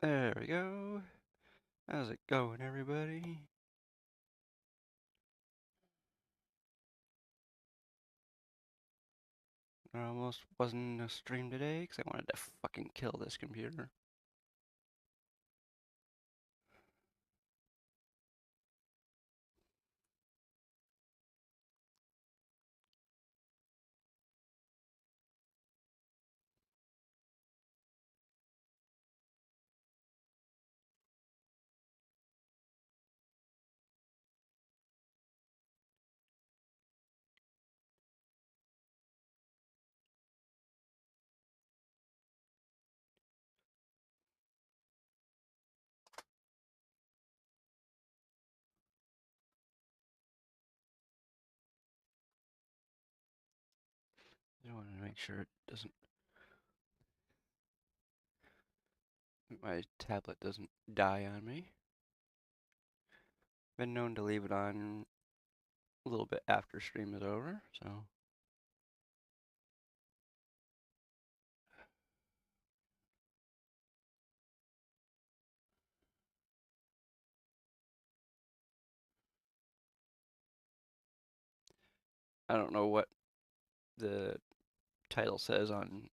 There we go. How's it going, everybody? There almost wasn't a stream today because I wanted to fucking kill this computer. I wanted to make sure it doesn't, my tablet doesn't die on me. Been known to leave it on a little bit after stream is over, so. I don't know what the title says on.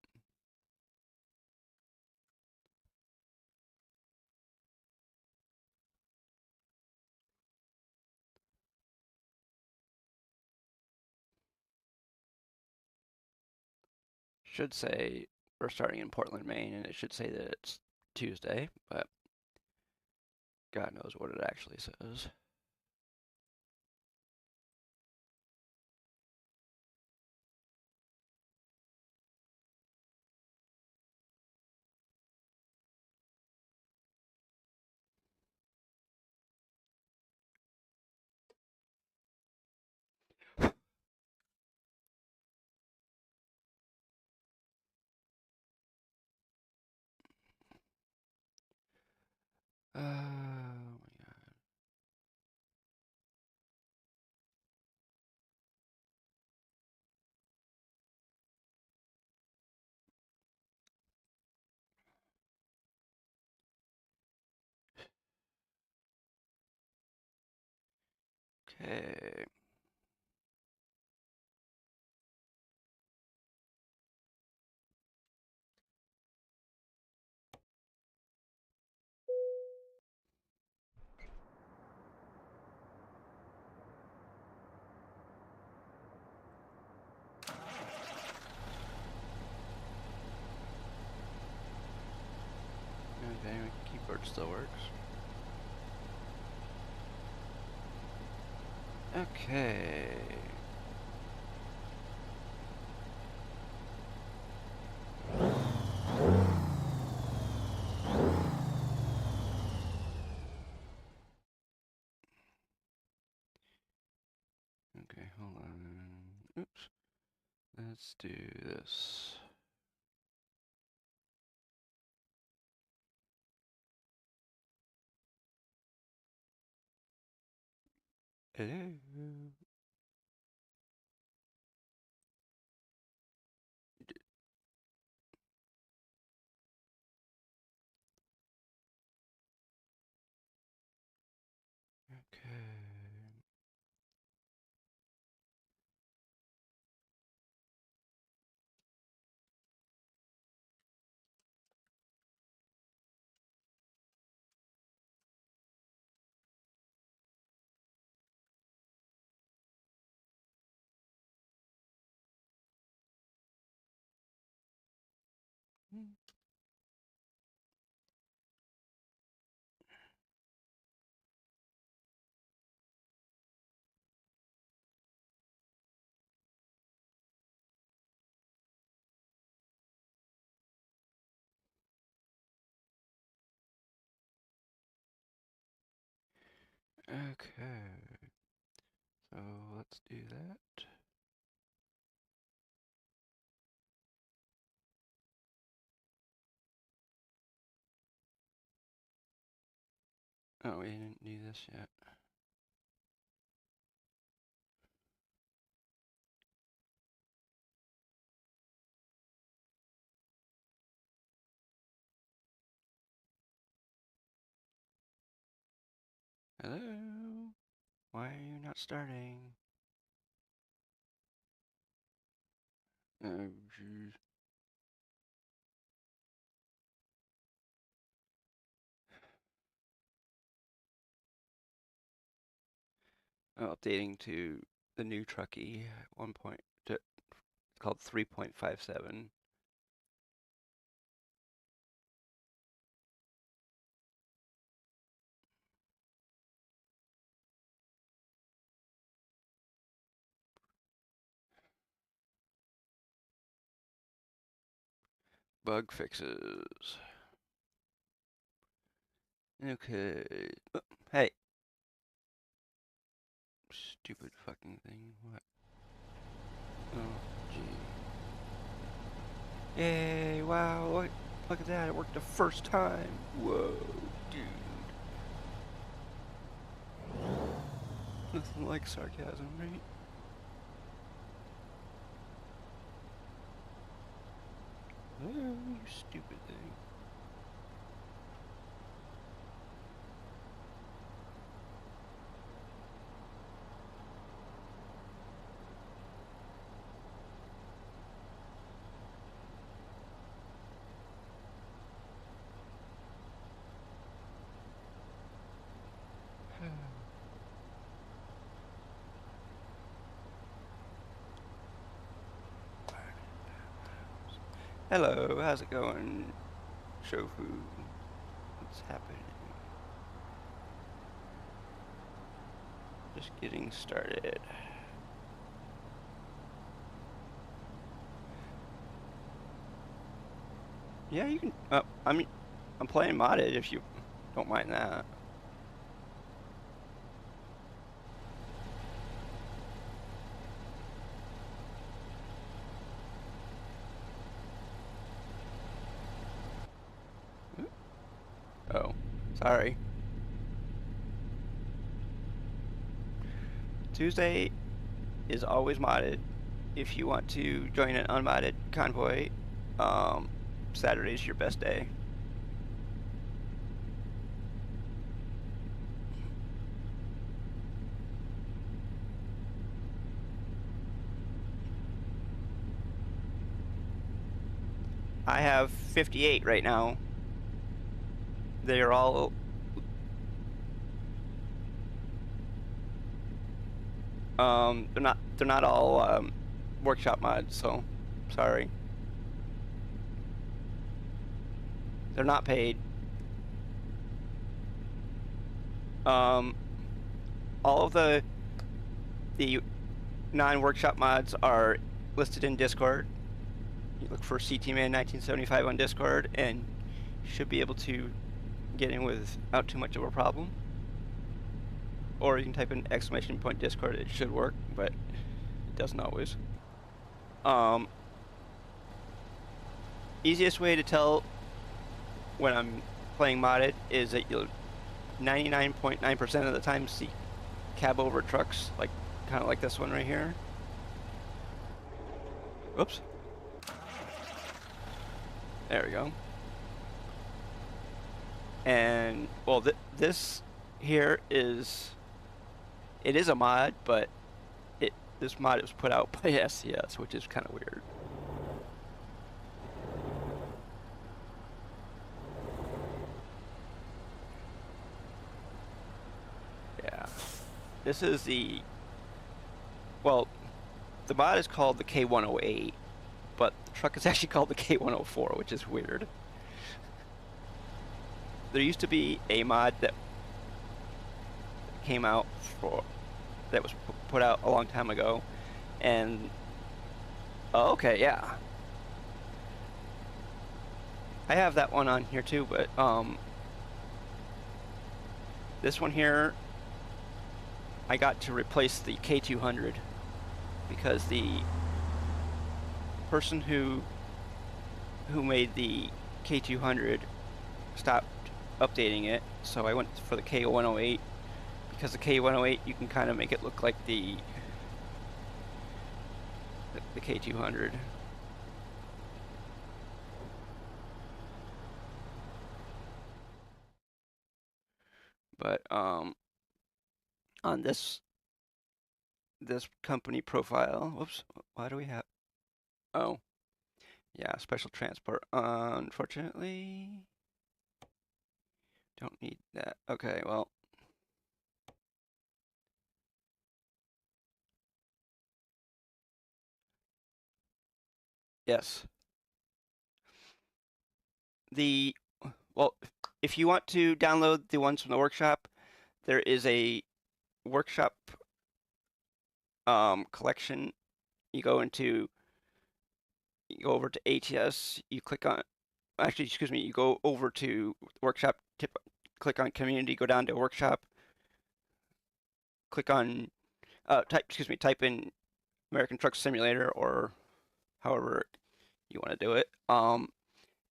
Should say we're starting in Portland, Maine, and it should say that it's Tuesday, but God knows what it actually says. Oh my God. Okay. Okay, my keyboard still works. Okay. Okay, hold on. Oops. Let's do this. Hello. Okay. Okay. So let's do that. Oh, we didn't do this yet. Hello? Why are you not starting? Oh, jeez. Updating to the new Truckee 1 point, it's called 3.57. Bug fixes. Okay. Hey. Stupid fucking thing. What? Oh, gee. Yay, wow, look at that. It worked the first time. Whoa, dude. Nothing like sarcasm, right? Oh, you stupid thing. Hello, how's it going, Shofu? What's happening? Just getting started. Yeah, you can. I'm playing modded if you don't mind that. Oh, sorry. Tuesday is always modded. If you want to join an unmodded convoy, Saturday's your best day. I have 58 right now. They are all they're not all workshop mods, so sorry. They're not paid. All of the non-workshop mods are listed in Discord. You look for CTman1975 on Discord, and you should be able to get in without too much of a problem. Or you can type in !point Discord. It should work, but it doesn't always. Easiest way to tell when I'm playing modded is that you'll 99.9% of the time see cab over trucks, like kind of like this one right here. Whoops. There we go. And well, this here is a mod, but this mod was put out by SCS, which is kind of weird. Yeah. This is the mod is called the K108, but the truck is actually called the K104, which is weird. There used to be a mod that came out that was put out a long time ago, and okay, yeah, I have that one on here too, but this one here I got to replace the K200 because the person who made the K200 stopped updating it, so I went for the K108 because the K108 you can kind of make it look like the K200. But on this company profile. Whoops, why do we have? Oh, yeah, special transport. Unfortunately, don't need that. Okay, well, yes. The well, if you want to download the ones from the workshop, there is a workshop collection. You go over to ATS, you click on, actually, excuse me, you go over to workshop, click on community, go down to workshop, click on, type in American Truck Simulator or however you want to do it.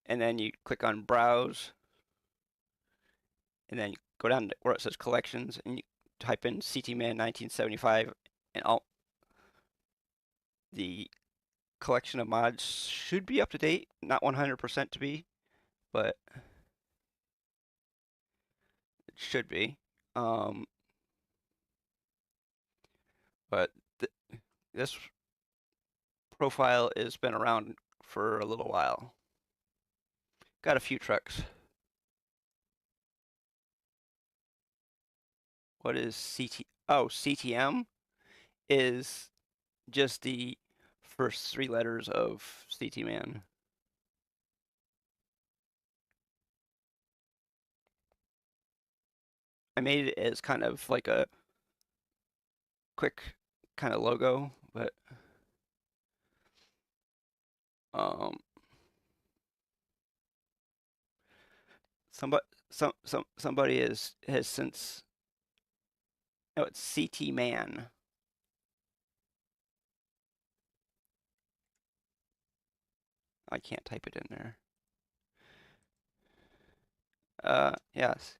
And then you click on browse, and then you go down to where it says collections, and you type in CT-Man 1975, and all the collection of mods should be up to date. Not 100% to be, but it should be. Um, but th this profile has been around for a little while. Got a few trucks. What is CT? Oh, CTM is just the first three letters of CT Man. I made it as kind of like a quick kind of logo, but um, somebody has since. Oh, it's CT Man. I can't type it in there. Yes,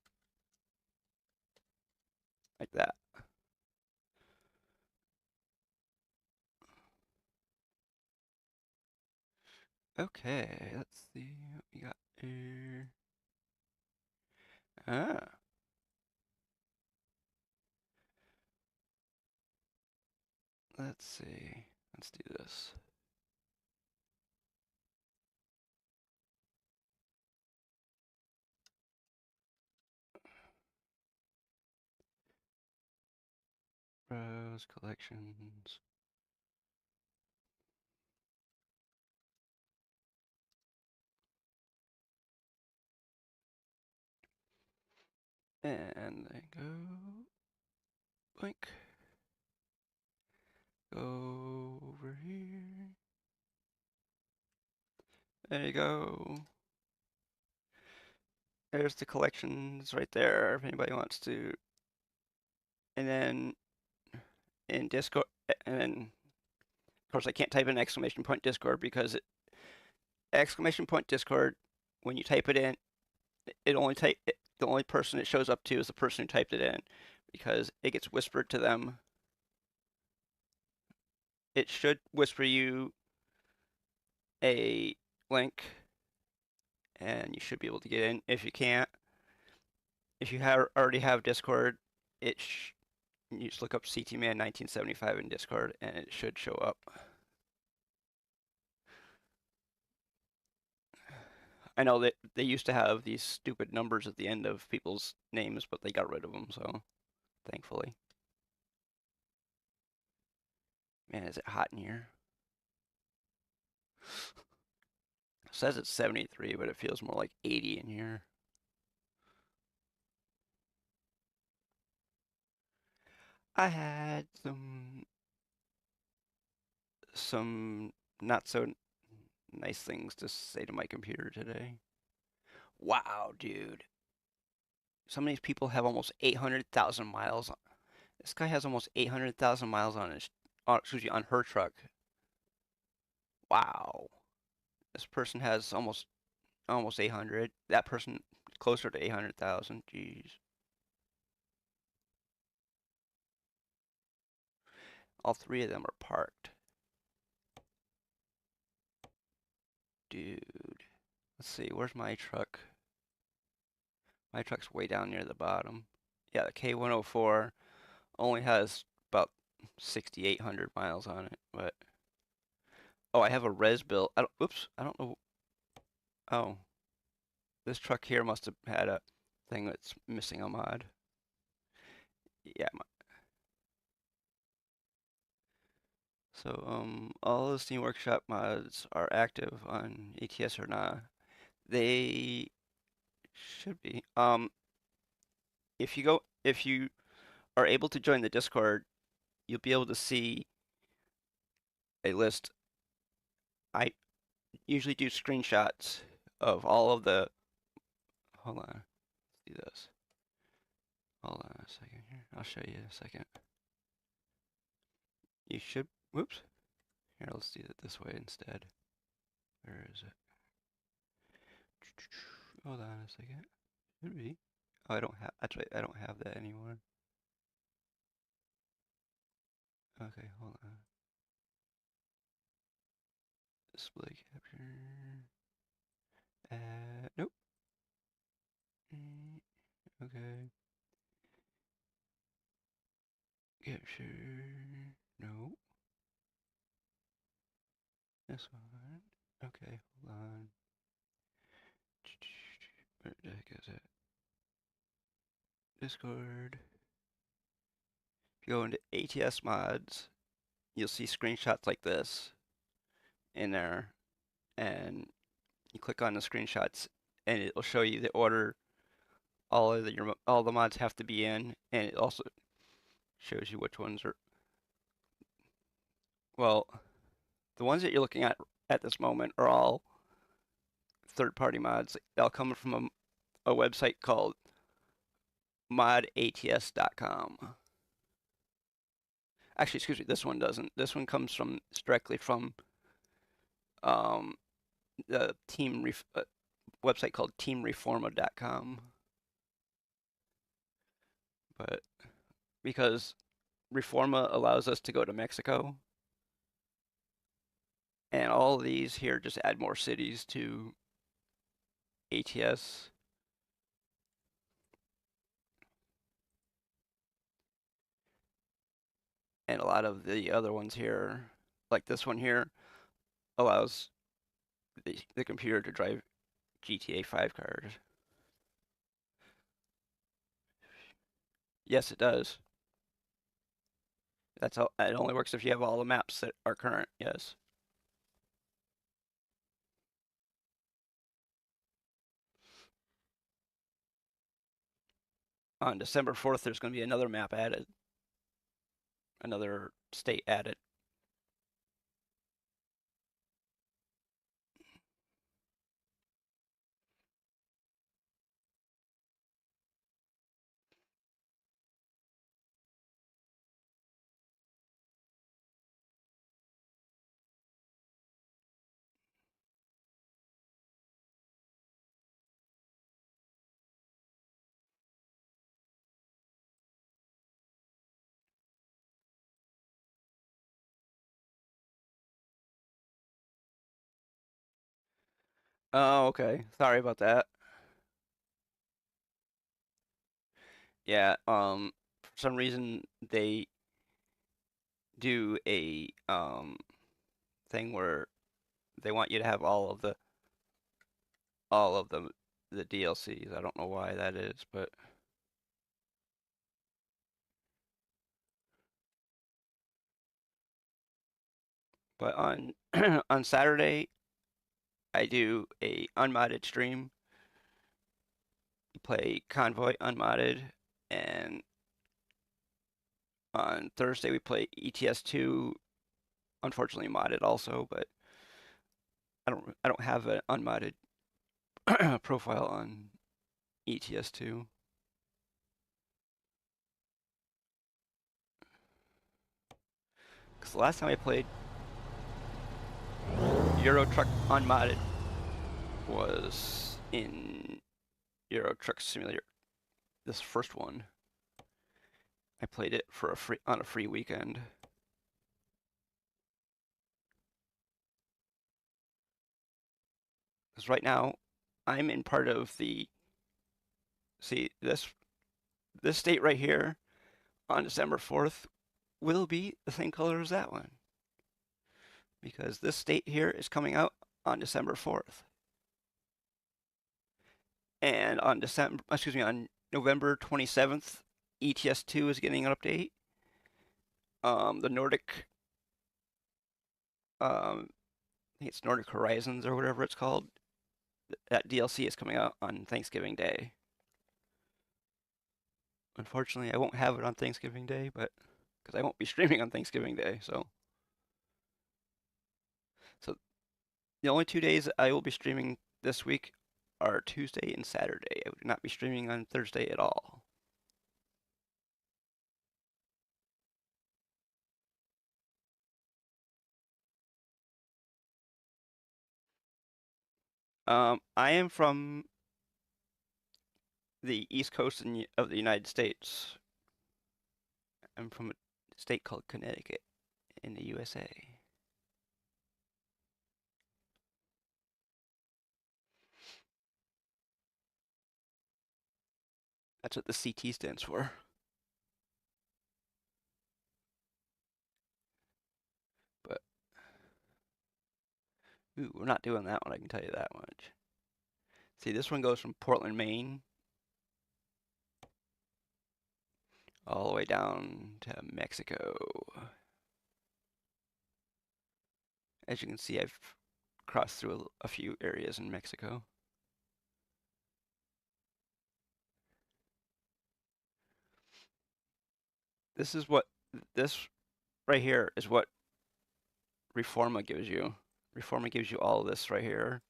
like that. Okay, let's see what we got here. Ah, let's see. Let's do this. Browse collections. And then go blink. Go over here. There you go. There's the collections right there if anybody wants to. And then in Discord, and then of course I can't type in exclamation point Discord because exclamation point Discord, when you type it in, the only person it shows up to is the person who typed it in because it gets whispered to them. It should whisper you a link and you should be able to get in. If you can't, if you already have Discord, you just look up CTman 1975 in Discord and it should show up. I know that they used to have these stupid numbers at the end of people's names, but they got rid of them, so thankfully. Man, is it hot in here? It says it's 73, but it feels more like 80 in here. I had some not so nice things to say to my computer today. Wow, dude. Some of these people have almost 800,000 miles. This guy has almost 800,000 miles on on her truck. Wow. This person has almost 800. That person closer to 800,000. Jeez. All three of them are parked. Dude. Let's see, where's my truck? My truck's way down near the bottom. Yeah, the K104. only has about 6,800 miles on it, but oh, I have a res build. Oops, I don't know. Oh, this truck here must have had a thing that's missing a mod. Yeah. So all the Steam Workshop mods are active on ATS or not. They should be. If you are able to join the Discord, you'll be able to see a list. I usually do screenshots of all of the. Hold on, let's do this. Hold on a second here. I'll show you in a second. You should. Whoops. Here, let's do it this way instead. Where is it? Hold on a second. Should be. Oh, I don't have. That's right. I don't have that anymore. Okay, hold on. Display capture. Nope. Okay. Capture. No. This one. Okay, hold on. Where the heck is it? Discord. If you go into ATS mods, you'll see screenshots like this in there, and you click on the screenshots, and it'll show you the order all the mods have to be in, and it also shows you which ones are well. The ones that you're looking at this moment are all third-party mods. They'll come from a website called modats.com. Actually, excuse me, this one doesn't. This one comes directly from um, the website called teamreforma.com. But because Reforma allows us to go to Mexico, and all of these here just add more cities to ATS. And a lot of the other ones here, like this one here, allows the computer to drive GTA 5 cars. Yes, it does. That's all. It only works if you have all the maps that are current. Yes. On December 4th, there's going to be another map added, another state added. Oh, okay. Sorry about that. Yeah, for some reason they do a thing where they want you to have all of the DLCs. I don't know why that is, but on on Saturday I do a unmodded stream. We play Convoy unmodded, and on Thursday we play ETS2, unfortunately modded also, but I don't have an unmodded profile on ETS2. Because the last time I played Euro Truck unmodded was in Euro Truck Simulator. This first one, I played it for on a free weekend. Because right now, I'm in part of the this state right here. on December 4th will be the same color as that one. Because this state here is coming out on December 4th. And on on November 27th, ETS2 is getting an update. The Nordic, I think it's Nordic Horizons or whatever it's called. That DLC is coming out on Thanksgiving Day. Unfortunately, I won't have it on Thanksgiving Day, but because I won't be streaming on Thanksgiving Day, so the only 2 days I will be streaming this week are Tuesday and Saturday. I will not be streaming on Thursday at all. I am from the East Coast of the United States. I'm from a state called Connecticut in the USA. That's what the CT stands for. But, ooh, we're not doing that one, I can tell you that much. See, this one goes from Portland, Maine, all the way down to Mexico. As you can see, I've crossed through a few areas in Mexico. This right here is what Reforma gives you. Reforma gives you all of this right here.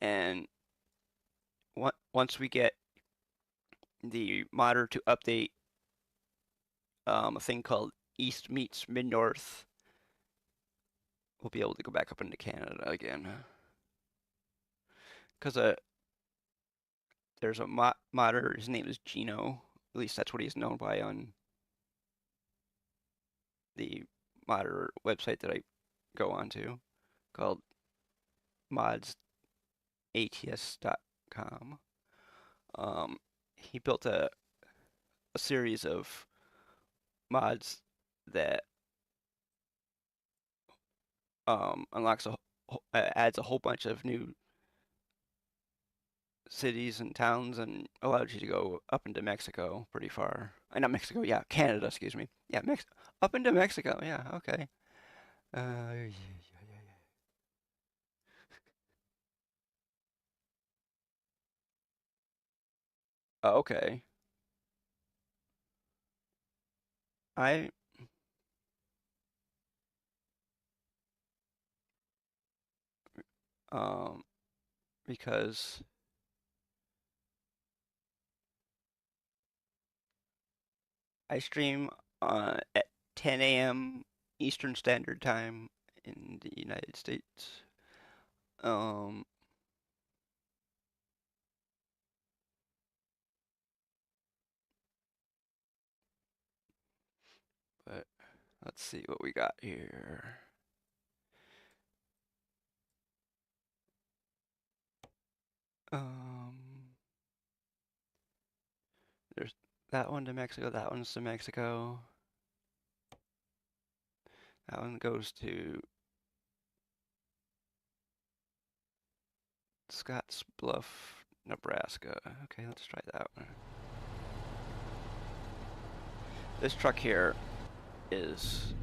And once we get the modder to update a thing called East meets Mid-North, we'll be able to go back up into Canada again. Because there's a modder, his name is Gino, at least that's what he's known by on the modder website that I go on to, called modsats.com. He built a series of mods that adds a whole bunch of new cities and towns and allows you to go up into Mexico pretty far. Not Mexico, yeah, Canada, excuse me. Yeah, up into Mexico, yeah, okay. Yeah. Okay. I because I stream at 10 a.m. Eastern Standard Time in the United States. But let's see what we got here. There's that one to Mexico, that one's to Mexico. That one goes to Scottsbluff, Nebraska. Okay, let's try that one. This truck here is...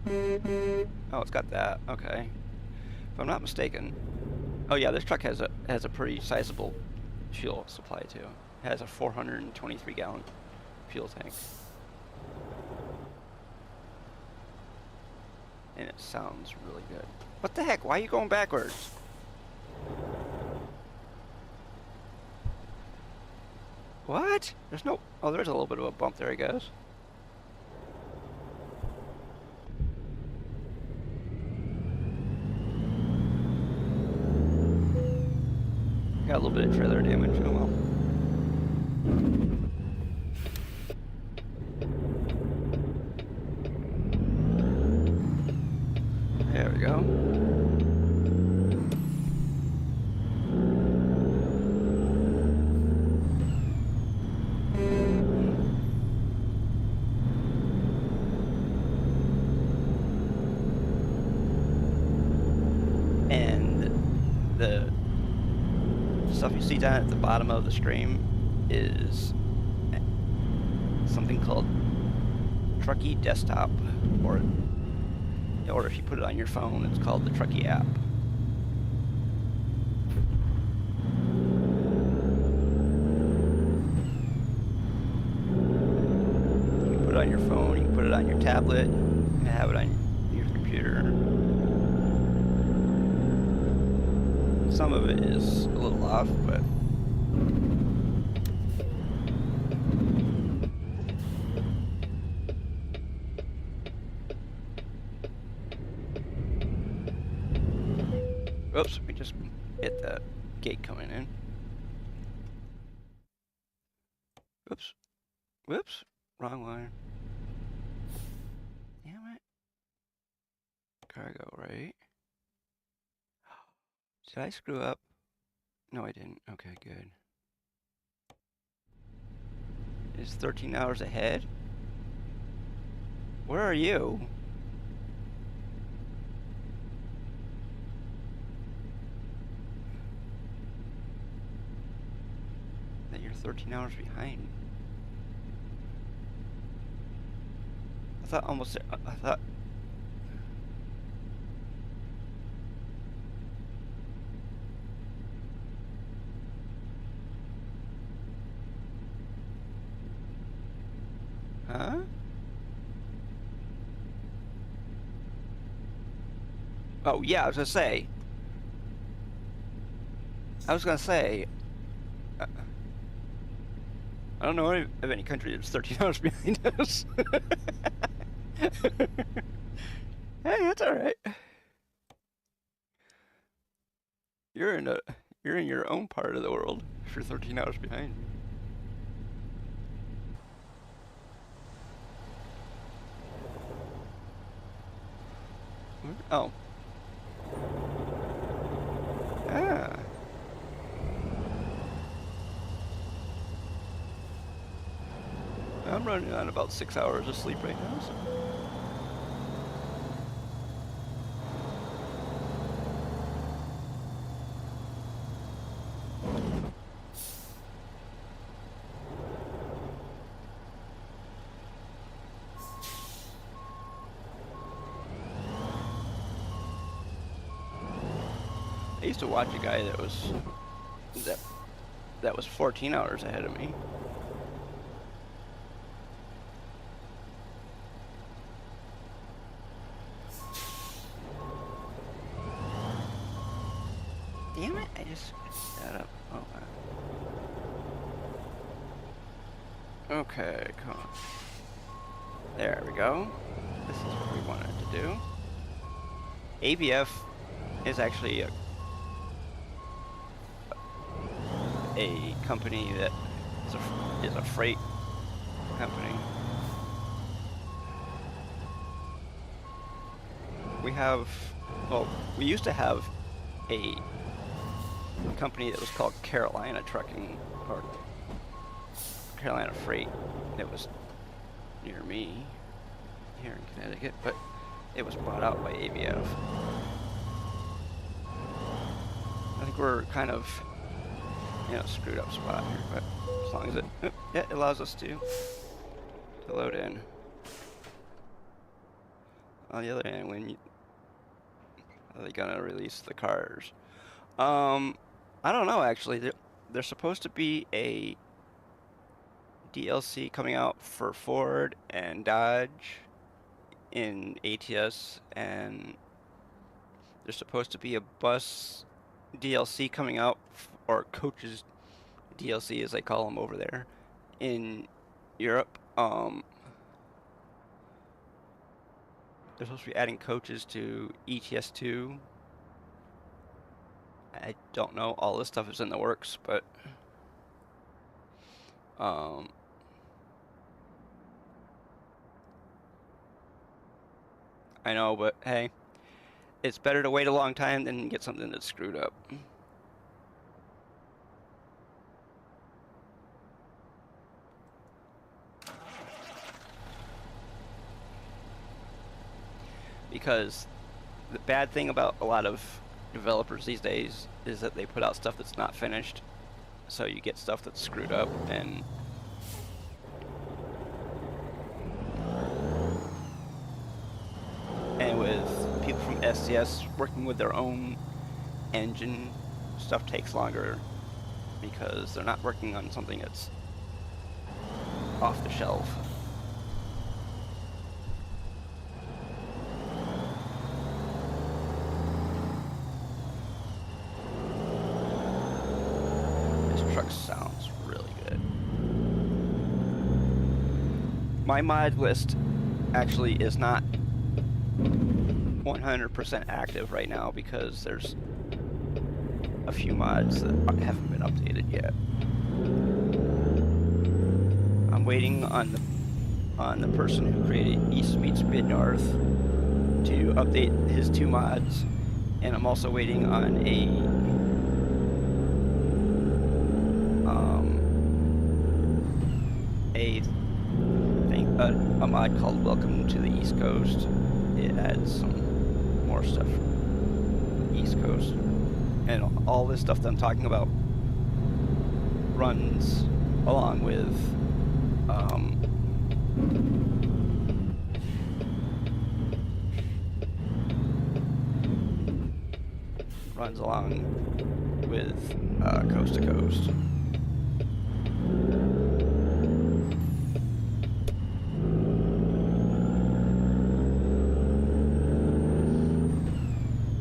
Oh, it's got that. Okay. If I'm not mistaken... Oh yeah, this truck has a pretty sizable fuel supply too. It has a 423 gallon fuel tank. And it sounds really good. What the heck? Why are you going backwards? What? There's no... Oh, there's a little bit of a bump there, I guess. Got a little bit of trailer damage. Oh well. There we go. the stuff you see down at the bottom of the stream is something called Truckin Desktop, or if you put it on your phone, it's called the Truckin app. You can put it on your phone, you can put it on your tablet, you can have it on your computer. Some of it is a little off, but oops, we just hit that gate coming in. Oops. Whoops. Wrong line. Damn it. Cargo, right? Did I screw up? No, I didn't. Okay, good. It's 13 hours ahead? Where are you? That you're 13 hours behind. I thought almost, I thought... Huh? Oh, yeah, I was gonna say, I don't know of any country that's 13 hours behind us. Hey, that's alright. You're in your own part of the world if you're 13 hours behind. Oh. Ah. I'm running on about 6 hours of sleep right now, so. I used to watch a guy that was 14 hours ahead of me. Damn it, I just screwed that up. Oh, wow. Okay, come on. There we go. This is what we wanted to do. ABF is actually a company that is a freight company. We used to have a company that was called Carolina Trucking, or Carolina Freight, that was near me here in Connecticut, but it was bought out by ABF. I think we're kind of screwed up spot here, but as long as it allows us to load in. On the other hand, when are they gonna release the cars? I don't know actually. There's supposed to be a DLC coming out for Ford and Dodge in ATS, and there's supposed to be a bus DLC coming out, or coaches DLC as they call them over there in Europe. They're supposed to be adding coaches to ETS2. I don't know, all this stuff is in the works, but I know, but hey, it's better to wait a long time than get something that's screwed up. Because the bad thing about a lot of developers these days is that they put out stuff that's not finished, so you get stuff that's screwed up. And with people from SCS working with their own engine, stuff takes longer because they're not working on something that's off the shelf. This truck sounds really good. My mod list actually is not 100% active right now because there's a few mods that haven't been updated yet. I'm waiting on the person who created East Meets Mid North to update his 2 mods, and I'm also waiting on a mod called Welcome to the East Coast. It adds some more stuff from the East Coast. And all this stuff that I'm talking about runs along with Coast to Coast.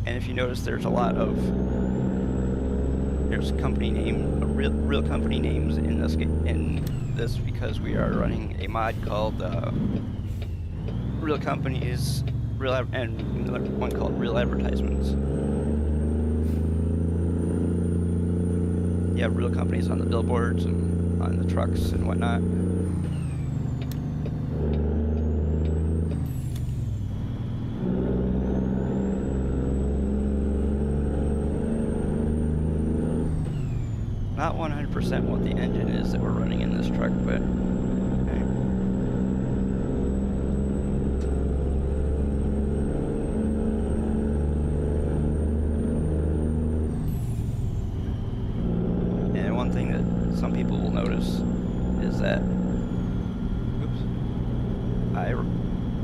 And if you notice, there's a lot of company name, real company names in this because we are running a mod called Real Companies, and one called Real Advertisements. You have real companies on the billboards and on the trucks and whatnot. Not 100% what the engine is that we're running in this truck, but okay. And one thing that some people will notice is that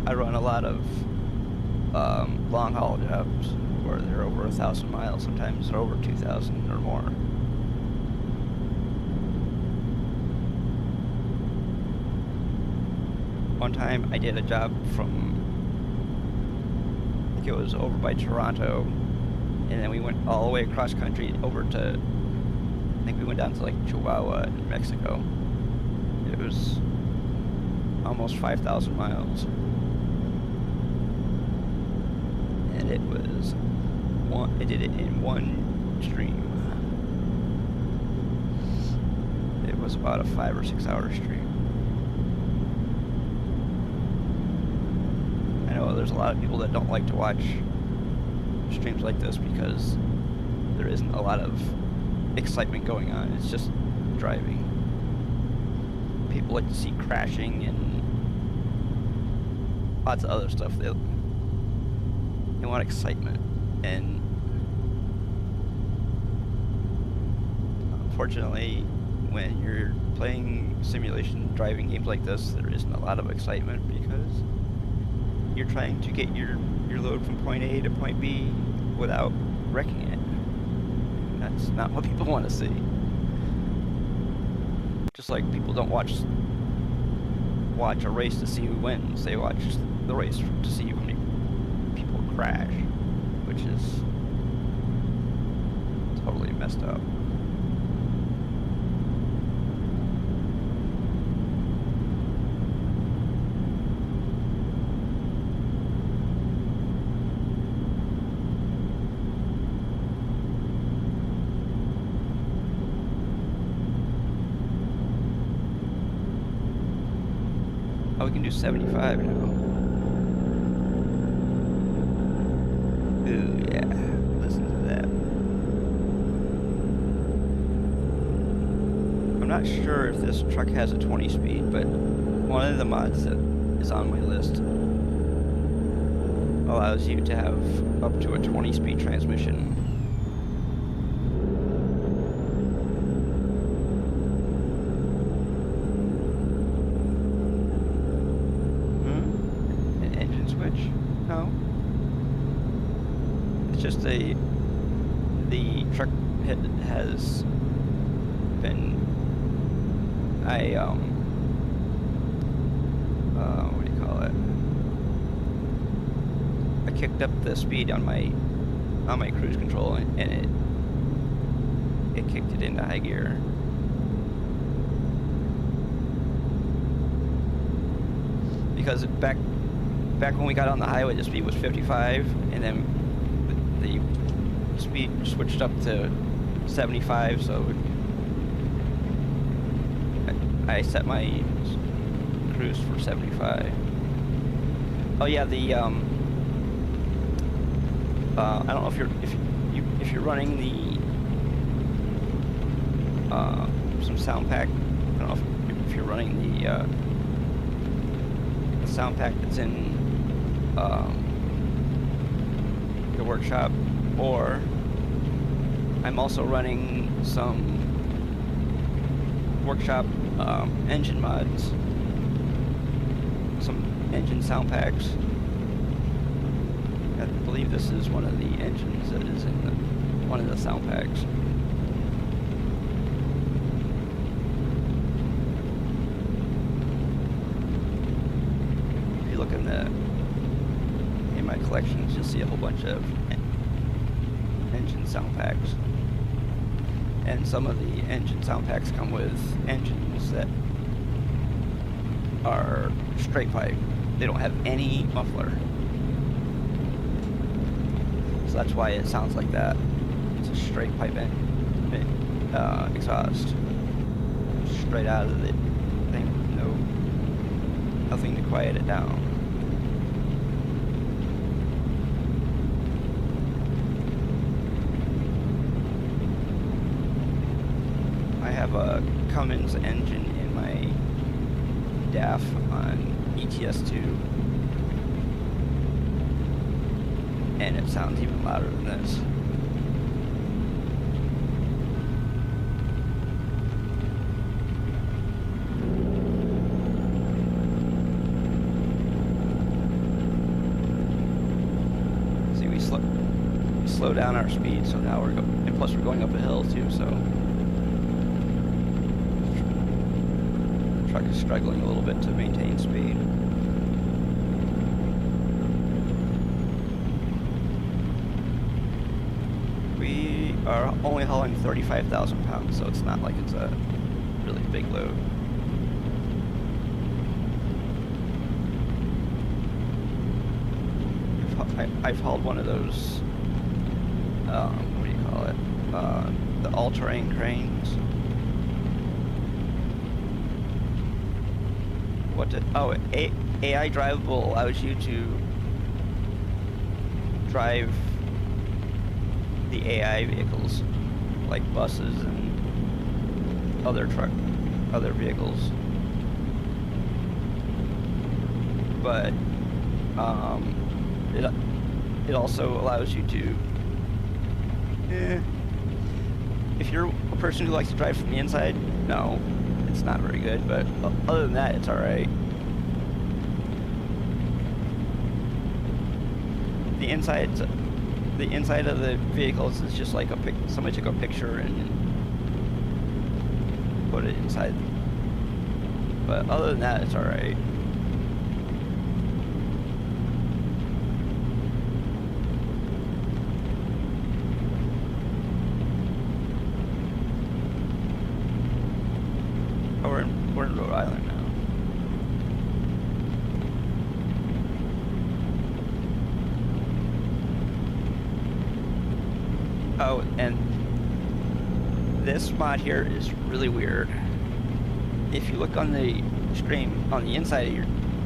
I run a lot of long haul jobs where they're over 1,000 miles. Sometimes they're over 2,000 or more. One time I did a job from, I think it was over by Toronto, and then we went all the way across country over to, I think we went down to like Chihuahua in Mexico. It was almost 5,000 miles. And I did it in one stream. It was about a 5 or 6 hour stream. I know there's a lot of people that don't like to watch streams like this because there isn't a lot of excitement going on. It's just driving. People like to see crashing and lots of other stuff. They want excitement, and unfortunately when you're playing simulation driving games like this, there isn't a lot of excitement because you're trying to get your load from point A to point B without wrecking it. That's not what people want to see. Just like people don't watch a race to see who wins. They watch the race to see how many people crash, which is totally messed up. Oh, we can do 75 now. Ooh, yeah. Listen to that. I'm not sure if this truck has a 20 speed, but one of the mods that is on my list allows you to have up to a 20 speed transmission. just the truck has been, what do you call it? I kicked up the speed on my cruise control, and it kicked it into high gear. Because back when we got on the highway, the speed was 55, and then the speed switched up to 75, so I set my cruise for 75. Oh yeah, the I don't know if you're running the some sound pack. I don't know if you're running the sound pack that's in the workshop, or I'm also running some workshop engine mods, some engine sound packs. I believe this is one of the engines that is in one of the sound packs. If you look in my collections, you'll see a whole bunch of engine sound packs. And some of the engine sound packs come with engines that are straight pipe. They don't have any muffler. So that's why it sounds like that. It's a straight pipe exhaust. Straight out of the thing. Nothing to quiet it down. I have a Cummins engine in my DAF on ETS2, and it sounds even louder than this. See, we slow down our speed, so now and plus we're going up a hill too, so the truck is struggling a little bit to maintain speed. We are only hauling 35,000 pounds, so it's not like it's a really big load. I've hauled one of those, what do you call it, the all-terrain cranes. AI Drivable allows you to drive the AI vehicles, like buses and other vehicles. But it also allows you to, if you're a person who likes to drive from the inside, no, it's not very good, but other than that, it's alright. The inside of the vehicles is just like somebody took a picture and put it inside. But other than that, it's alright. Oh, we're in Rhode Island now. Oh, and this mod here is really weird. If you look on the screen on the inside of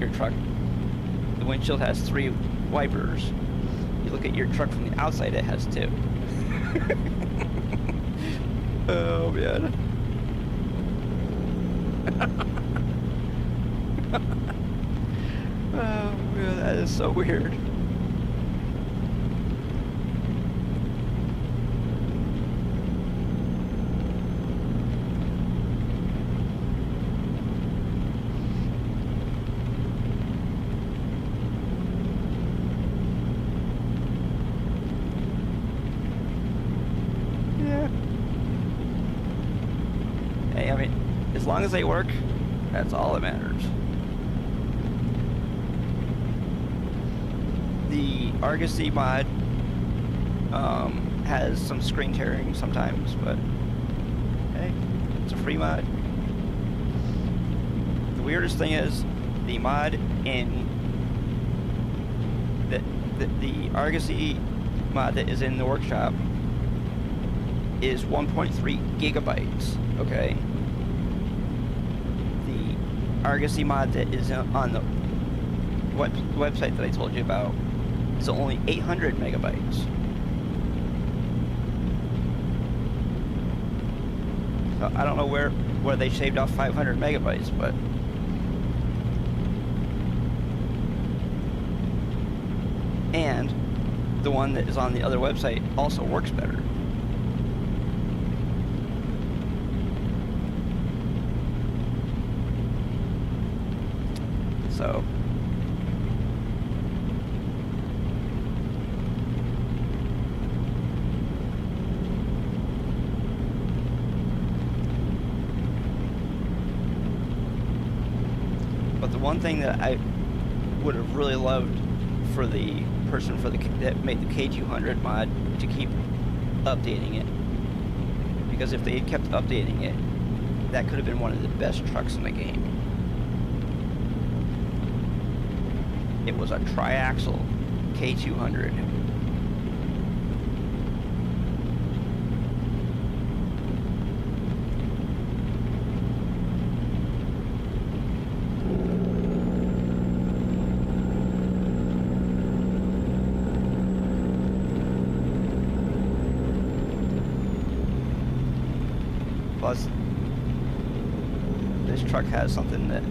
your truck, the windshield has 3 wipers. You look at your truck from the outside, it has 2. Oh man. Oh man, that is so weird. long as they work, that's all that matters. The Argosy mod has some screen tearing sometimes, but hey, it's a free mod. The weirdest thing is the mod in the Argosy mod that is in the workshop is 1.3 gigabytes, okay? The Argosy mod that is on the website that I told you about is only 800 megabytes. So I don't know where they shaved off 500 megabytes, but and the one that is on the other website also works better. So but the one thing that I would have really loved for the person that made the K200 mod to keep updating it, because if they had kept updating it, that could have been one of the best trucks in the game. It was a tri-axle K200. Plus, this truck has something that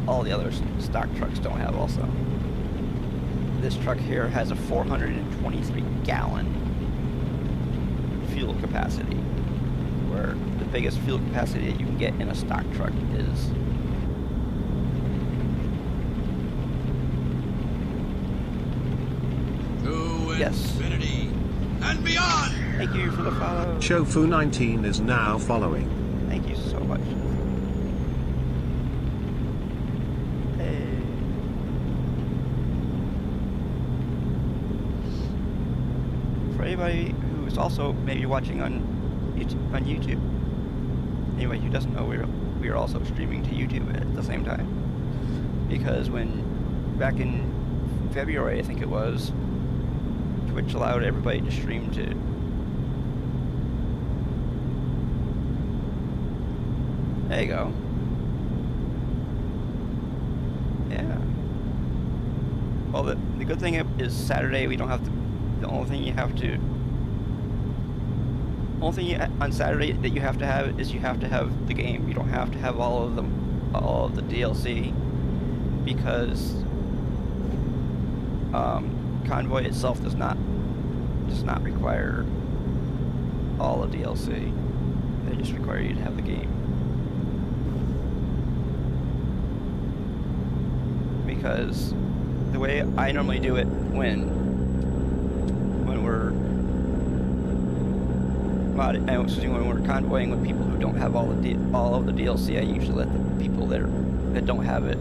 all the other stock trucks don't have also. This truck here has a 423 gallon fuel capacity, where the biggest fuel capacity that you can get in a stock truck is to infinity and beyond. Thank you for the follow. Shofu19 is now following. Thank you so much. Hey. For anybody who is also maybe watching on YouTube, anyway, who doesn't know, we are also streaming to YouTube at the same time. Because back in February, I think it was, Twitch allowed everybody to stream to there you go. Yeah. Well, the good thing is Saturday we don't have to. The only thing on Saturday that you have to have is you have to have the game. You don't have to have all of the DLC, because Convoy itself does not require all the DLC. They just require you to have the game. Because the way I normally do it when we're convoying with people who don't have all of the DLC, I usually let the people that don't have it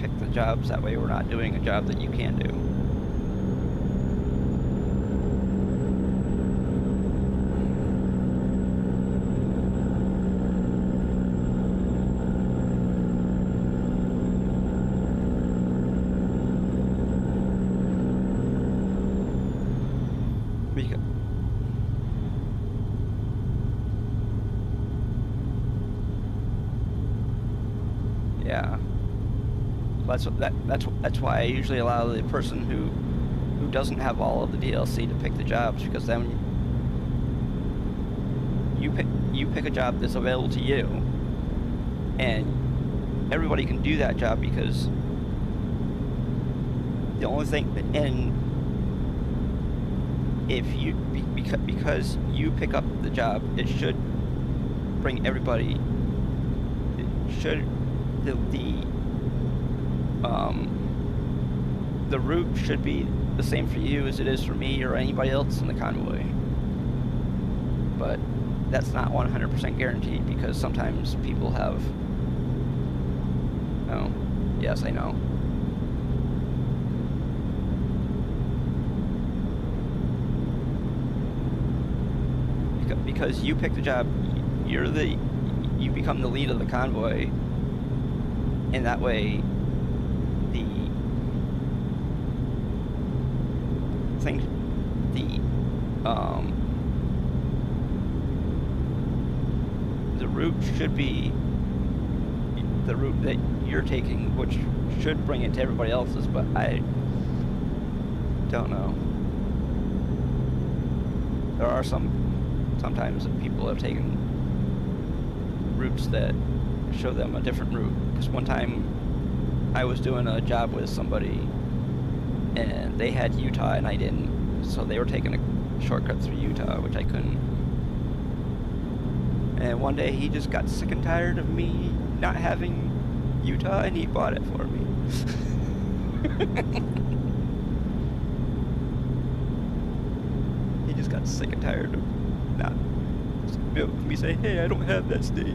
pick the jobs. That way we're not doing a job that you can do. Yeah, that's why I usually allow the person who doesn't have all of the DLC to pick the jobs, because then you pick a job that's available to you, and everybody can do that job, because the only thing, and if because you pick up the job, it should bring everybody. It should the route should be the same for you as it is for me or anybody else in the convoy. But that's not 100% guaranteed because sometimes people have. Oh, yes, I know. Because you pick the job, you become the lead of the convoy, and that way the route should be the route that you're taking, which should bring it to everybody else's, but I don't know. There are sometimes that people have taken routes that show them a different route. Because one time I was doing a job with somebody and they had Utah and I didn't, so they were taking a shortcut through Utah, which I couldn't. And one day he just got sick and tired of me not having Utah and he bought it for me. He just got sick and tired of not me saying, hey, I don't have that state.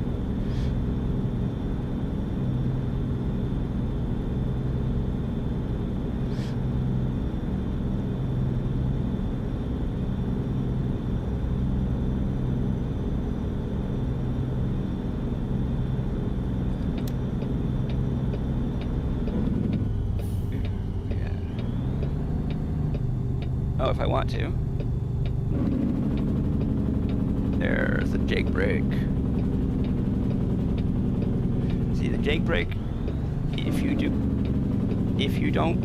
Oh, if I want to. There's the jake brake. See, the jake brake, if you don't,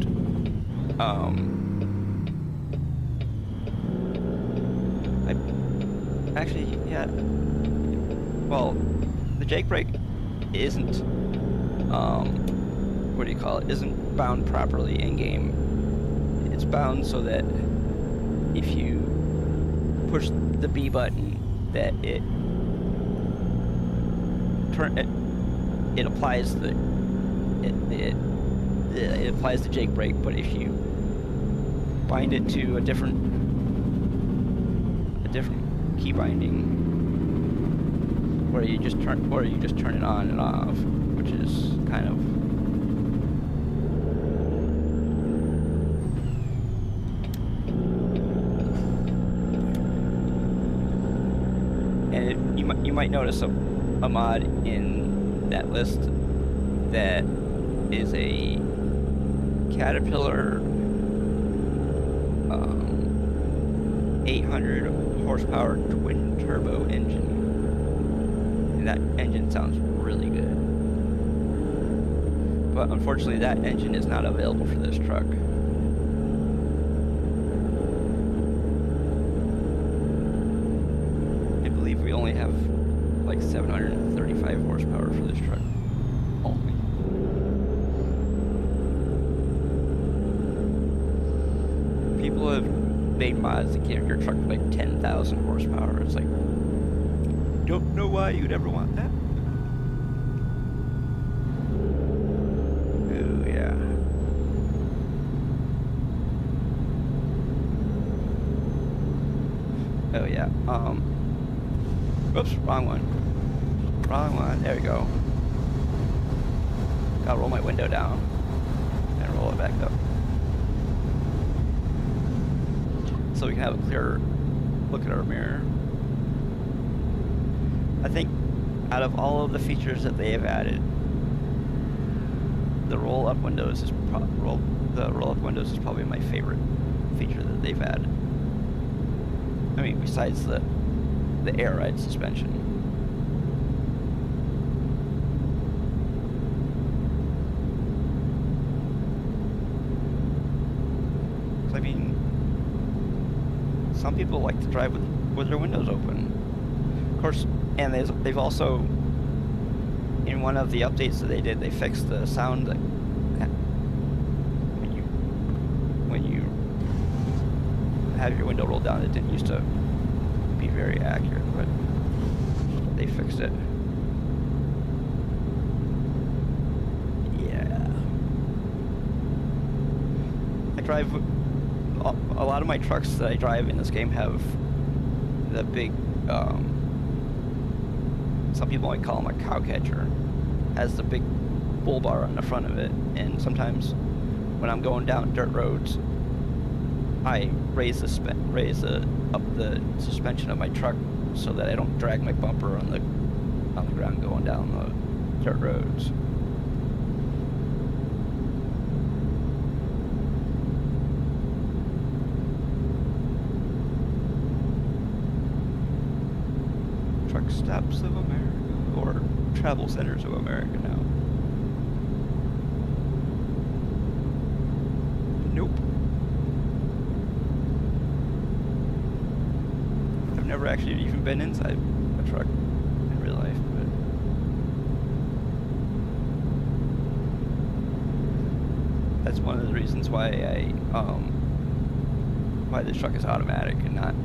actually, yeah, well, the jake brake isn't, what do you call it, isn't bound properly in-game. It's bound so that if you push the B button, that it applies the it applies the jake brake. But if you bind it to a different key binding, or you just turn it on and off, which is kind of you might notice a mod in that list that is a Caterpillar 800 horsepower twin turbo engine, and that engine sounds really good. But unfortunately, that engine is not available for this truck. We only have like 735 horsepower for this truck only. People have made mods that give your truck like 10,000 horsepower. It's like, don't know why you'd ever want that. Oh yeah. Oh yeah. Oops, wrong one. Wrong one. There we go. Gotta roll my window down and roll it back up, so we can have a clearer look at our mirror. I think out of all of the features that they have added, the roll-up windows is probably my favorite feature that they've added. I mean, besides the air ride suspension. I mean, some people like to drive with their windows open. Of course, and they've also, in one of the updates that they did, they fixed the sound that when you have your window rolled down. It didn't used to be very accurate, but they fixed it. Yeah. I drive, a lot of my trucks that I drive in this game have the big some people might call them a cow catcher, has the big bull bar on the front of it, and sometimes when I'm going down dirt roads, I raise up the suspension of my truck so that I don't drag my bumper on the ground going down the dirt roads. Truck Stops of America, or Travel Centers of America now. Nope. I've never actually even been inside a truck in real life, but that's one of the reasons why why this truck is automatic and not.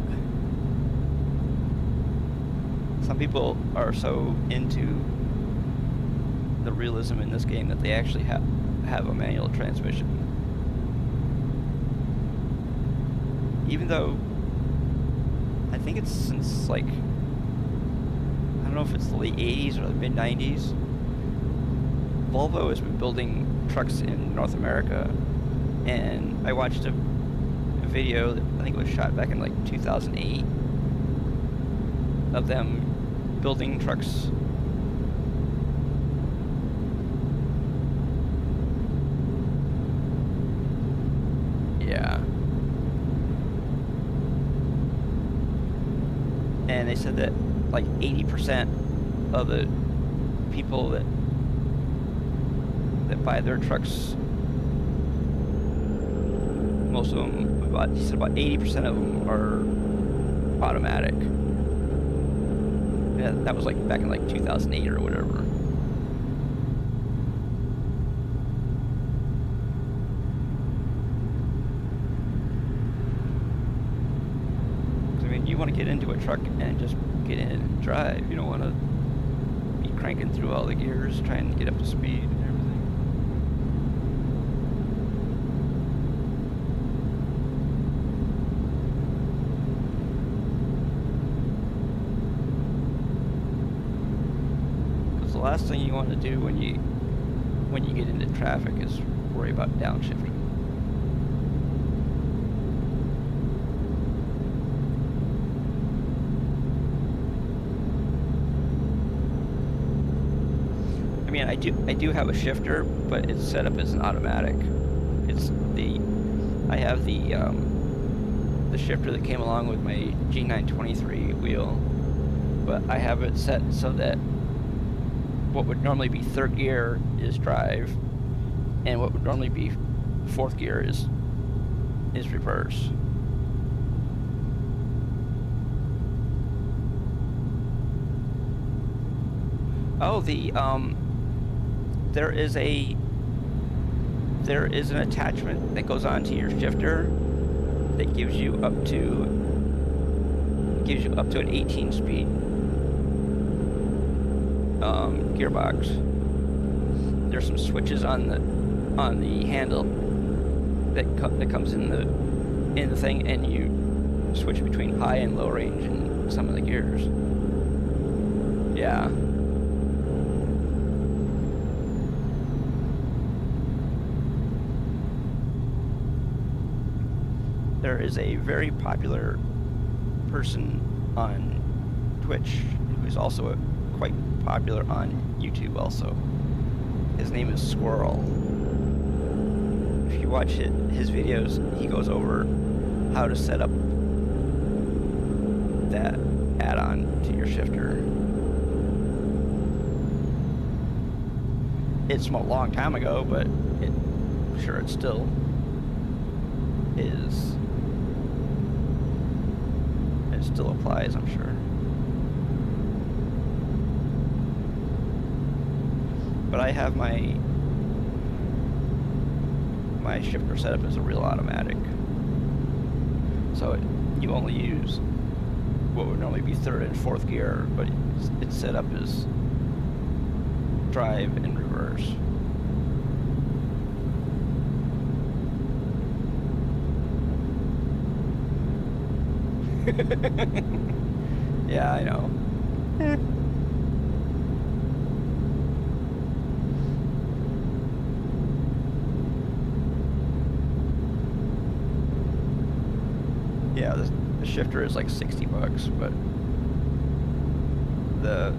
Some people are so into the realism in this game that they actually have a manual transmission. Even though I think it's since like, I don't know if it's the late 80s or the mid 90s, Volvo has been building trucks in North America, and I watched a video that I think it was shot back in like 2008 of them building trucks. Yeah. And they said that like 80% of the people that buy their trucks, most of them, he said about 80% of them are automatic. Yeah, that was like back in like 2008 or whatever. I mean, you want to get into a truck and just get in and drive. You don't want to be cranking through all the gears trying to get up to speed and everything. The last thing you want to do when you get into traffic is worry about downshifting. I mean, I do have a shifter, but it's set up as an automatic. I have the shifter that came along with my G923 wheel, but I have it set so that what would normally be third gear is drive, and what would normally be fourth gear is reverse. Oh, there is an attachment that goes onto your shifter that gives you up to an 18-speed gearbox. There's some switches on the handle that comes in the thing, and you switch between high and low range in some of the gears. Yeah. There is a very popular person on Twitch who's also quite popular on YouTube also. His name is Squirrel. If you watch his videos, he goes over how to set up that add-on to your shifter. It's from a long time ago, but I'm sure it still is. It still applies, I'm sure. But I have my shifter set up as a real automatic. So you only use what would normally be third and fourth gear, but it's set up as drive and reverse. Yeah, I know. Yeah, the shifter is like 60 bucks, but the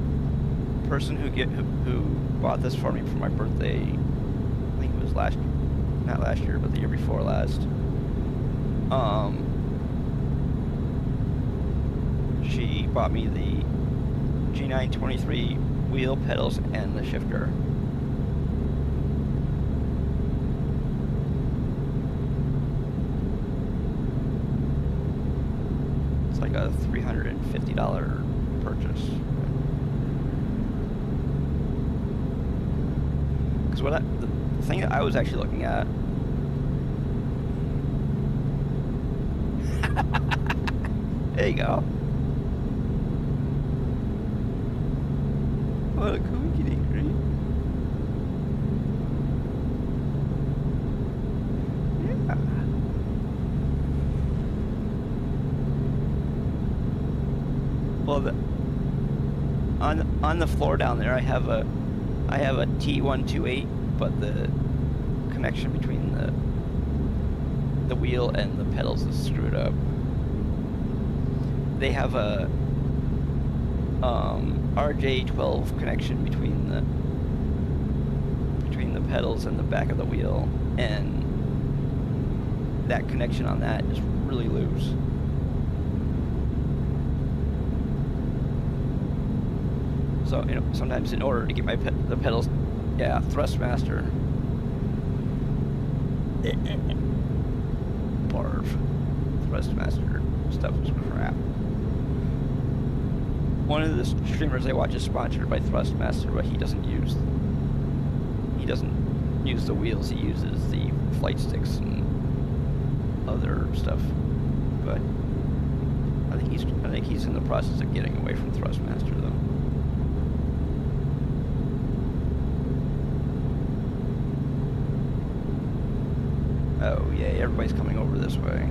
person who bought this for me for my birthday, I think it was not last year, but the year before last. She bought me the G923 wheel, pedals, and the shifter. It's like a $350 purchase. Because the thing that I was actually looking at. There you go. What a coinky right? Yeah. Well, on the floor down there, I have a T128, but the connection between the wheel and the pedals is screwed up. They have a RJ12 connection between the pedals and the back of the wheel, and that connection on that is really loose. So, you know, sometimes in order to get the pedals, yeah, Thrustmaster. Barf. Thrustmaster stuff is crap. One of the streamers I watch is sponsored by Thrustmaster, but he doesn't use the wheels. He uses the flight sticks and other stuff. But I think he's in the process of getting away from Thrustmaster though. Oh yay, everybody's coming over this way.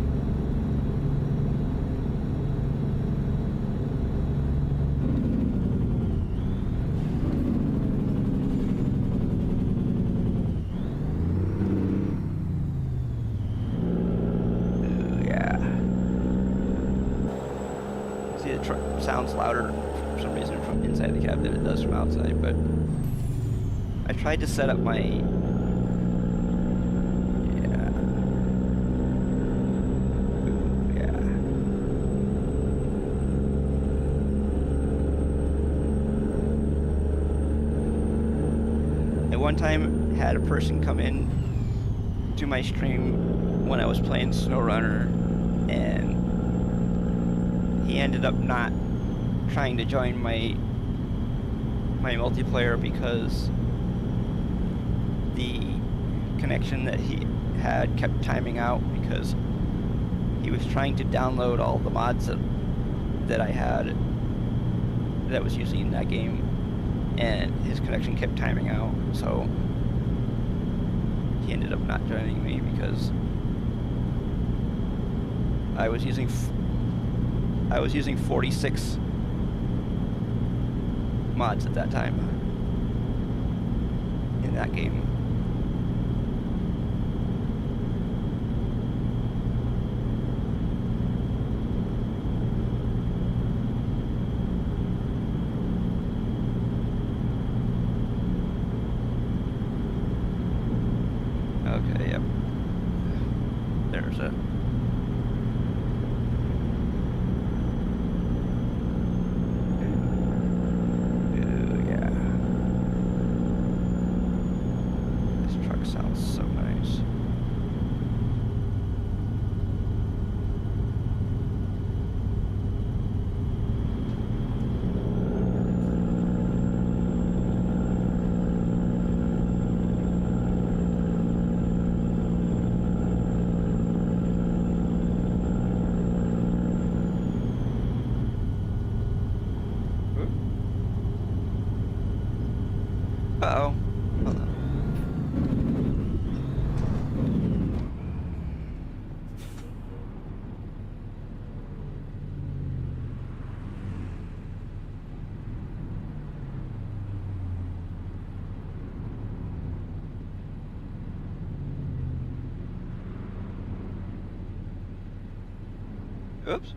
Sounds louder for some reason from inside the cab than it does from outside, but I tried to set up my At one time had a person come in to my stream when I was playing SnowRunner, and he ended up not trying to join my multiplayer because the connection that he had kept timing out, because he was trying to download all the mods that I had that I was using in that game, and his connection kept timing out, so he ended up not joining me because I was using 46 mods at that time in that game. Okay, yep. There's a Oops.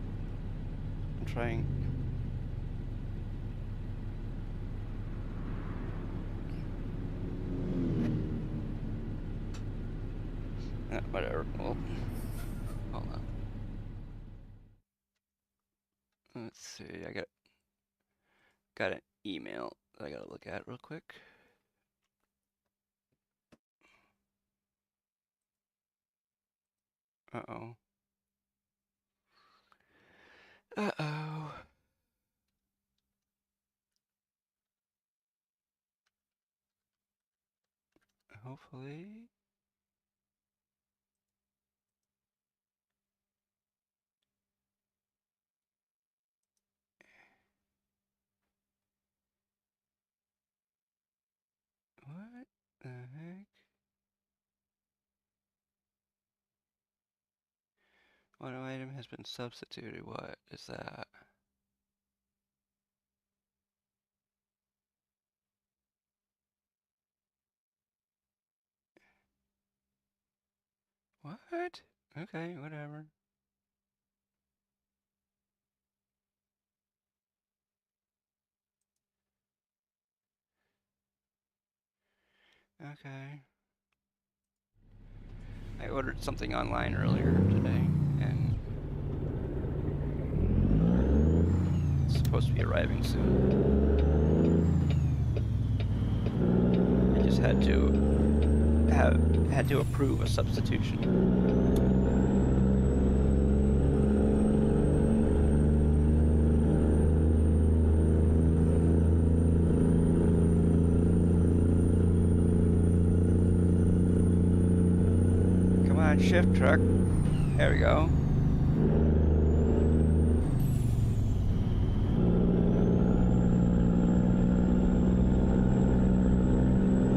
I'm trying. Whatever. Well, hold on. Let's see. I got an email that I gotta look at real quick. Uh-oh. Uh-oh. Hopefully. What the heck? One item has been substituted. What is that? What? Okay, whatever. Okay. I ordered something online earlier today, and it's supposed to be arriving soon. I just had to approve a substitution. Come on, shift truck. There we go.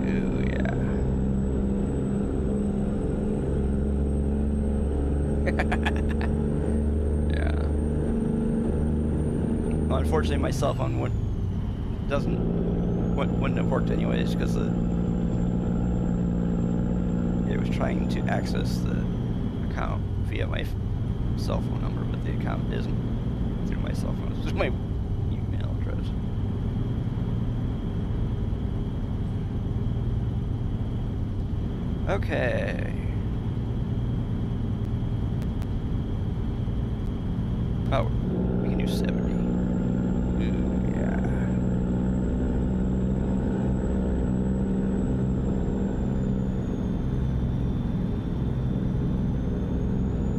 Ooh, yeah. Yeah. Well, unfortunately, my cell phone wouldn't have worked anyways because it was trying to access the account via my cell phone number, but the account isn't through my cell phone. It's through my email address. Okay. Oh, we can do 70. Ooh, yeah.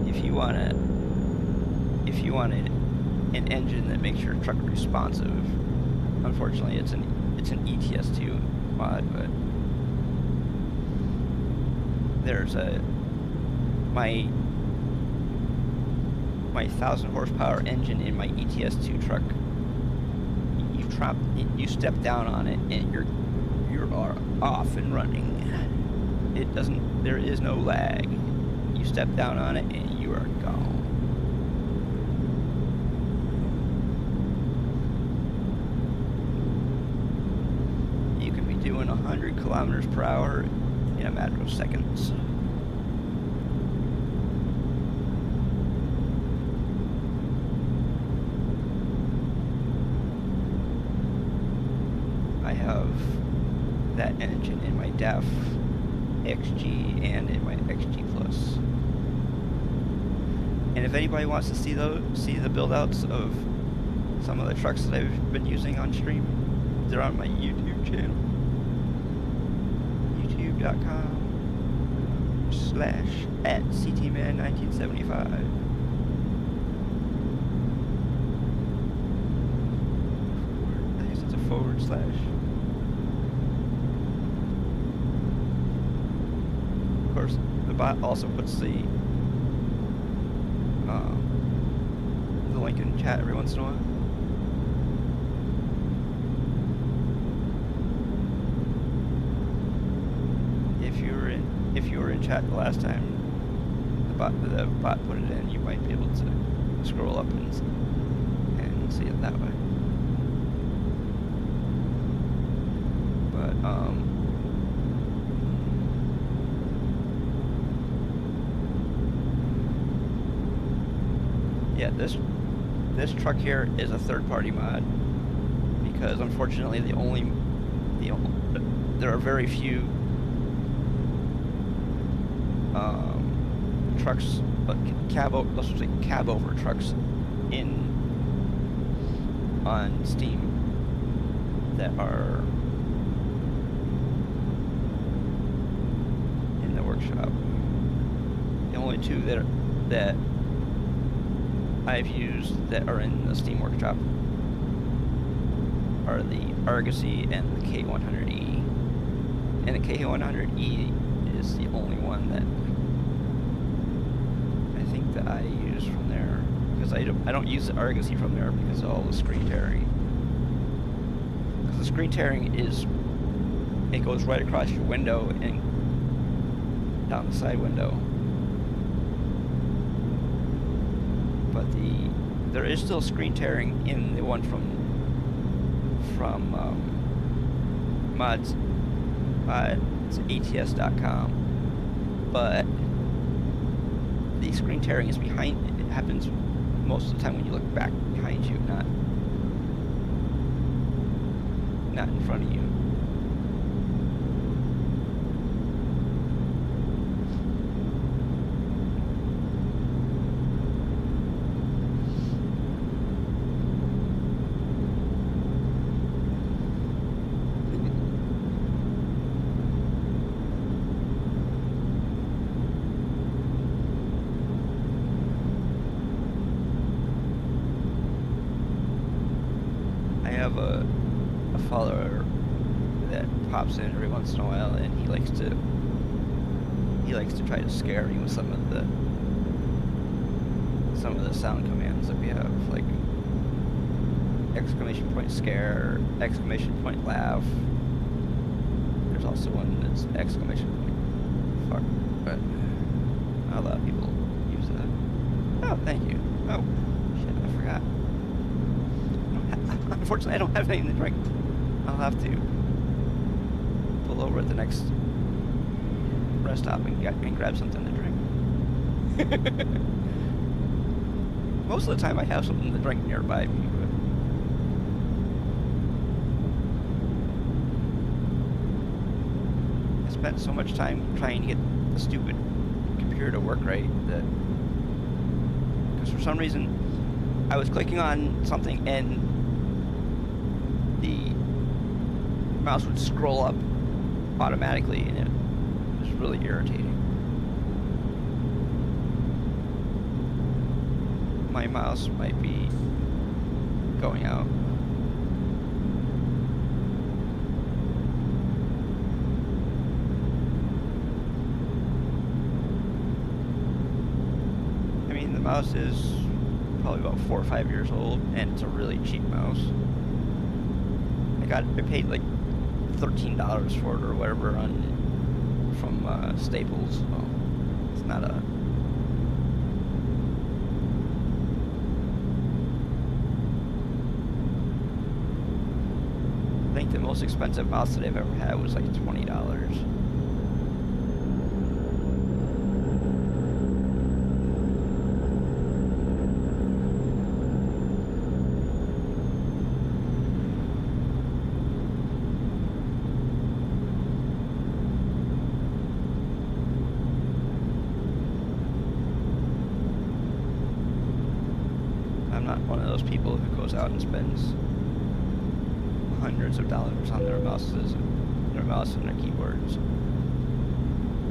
If you want an engine that makes your truck responsive, unfortunately it's an ETS2 mod, but there's my 1,000 horsepower engine in my ETS2 truck. You step down on it and you're off and running. There is no lag. You step down on it and you are gone. You can be doing 100 kilometers per hour in a matter of seconds. I have that engine in my DAF XG and in my XG Plus. And if anybody wants to see the build-outs of some of the trucks that I've been using on stream, they're on my YouTube channel. youtube.com/@ctman1975. I guess it's a / Of course, the bot also puts the link in chat every once in a while. If you were in chat the last time the bot put it in, you might be able to scroll up and see it that way. But yeah, this truck here is a third-party mod because unfortunately there are very few trucks, let's say cab over trucks on Steam that are in the workshop. The only two that I've used that are in the Steam workshop are the Argosy and the K100E. And the K100E is the only one that I think that I use from there, because I don't use the Argosy from there because of all the screen tearing. Because the screen tearing it goes right across your window and down the side window. But there is still screen tearing in the one from mods.ats.com, but the screen tearing is behind. It happens most of the time when you look back behind you, not in front of you. A follower that pops in every once in a while, and he likes to try to scare me with some of the sound commands that we have, like exclamation point scare, exclamation point laugh. There's also one that's exclamation point fuck, but not a lot of people use that. Oh, thank you. Oh shit, I forgot. Unfortunately, I don't have anything to drink. I'll have to pull over at the next rest stop and grab something to drink. Most of the time I have something to drink nearby me, but I spent so much time trying to get the stupid computer to work right that, because for some reason I was clicking on something and the mouse would scroll up automatically, and it was really irritating. My mouse might be going out. I mean, the mouse is probably about 4 or 5 years old, and it's a really cheap mouse. I paid like $13 for it or whatever from Staples, so it's not a. I think the most expensive mouse that I've ever had was like $20. One of those people who goes out and spends hundreds of dollars on their mouse and their keyboards.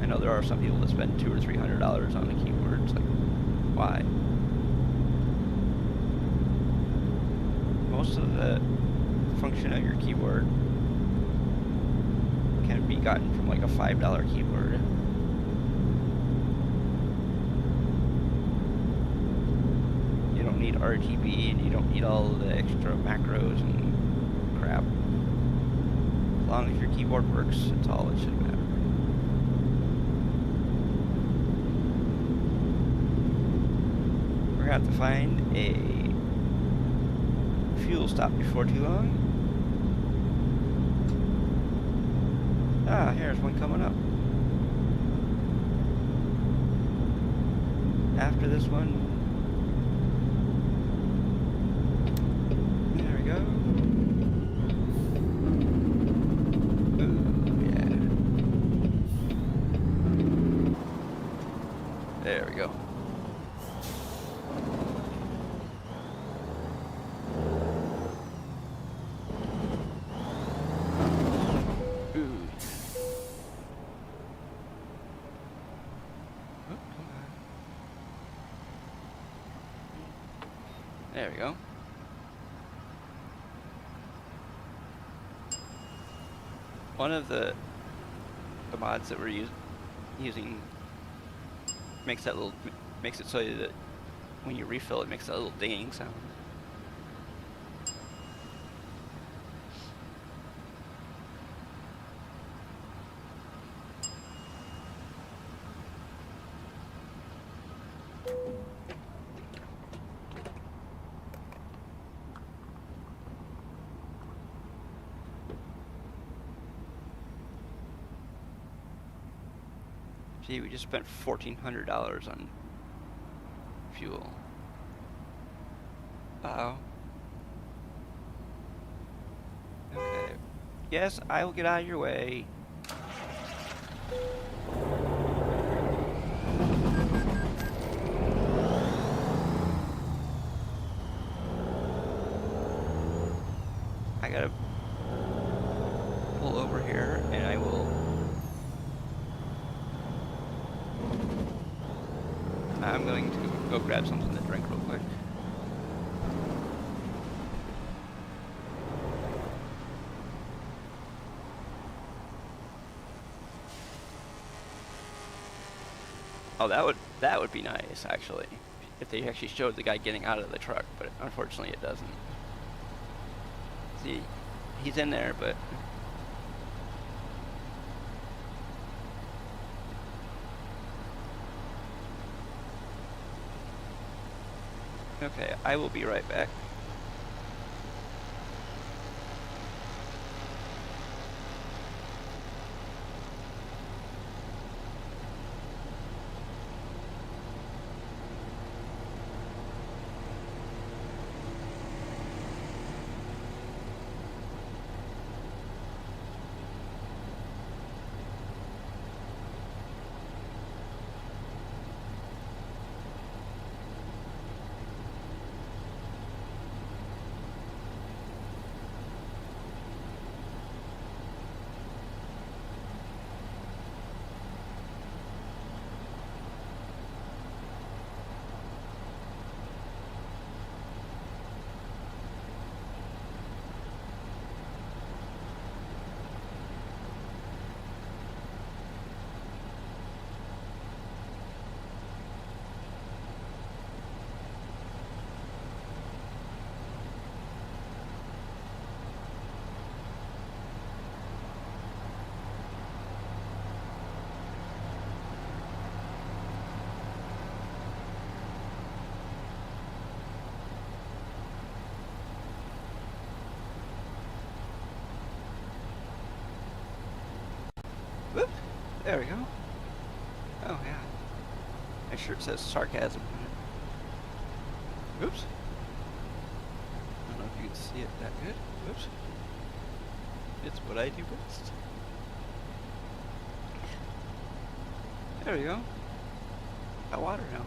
I know there are some people that spend $200 or $300 on a keyboard. It's like, why? Most of the function of your keyboard can be gotten from like a $5 keyboard. You don't need RGB, and you don't need all the extra macros and crap. As long as your keyboard works, it's all that should matter. We're gonna have to find a fuel stop before too long. Ah, here's one coming up. After this one, There we go. One of the mods that we're using makes that little makes it so that when you refill it makes that little dinging sound. Gee, we just spent $1,400 on fuel. Uh-oh. Okay. Yes, I will get out of your way. I gotta pull over here and I will... I'm going to go grab something to drink real quick. Oh, that would be nice, actually, if they actually showed the guy getting out of the truck, but unfortunately it doesn't. See, he's in there, but... Okay, I will be right back. Whoop! There we go. Oh, yeah. My shirt says sarcasm on it. Oops. I don't know if you can see it that good. Whoops. It's what I do best. There we go. Got water now.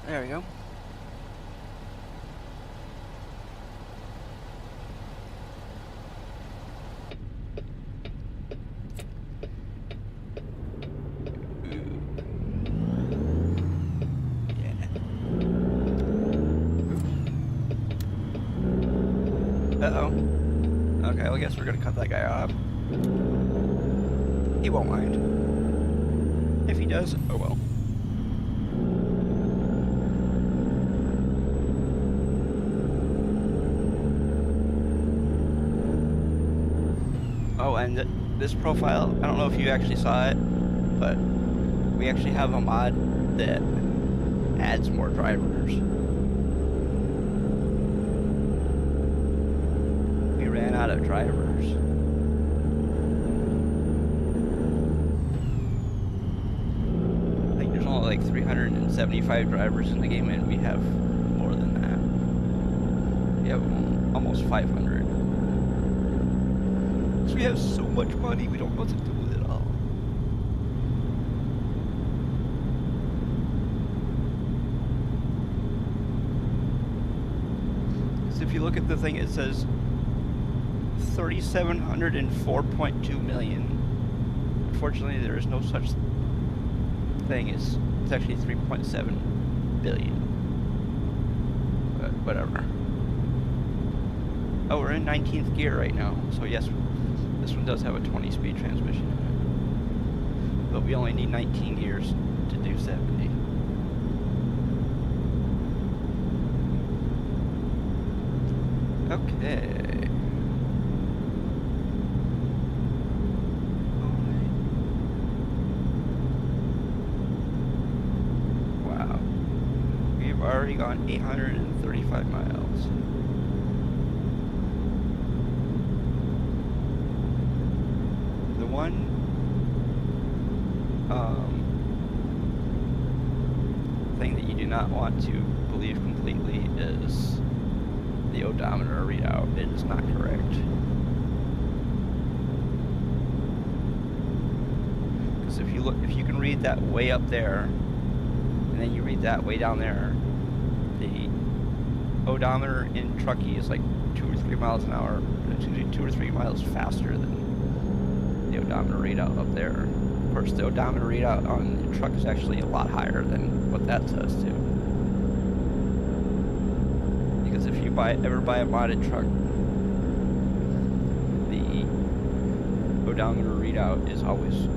There we go. Uh-oh. Okay, well, I guess we're gonna cut that guy off. He won't mind. If he does, oh well. Oh, and this profile, I don't know if you actually saw it, but we actually have a mod that adds more drivers. We ran out of drivers. I think there's only like 375 drivers in the game, and we have more than that. We have almost 500. We have so much money, we don't know what to do with it all. So if you look at the thing, it says 3,704.2 million. Unfortunately, there is no such thing as, it's actually 3.7 billion. But whatever. Oh, we're in 19th gear right now, so yes, this one does have a 20-speed transmission in it. But we only need 19 gears to do 70. Okay. Wow. We've already gone 835 miles. The one thing that you do not want to believe completely is the odometer readout. It is not correct. Because if you can read that way up there, and then you read that way down there, the odometer in Truckee is like 2 or 3 miles an hour. Excuse me, 2 or 3 miles faster than the odometer readout up there. Of course, the odometer readout on the truck is actually a lot higher than what that says too. Because if you ever buy a modded truck, the odometer readout is always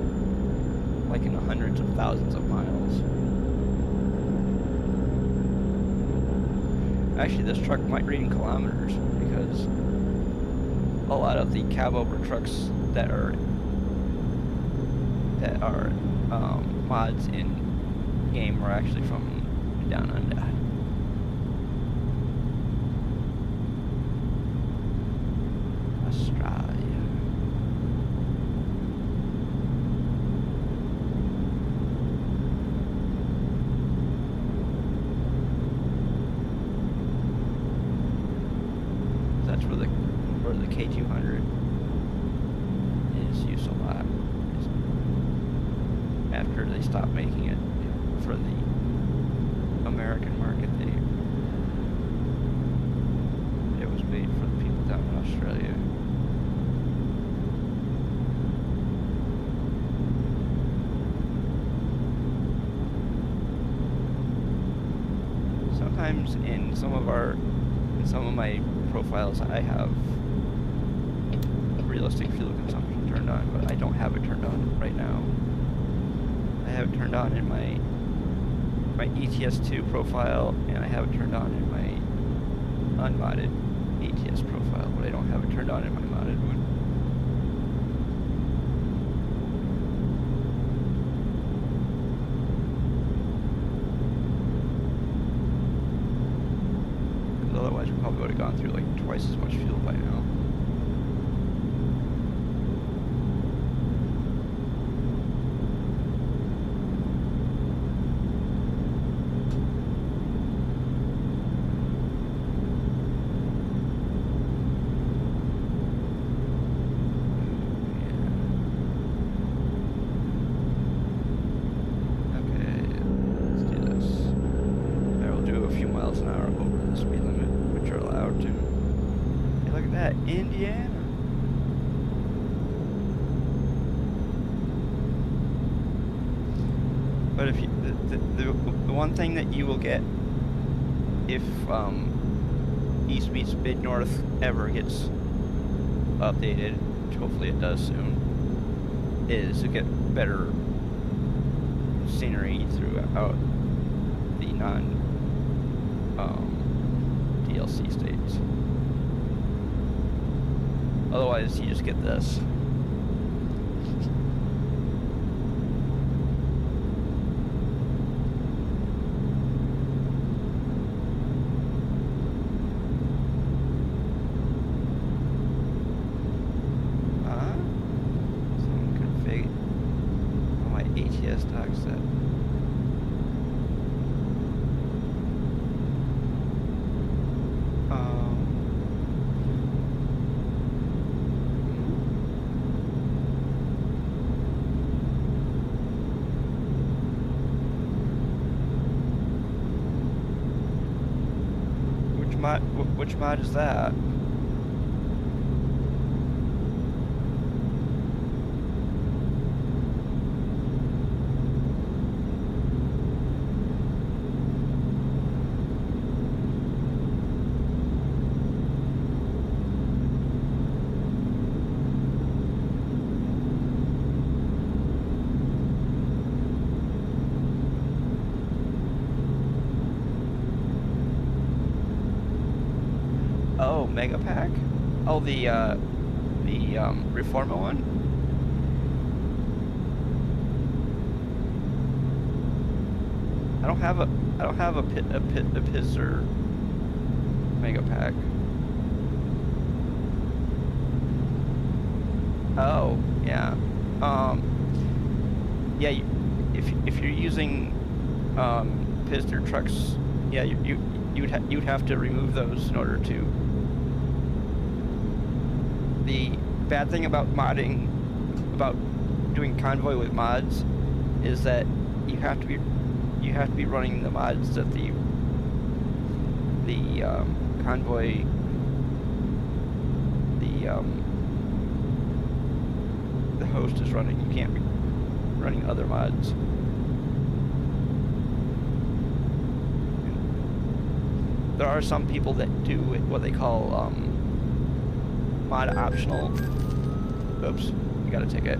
like in the hundreds of thousands of miles. Actually, this truck might read in kilometers because a lot of the cab over trucks that are mods in game are actually from down under. Australia. That's where the K200 is used a lot. After they stopped making it for the American market, it was made for the people down in Australia. Sometimes in some of my profiles, I have realistic fuel consumption turned on, but I don't have it turned on right now. I have it turned on in my ETS2 profile, and I have it turned on in my unmodded ETS profile, but I don't have it turned on in my modded one. Because otherwise we probably would have gone through like twice as much fuel by now. Indiana. But if you, the one thing that you will get if East meets Mid North ever gets updated, which hopefully it does soon, is to get better scenery throughout the non DLC states. Otherwise, you just get this. Some config on my ATS tag set. Which mod is that? Oh, Mega Pack? Oh, the Reforma one? I don't have a Pizzer Mega Pack. Oh, yeah. Yeah, if you're using Pizzer trucks, yeah, you'd have to remove those in order to. The bad thing about modding, about doing Convoy with mods, is that you have to be running the mods that the Convoy, the host is running. You can't be running other mods. There are some people that do what they call mod optional. Oops, you got a ticket.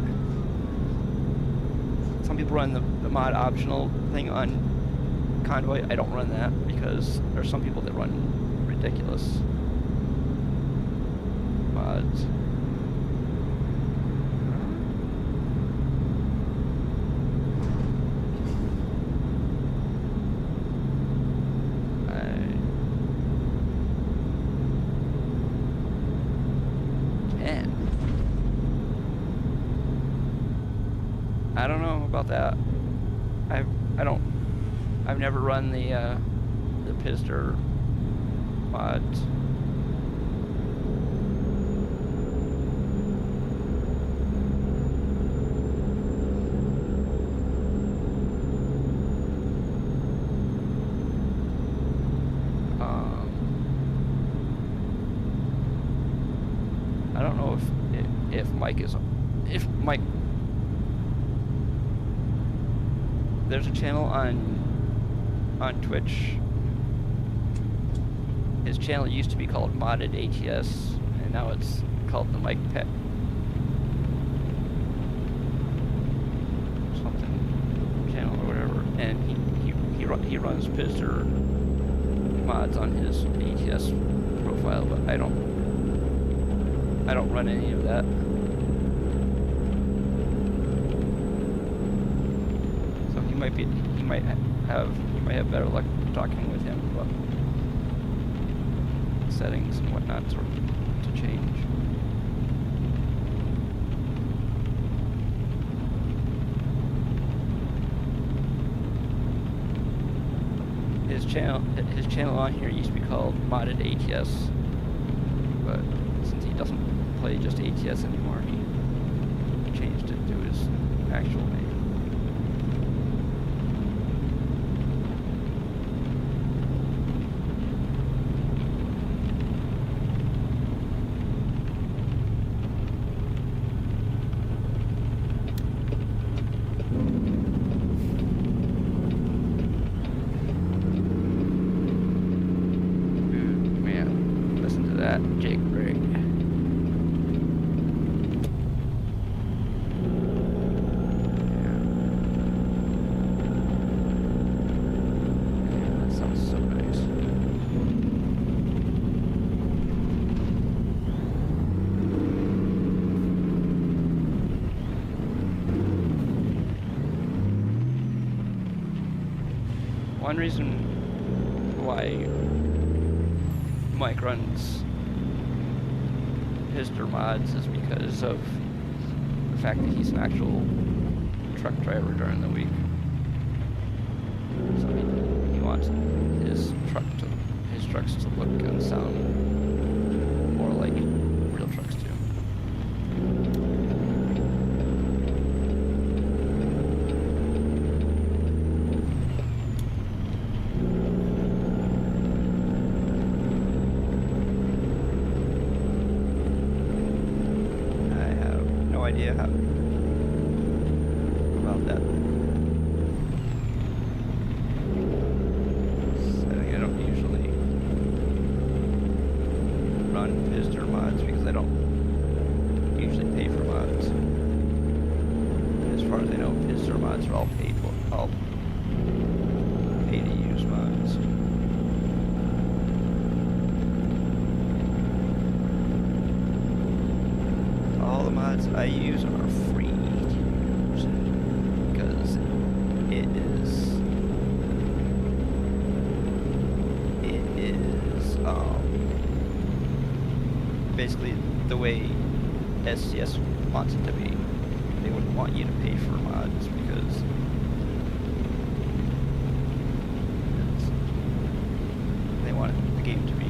Some people run the mod optional thing on Convoy. I don't run that because there are some people that run ridiculous mods. I don't know about that. I've never run the Pizzer mods. I don't know if Mike is, if Mike. There's a channel on Twitch. His channel used to be called Modded ATS, and now it's called the Mike Pet something channel or whatever. And he runs Pizzer mods on his ATS profile, but I don't run any of that. He might have better luck talking with him about settings and whatnot to change. His channel on here used to be called Modded ATS, but since he doesn't play just ATS anymore, he changed it to his actual name. One reason why Mike runs Pizzer mods is because of the fact that he's an actual truck driver during the week. So he wants his trucks to look and sound more like real trucks do. Idea how about that. I don't usually run Pizzer mods because I don't usually pay for mods. As far as I know, Pizzer mods are all paid for, all pay to use mods. mods I use are free because it is basically the way SCS wants it to be. They wouldn't want you to pay for mods because they want the game to be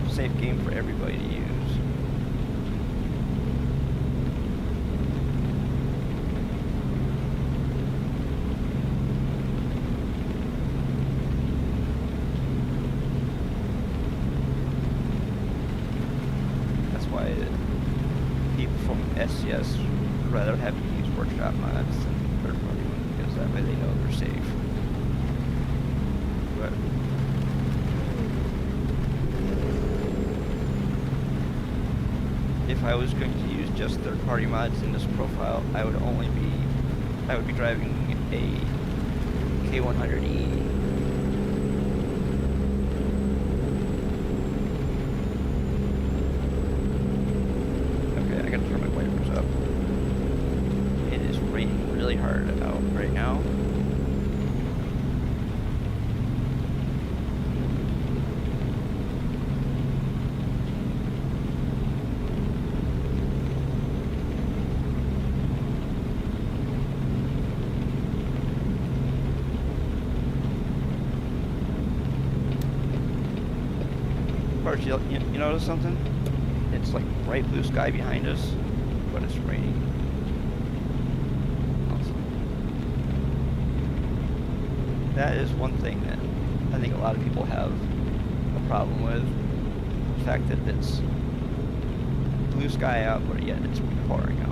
a safe game for everybody to use. SCS would rather have you use workshop mods than third-party ones because that way they know they're safe. But if I was going to use just third-party mods in this profile, I would be driving a K100E. Hard out right now. Of course, you notice something? It's like bright blue sky behind us, but it's raining. That is one thing that I think a lot of people have a problem with. The fact that it's blue sky out, but yet it's pouring out.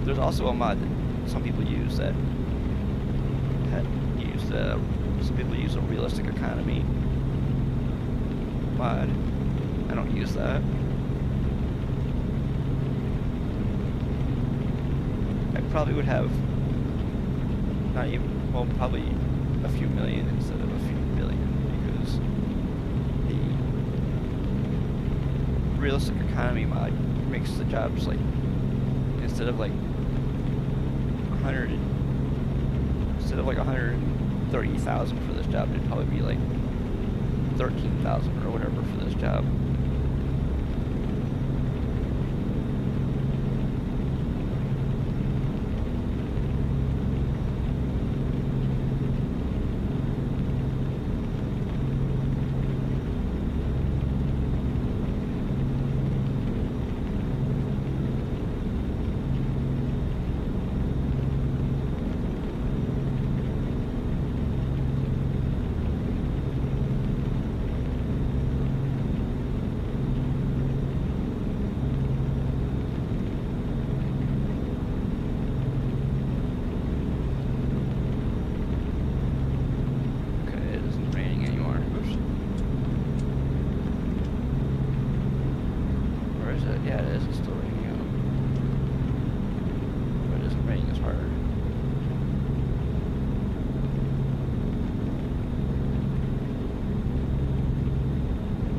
There's also a mod that some people use some people use a realistic economy mod. I don't use that. I probably would have probably a few million instead of a few billion because the realistic economy mod makes the jobs like instead of like 130,000 for this job, it'd probably be like 13,000 or whatever for this job.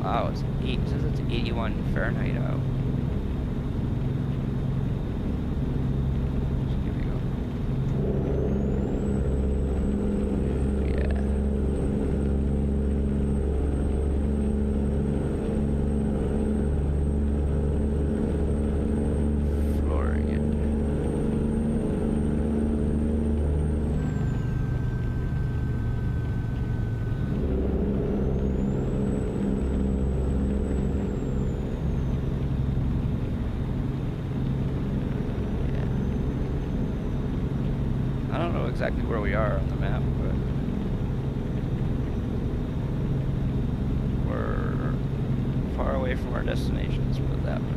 Wow, it says it's 81 Fahrenheit out. So here we go. Yeah. Flooring it. exactly where we are on the map, but we're far away from our destination, let's put it that way.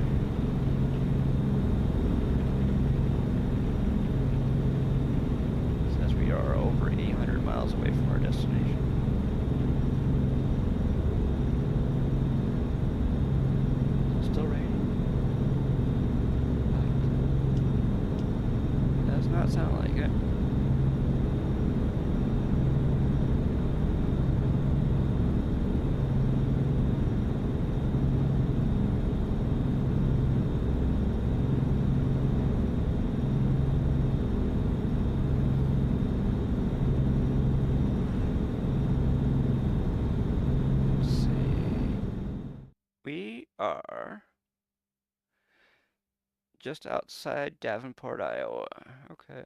It says we are over 800 miles away from our destination. Is it still raining? Does not sound like it. We are just outside Davenport, Iowa. Okay.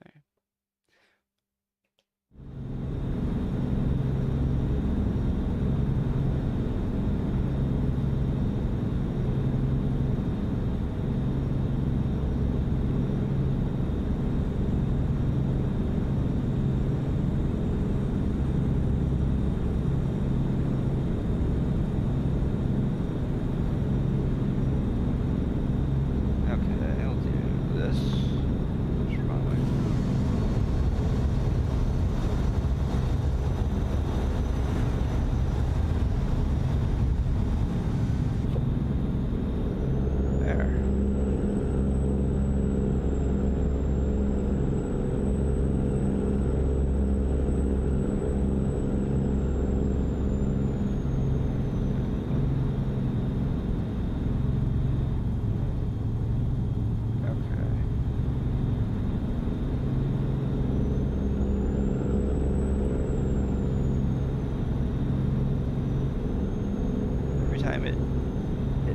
Time it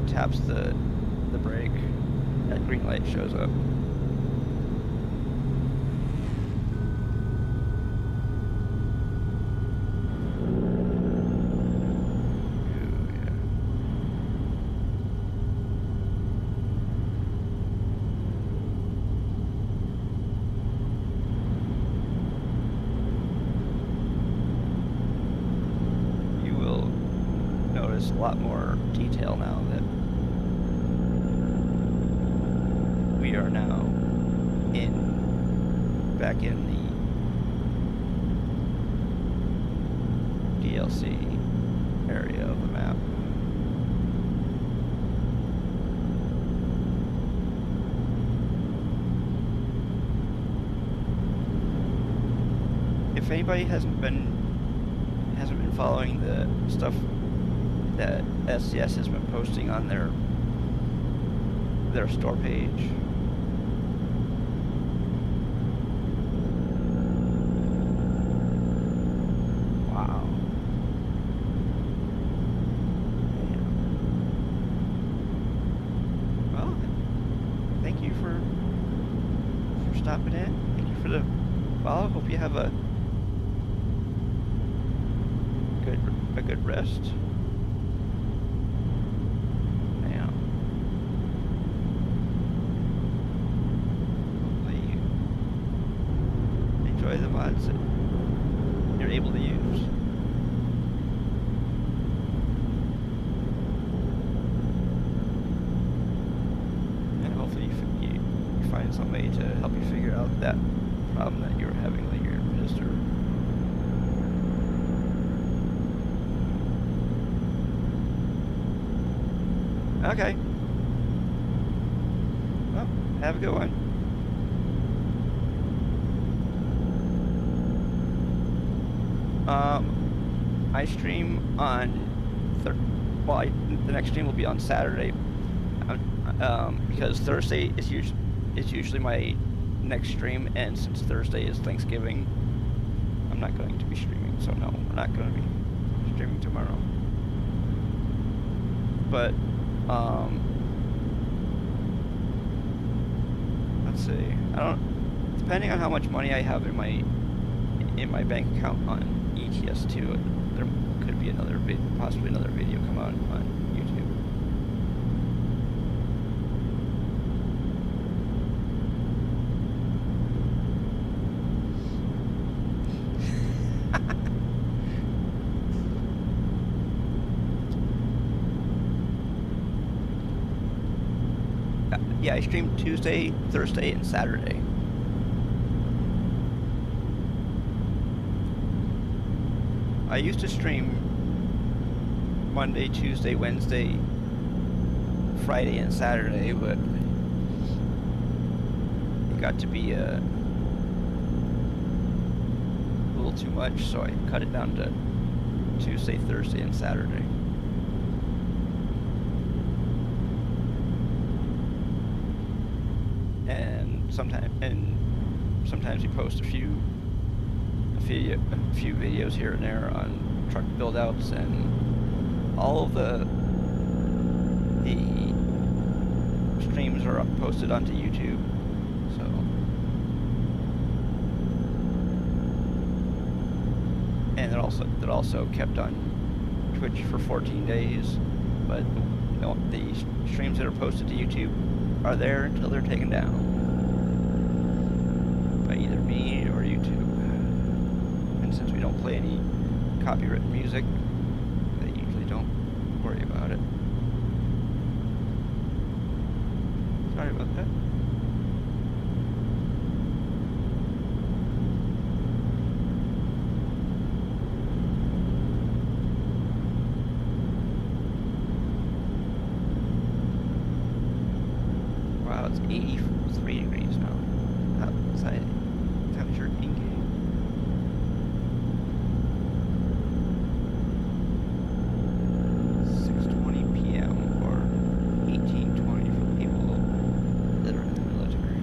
taps the brake, that green light shows up. Ooh, yeah. You will notice a lot more detail now that we are now back in the DLC area of the map. If anybody hasn't been following the stuff that SCS has been posting on their store page, wow. Well, thank you for stopping in. Thank you for the follow. Hope you have a good rest. Enjoy the mods that you're able to use. And hopefully you find somebody to help you figure out that problem that you're having with your register. Okay. Well, have a good one. I stream on the next stream will be on Saturday, because Thursday is usually my next stream, and since Thursday is Thanksgiving, I'm not going to be streaming. So no, we're not going to be streaming tomorrow. But let's see. Depending on how much money I have in my bank account on ETS2, there could be possibly another video come out on YouTube. Yeah, I stream Tuesday, Thursday, and Saturday. I used to stream Monday, Tuesday, Wednesday, Friday, and Saturday, but it got to be a little too much, so I cut it down to Tuesday, Thursday, and Saturday. And sometimes we post a few videos here and there on truck build outs, and all of the streams are posted onto YouTube. So and they're also kept on Twitch for 14 days, but the streams that are posted to YouTube are there until they're taken down by either me or YouTube. And since we don't play any copyrighted music, they usually don't worry about it. Sorry about that. Wow, it's 83 degrees now outside. Temperature in-game. 6:20 p.m. or 18:20 for people that are in the military.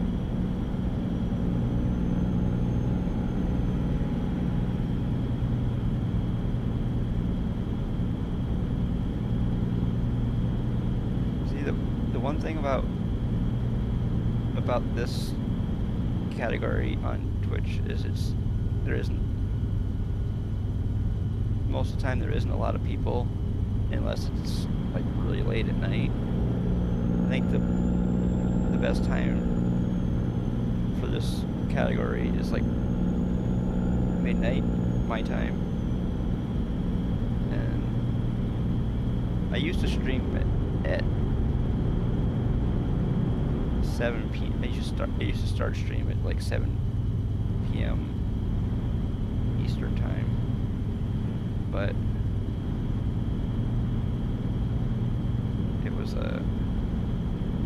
See, the one thing about this category on Twitch is most of the time there isn't a lot of people unless it's like really late at night. I think the best time for this category is like midnight my time, and I used to stream it at 7 p.m. I used to start stream at like 7 p.m. Eastern time, but it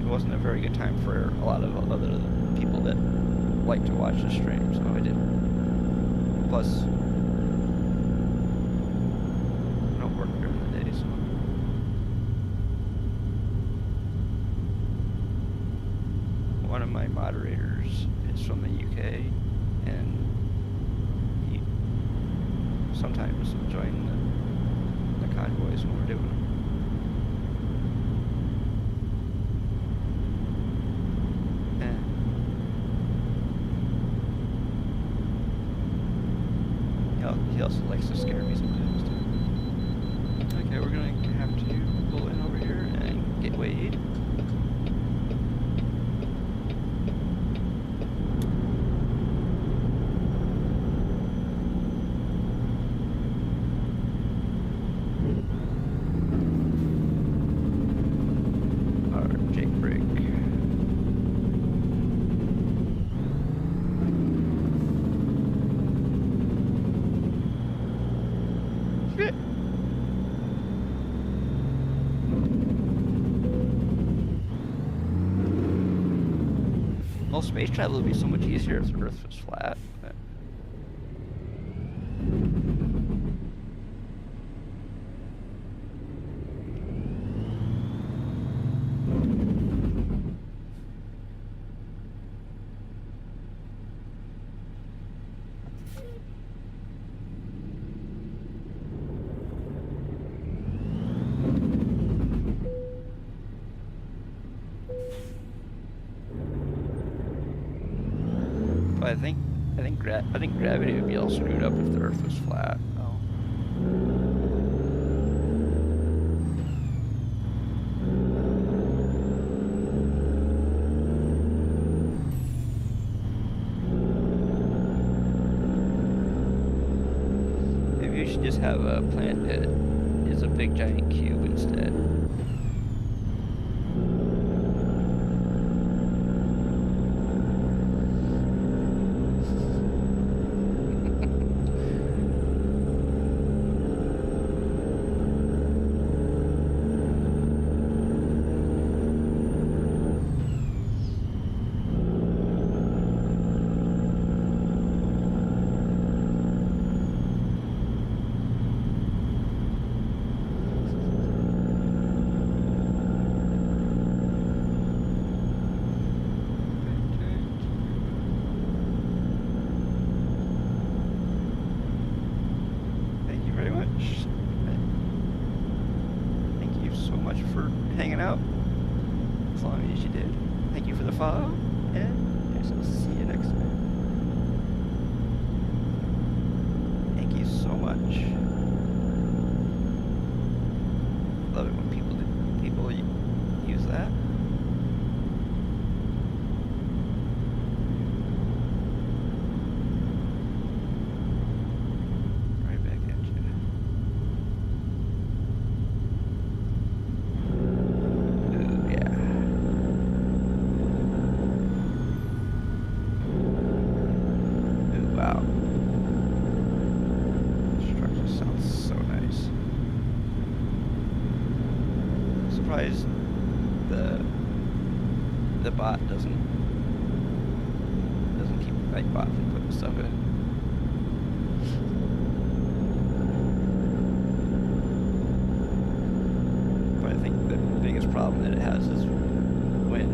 wasn't a very good time for a lot of other people that like to watch the stream, so I didn't. Plus, I don't work during the day, so. One of my moderators is from the UK, and he sometimes will join the convoys when we're doing them. And he also likes to scare me sometimes too. Okay, we're gonna have to pull in over here and get weighed. Well, space travel would be so much easier if the Earth was flat. But I think gravity would be all screwed up if the Earth was flat. Oh. Maybe we should just have a planet that is a big giant cube instead. for hanging out. As long as you did. Thank you for the follow. And I guess I'll see you next time. Thank you so much. Love it when people use that. Right back at you. Ooh, yeah. Ooh, wow. This truck just sounds so nice. Surprised the bot doesn't keep the right bot from putting stuff in. But I think the biggest problem that it has is when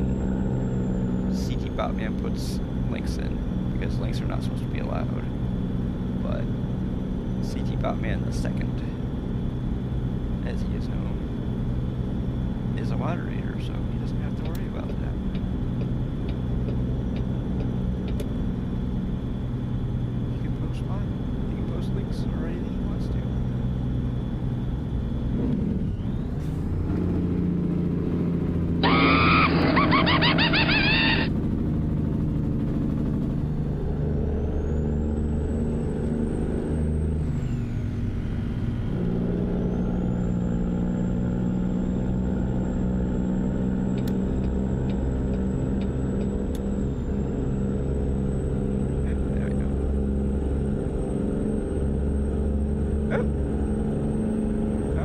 CT Botman puts links in, because links are not supposed to be allowed. But CT Botman the second, as he is known, is a moderator, so he doesn't have to worry about that. He can post links or anything he wants to.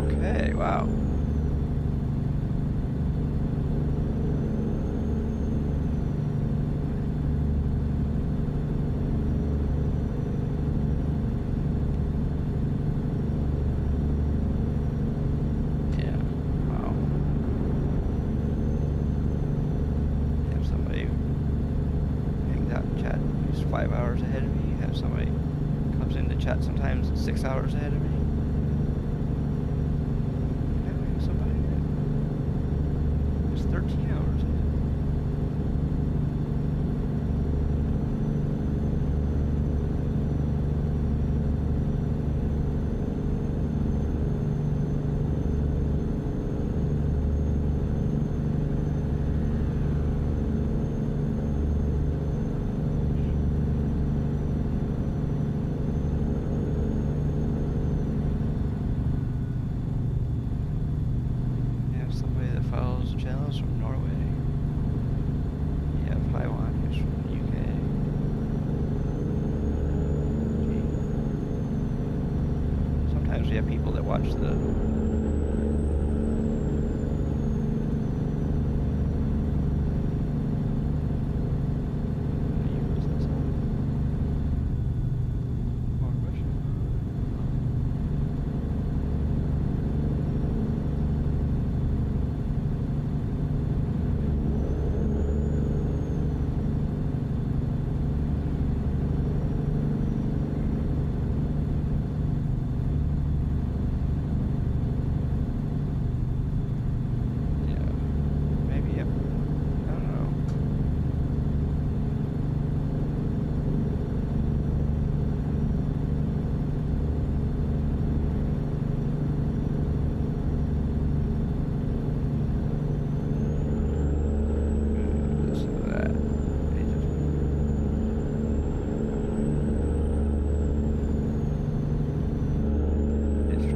Okay, wow. Yeah, wow. Have somebody hangs out in chat who's 5 hours ahead of me. Have somebody comes into chat sometimes 6 hours ahead of me. Somebody it's 13 hours ahead. Follows the channels from Norway. You have Taiwan, who's from the UK. Sometimes we have people that watch the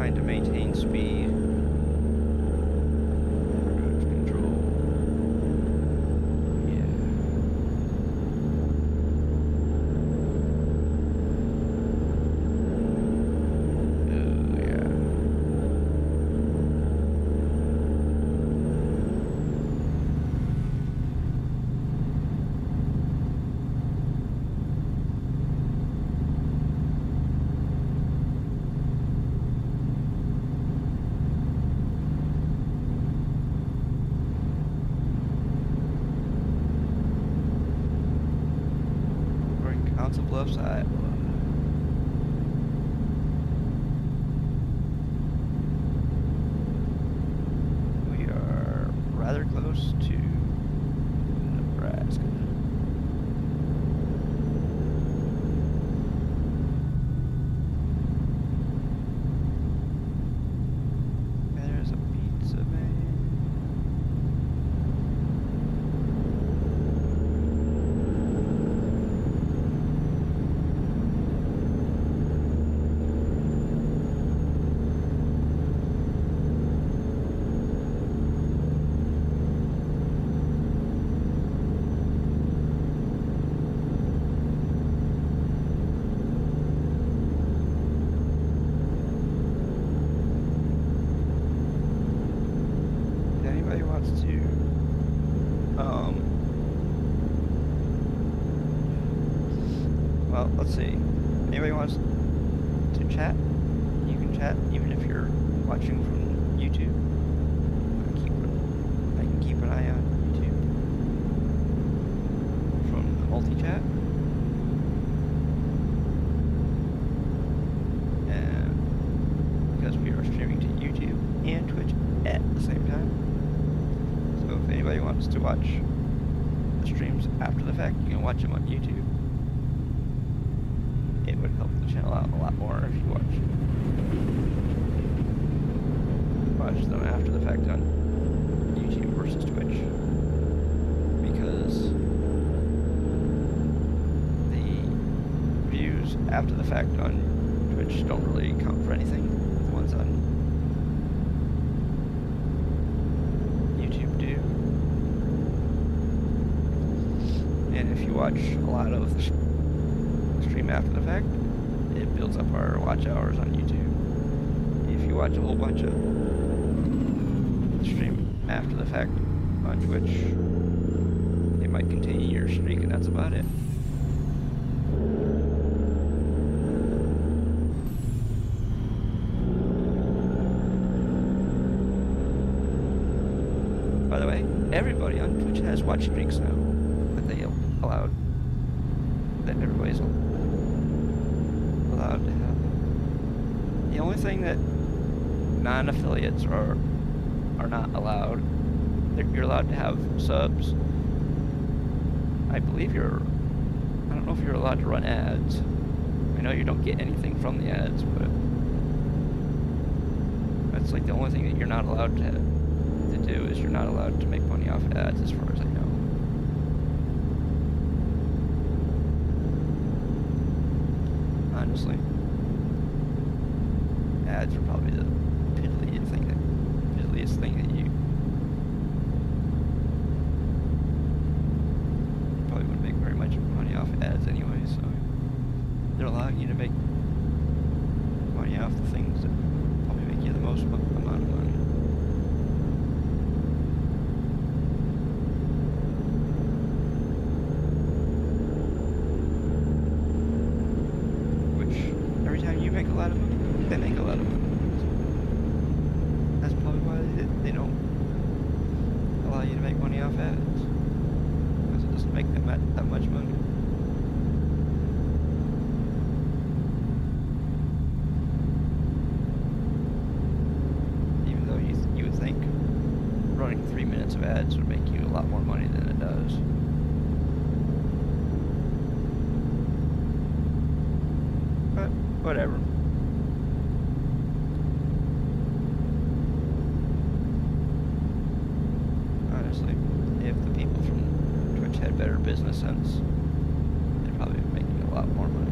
trying to maintain speed. Cruise control. Yeah. Oh, yeah. Scottsbluff, Iowa. We are close to Nebraska. There's a pizza van. Well, let's see. Anybody wants to chat? You can chat even if you're watching from YouTube. I can keep an eye on YouTube from the multi-chat. And because we are streaming to YouTube and Twitch at the same time. So if anybody wants to watch the streams after the fact, you can watch them on YouTube. It would help the channel out a lot more if you watch them after the fact on YouTube versus Twitch, because the views after the fact on Twitch don't really count for anything. The ones on YouTube do. And if you watch a lot of the stream after the fact, it builds up our watch hours on YouTube. If you watch a whole bunch of stream after the fact on Twitch, it might continue your streak, and that's about it. By the way, everybody on Twitch has watch streaks now that they allowed. That everybody's allowed to have. The only thing that non-affiliates are not allowed, you're allowed to have subs. I believe I don't know if you're allowed to run ads. I know you don't get anything from the ads, but that's like the only thing that you're not allowed to do is you're not allowed to make money off ads, as far as I know. Honestly, ads are probably the piddliest thing that you probably wouldn't make very much money off ads anyway. So they're allowing you to make money off the things that probably make you the most amount of money. Make a lot of money. They make a lot of money. That's probably why they don't allow you to make money off ads, because it doesn't make them that much money. Even though you would think running 3 minutes of ads would make you a lot more money than it does. But whatever. Honestly, if the people from Twitch had better business sense, they'd probably be making a lot more money.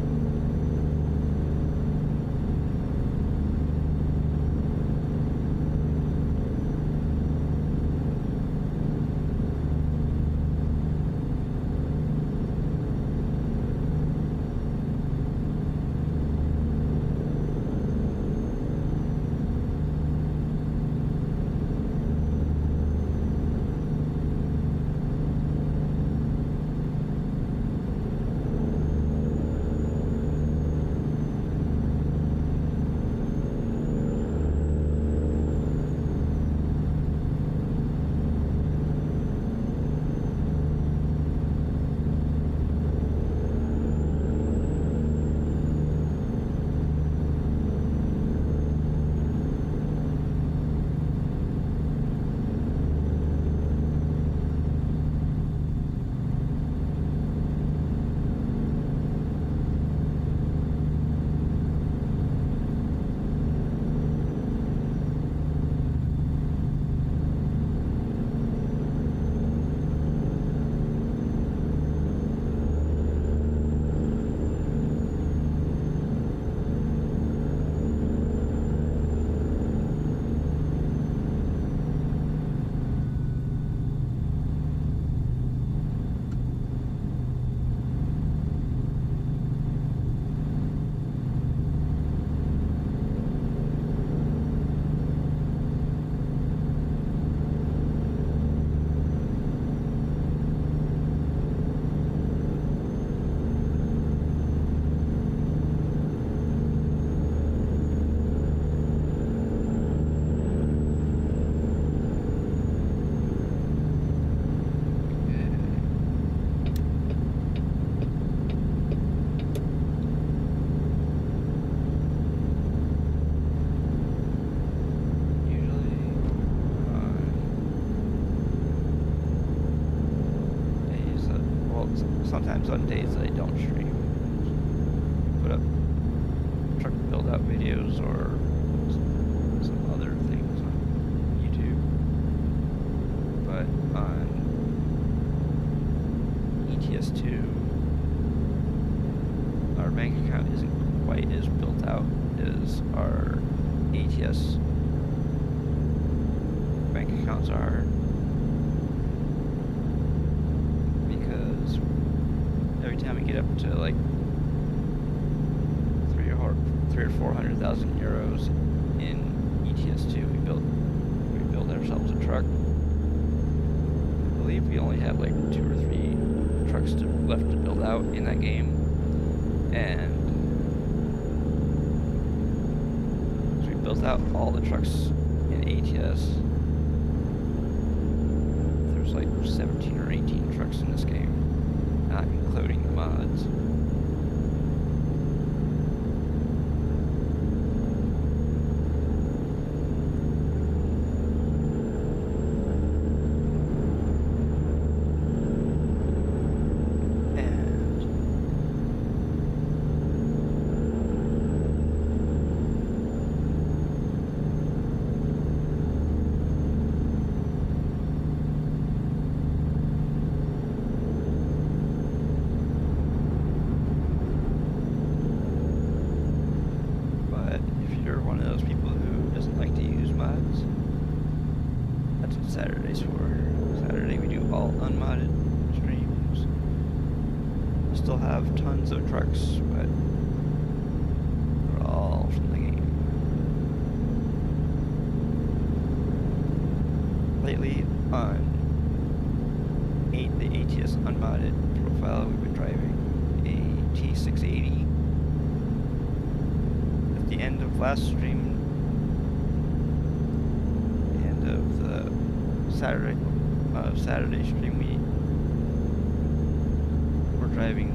sometimes on days that I don't stream, put up truck build out videos or some other things on YouTube. But on ETS2, our bank account isn't quite as built out as our ATS bank accounts are, because every time we get up to like 300 or 400,000 euros in ETS2, we build ourselves a truck. I believe we only have like 2 or 3 trucks left to build out in that game, and so we built out all the trucks in ATS. There's like 17 or 18 trucks in this game, not including the mods. Saturdays for. Saturday we do all unmodded streams. We still have tons of trucks, but they're all from the game. Lately on the ATS unmodded profile, we've been driving a T680. At the end of last stream, Saturday stream, we were driving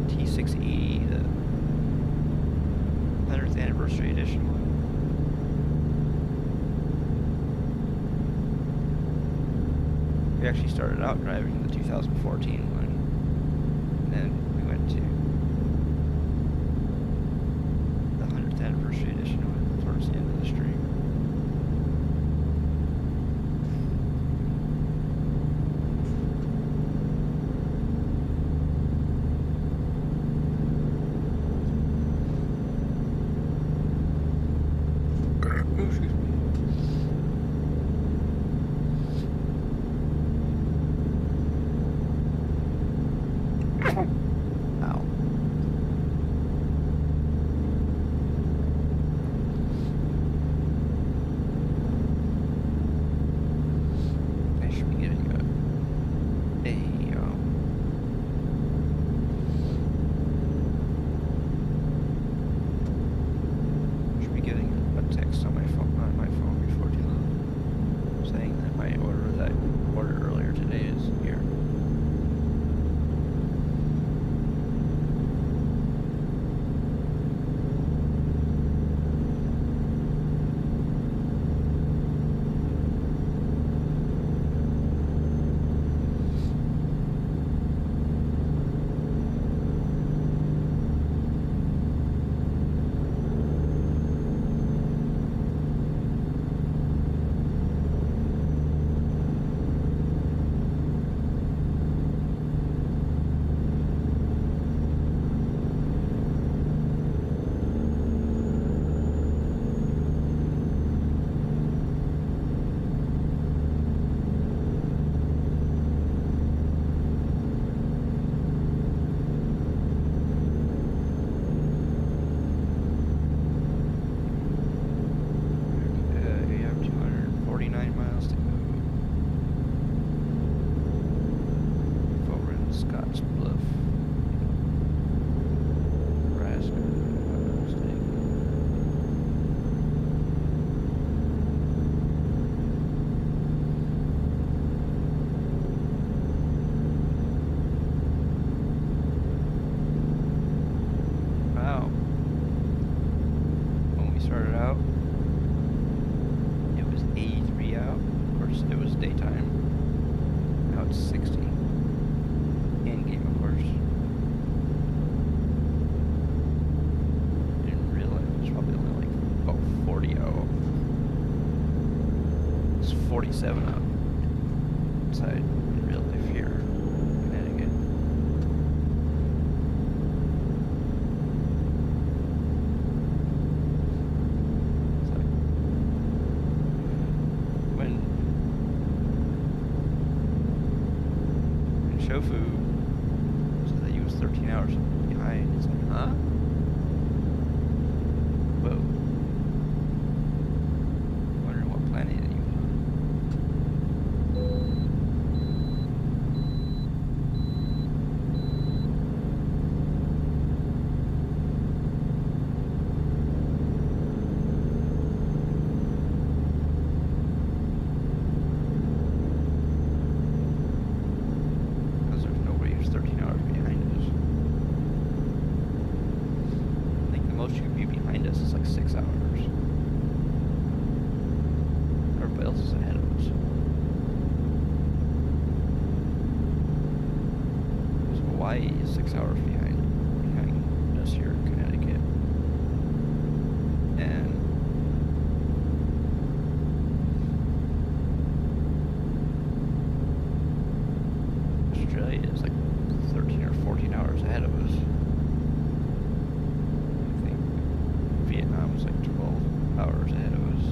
the T680, the 100th anniversary edition one. We actually started out driving the 2014 one, and then we went to the 100th anniversary edition one towards the end of the stream. Ow. 27 outside in real life here in Connecticut. It's like when Shofu said that he was 13 hours behind, it's like, huh? Whoa. Wondering what planet he was on. Because there's nobody who's 13 hours behind us. I think the most you could be behind us is like 6 hours. Everybody else is ahead of us. Because Hawaii is 6 hours behind us here in Connecticut. And Australia is like 13 or 14 hours ahead of us. I think Vietnam is like 12 hours ahead of us.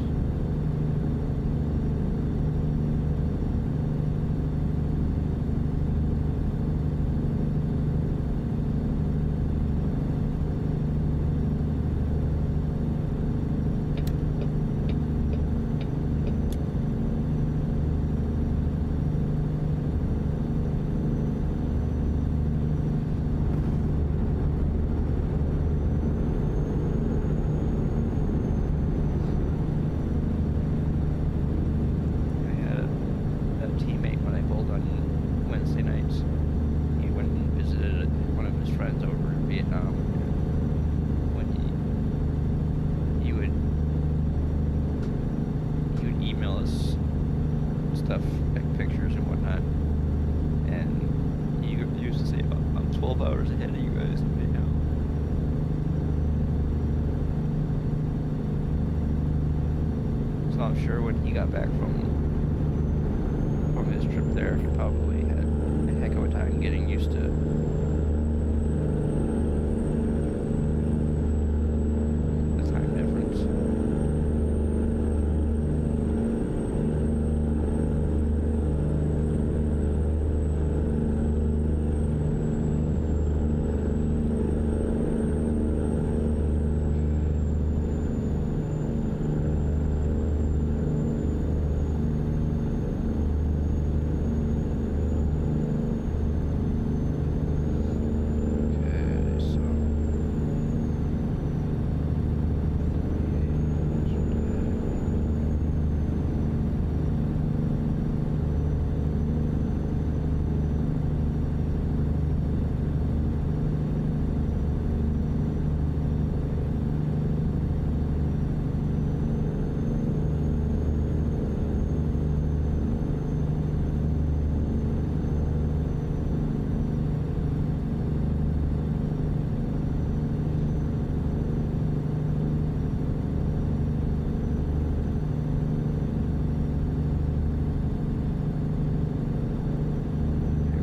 I had a teammate when I bowled on Wednesday nights. He went and visited one of his friends over in Vietnam. When he would email us stuff like pictures and whatnot, and he used to say, "I'm 12 hours ahead of you guys in Vietnam." So I'm sure when he got back from his trip there, he probably had a heck of a time getting used to the time difference. Okay, so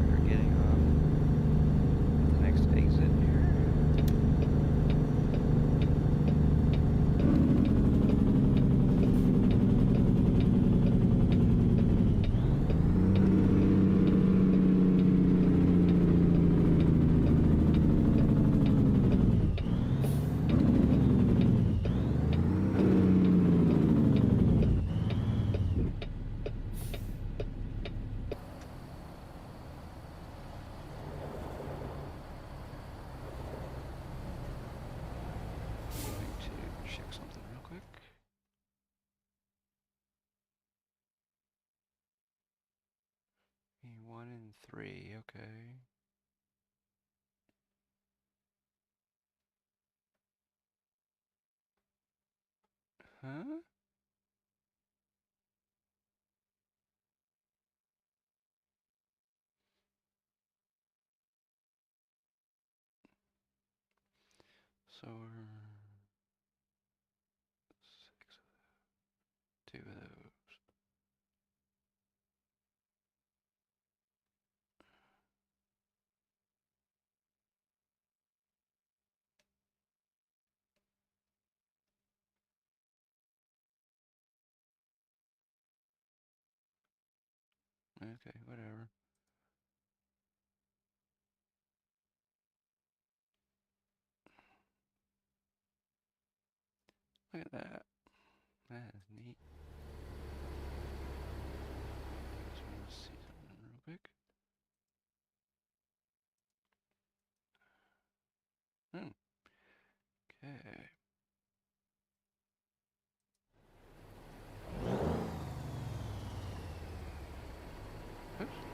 we're getting off at the next exit here. Going to check something real quick. A1 and 3, okay. Huh? So we're 6 of two of those. Okay, whatever. Look at that. That is neat. Just want to see something real quick. Okay. Oops.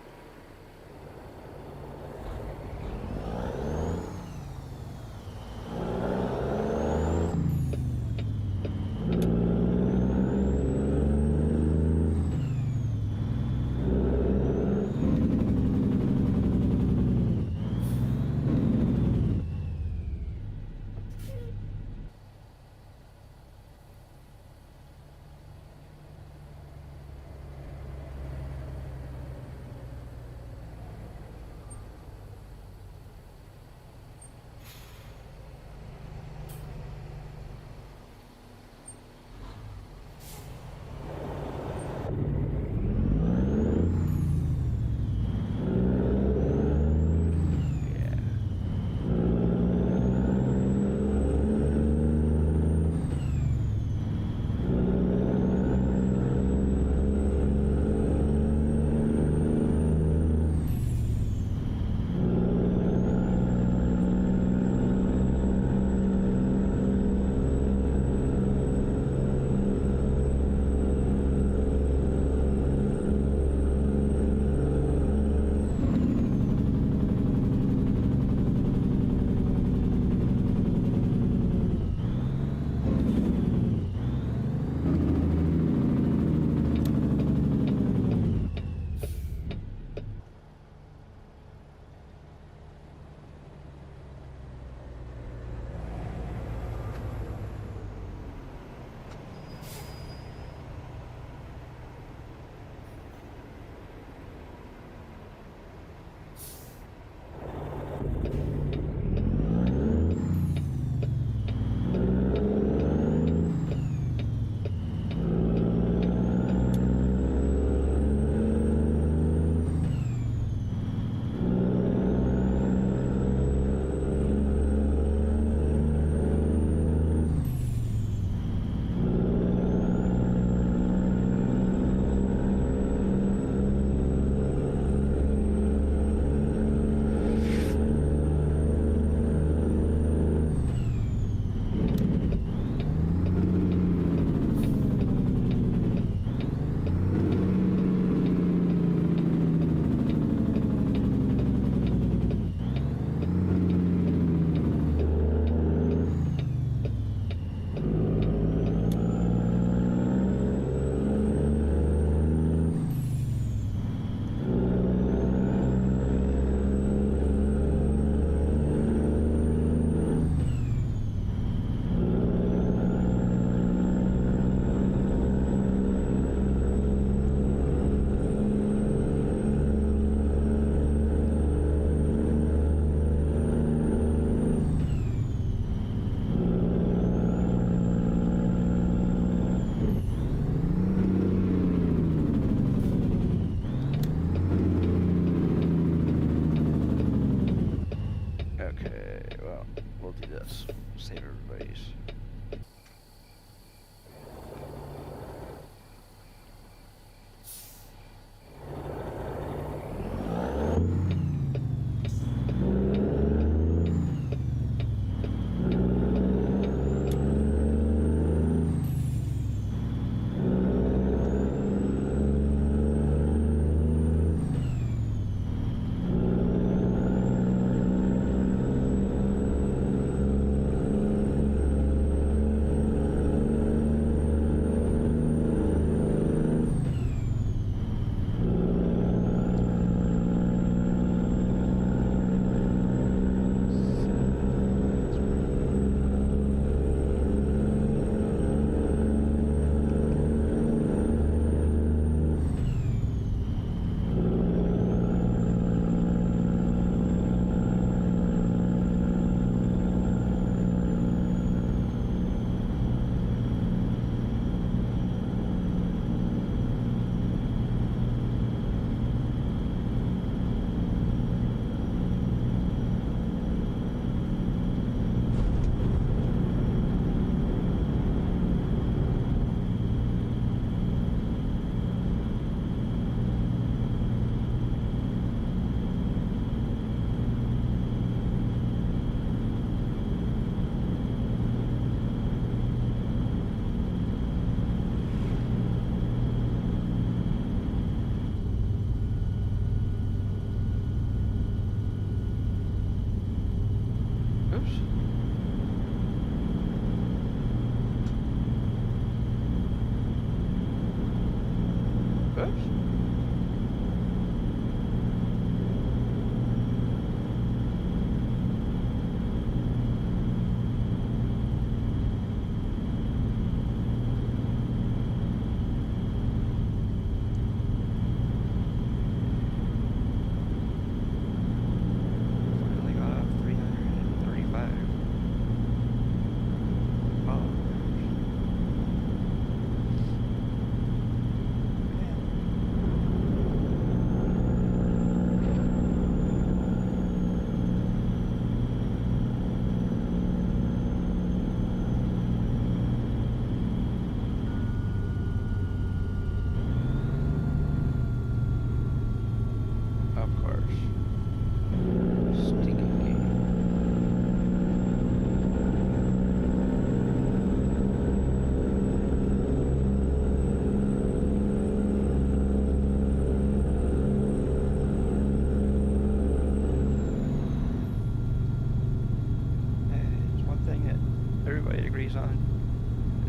agrees on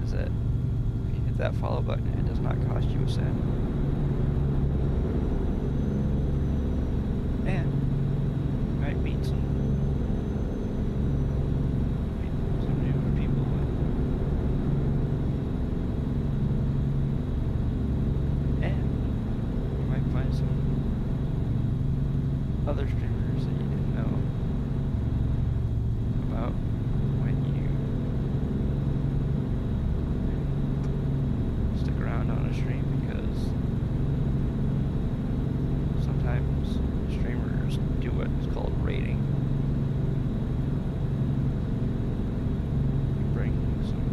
is that if you hit that follow button, it does not cost you a cent. And you might meet some newer people. And you might find some other streamers that you didn't know about when you stick around on a stream, because sometimes streamers do what is called raiding. You bring some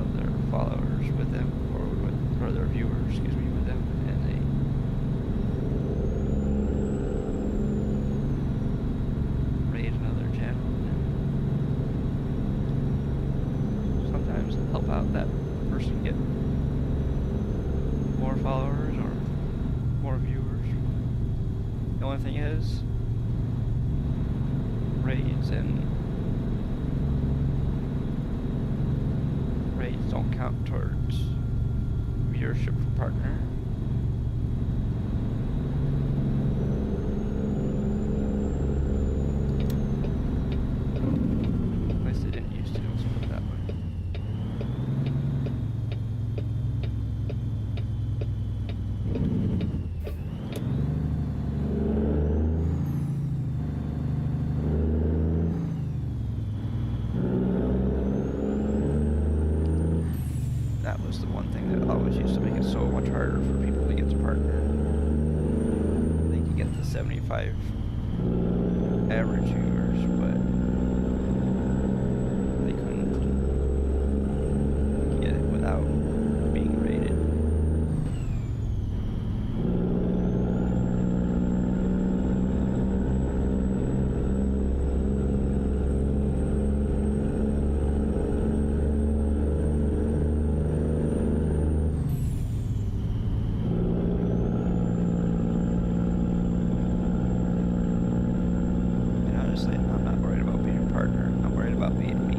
of their followers with them, or their viewers, excuse me, with them, and they raid another channel and sometimes help out that person get more followers or more viewers. The only thing is, raids don't count towards viewership for partner. At least they didn't used to. Let's put it that way. That was the one thing that always used to make it so much harder for people to get to partner. They could get the 75 average viewers, but they couldn't get it without being rated. I'm not worried about being a partner. I'm worried about being me.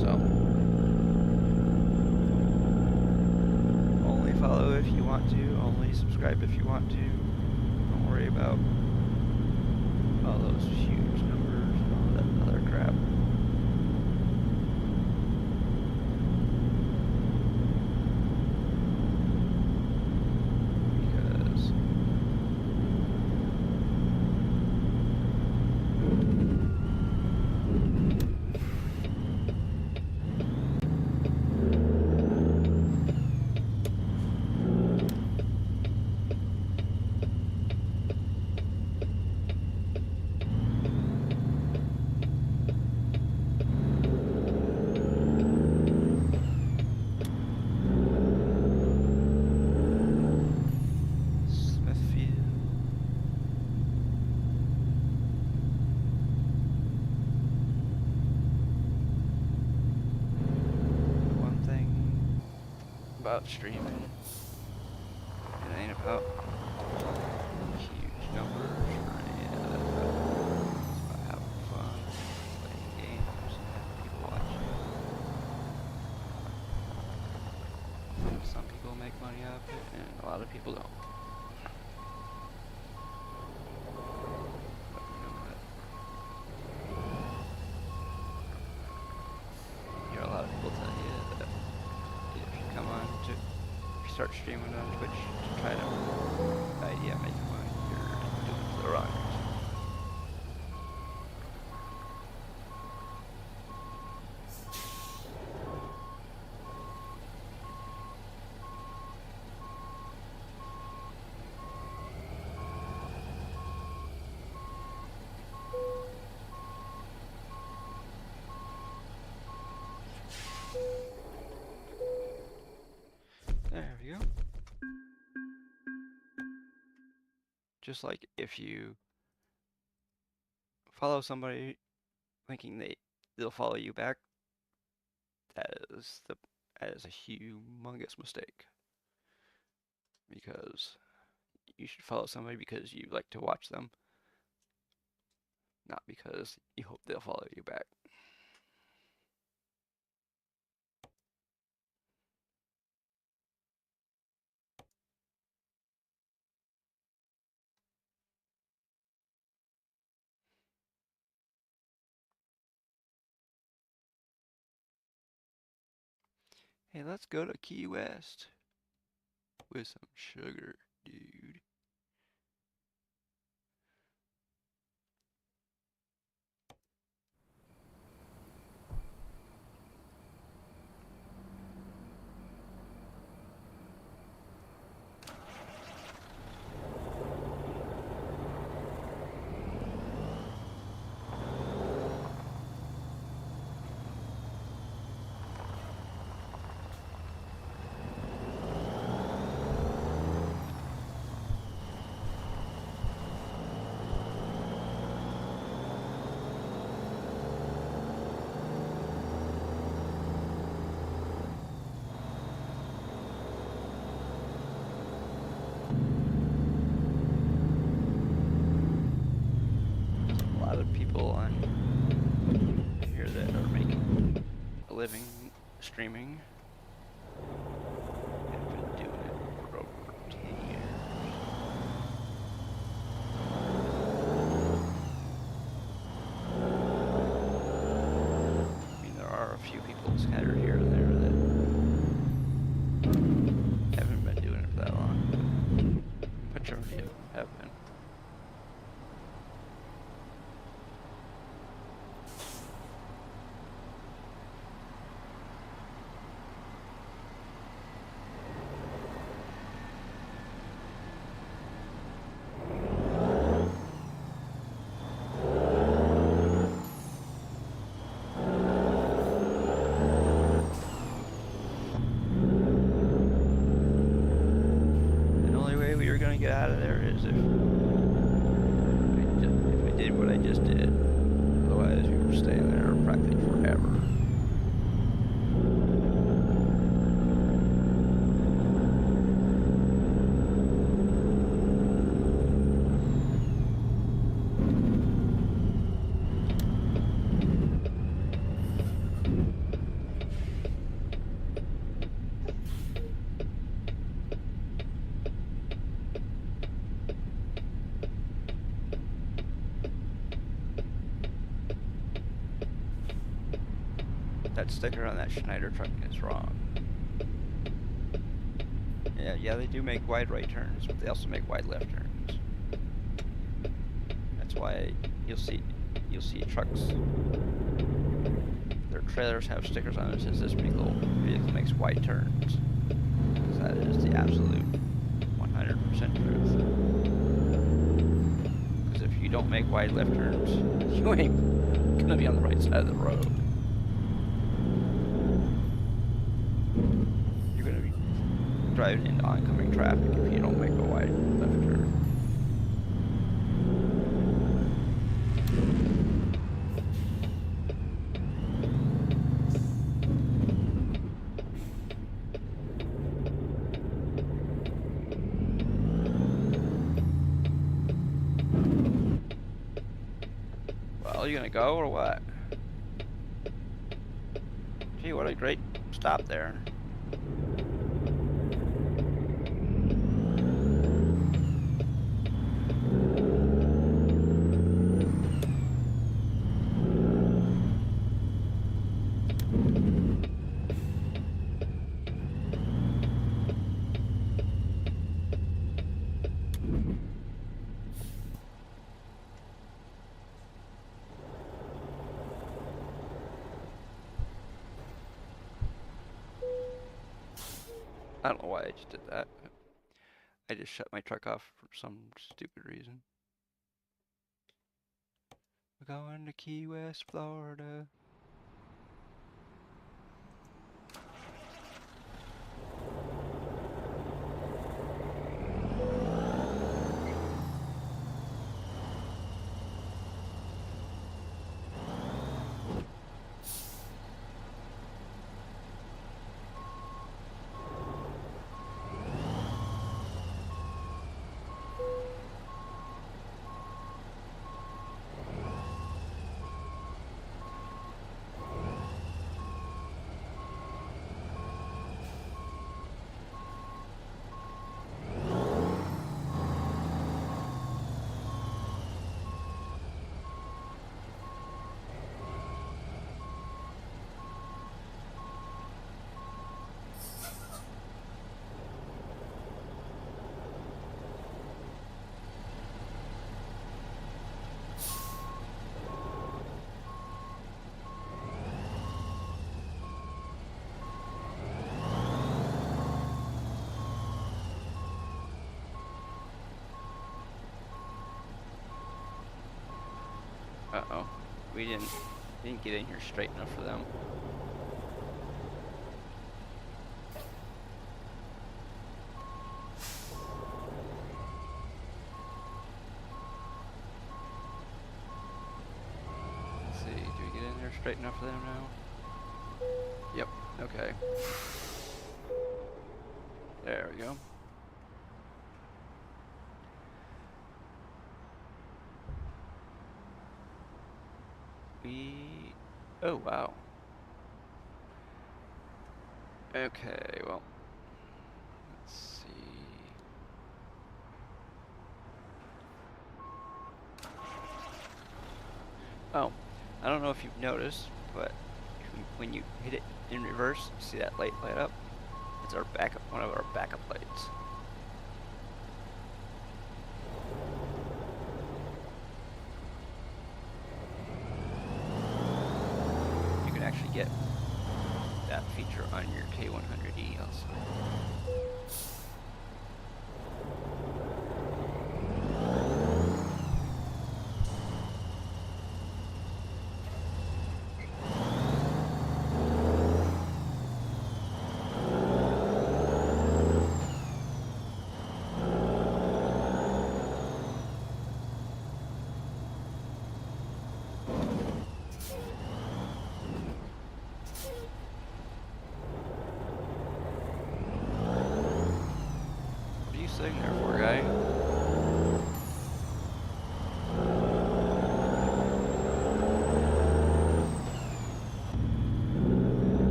So, only follow if you want to, only subscribe if you want to. Don't worry about all those huge numbers and all that other crap. About streaming, it ain't about huge numbers or any of that. It's about having fun, playing games, and having people watch you. Some people make money out of it, and a lot of people don't. But you know what? You hear a lot of people tell you that if you come on to, if you start streaming on Twitch to try to idea making money, you're doing it for the wrong reason. There we go. Just like if you follow somebody thinking they'll follow you back, that is the That is a humongous mistake. Because you should follow somebody because you like to watch them, not because you hope they'll follow you back. Hey, let's go to Key West with some sugar, dude. A lot of people on here that are making a living streaming have been doing it for over 10 years. I mean, there are a few people scattered here and there that haven't been doing it for that long. Majority of them have been. Get out of there is if we did what I just did. Otherwise, we were staying there practically forever. That sticker on that Schneider truck is wrong. Yeah, they do make wide right turns, but they also make wide left turns. That's why you'll see trucks. Their trailers have stickers on it that says this vehicle makes wide turns. Because that is the absolute 100% truth. Because if you don't make wide left turns, you ain't gonna be on the right side of the road. Driving into oncoming traffic if you don't make a wide left turn. Well, you gonna go or what? Gee, what a great stop there. I don't know why I just did that. I just shut my truck off for some stupid reason. We're going to Key West, Florida. Uh-oh. We didn't get in here straight enough for them. Let's see, do we get in there straight enough for them now? Yep, okay. There we go. Oh, wow. Okay, well, let's see. Oh, I don't know if you've noticed, but when you hit it in reverse, see that light light up? It's our backup, one of our backup lights. You can actually get that feature on your K100E also. Sitting there for, guy.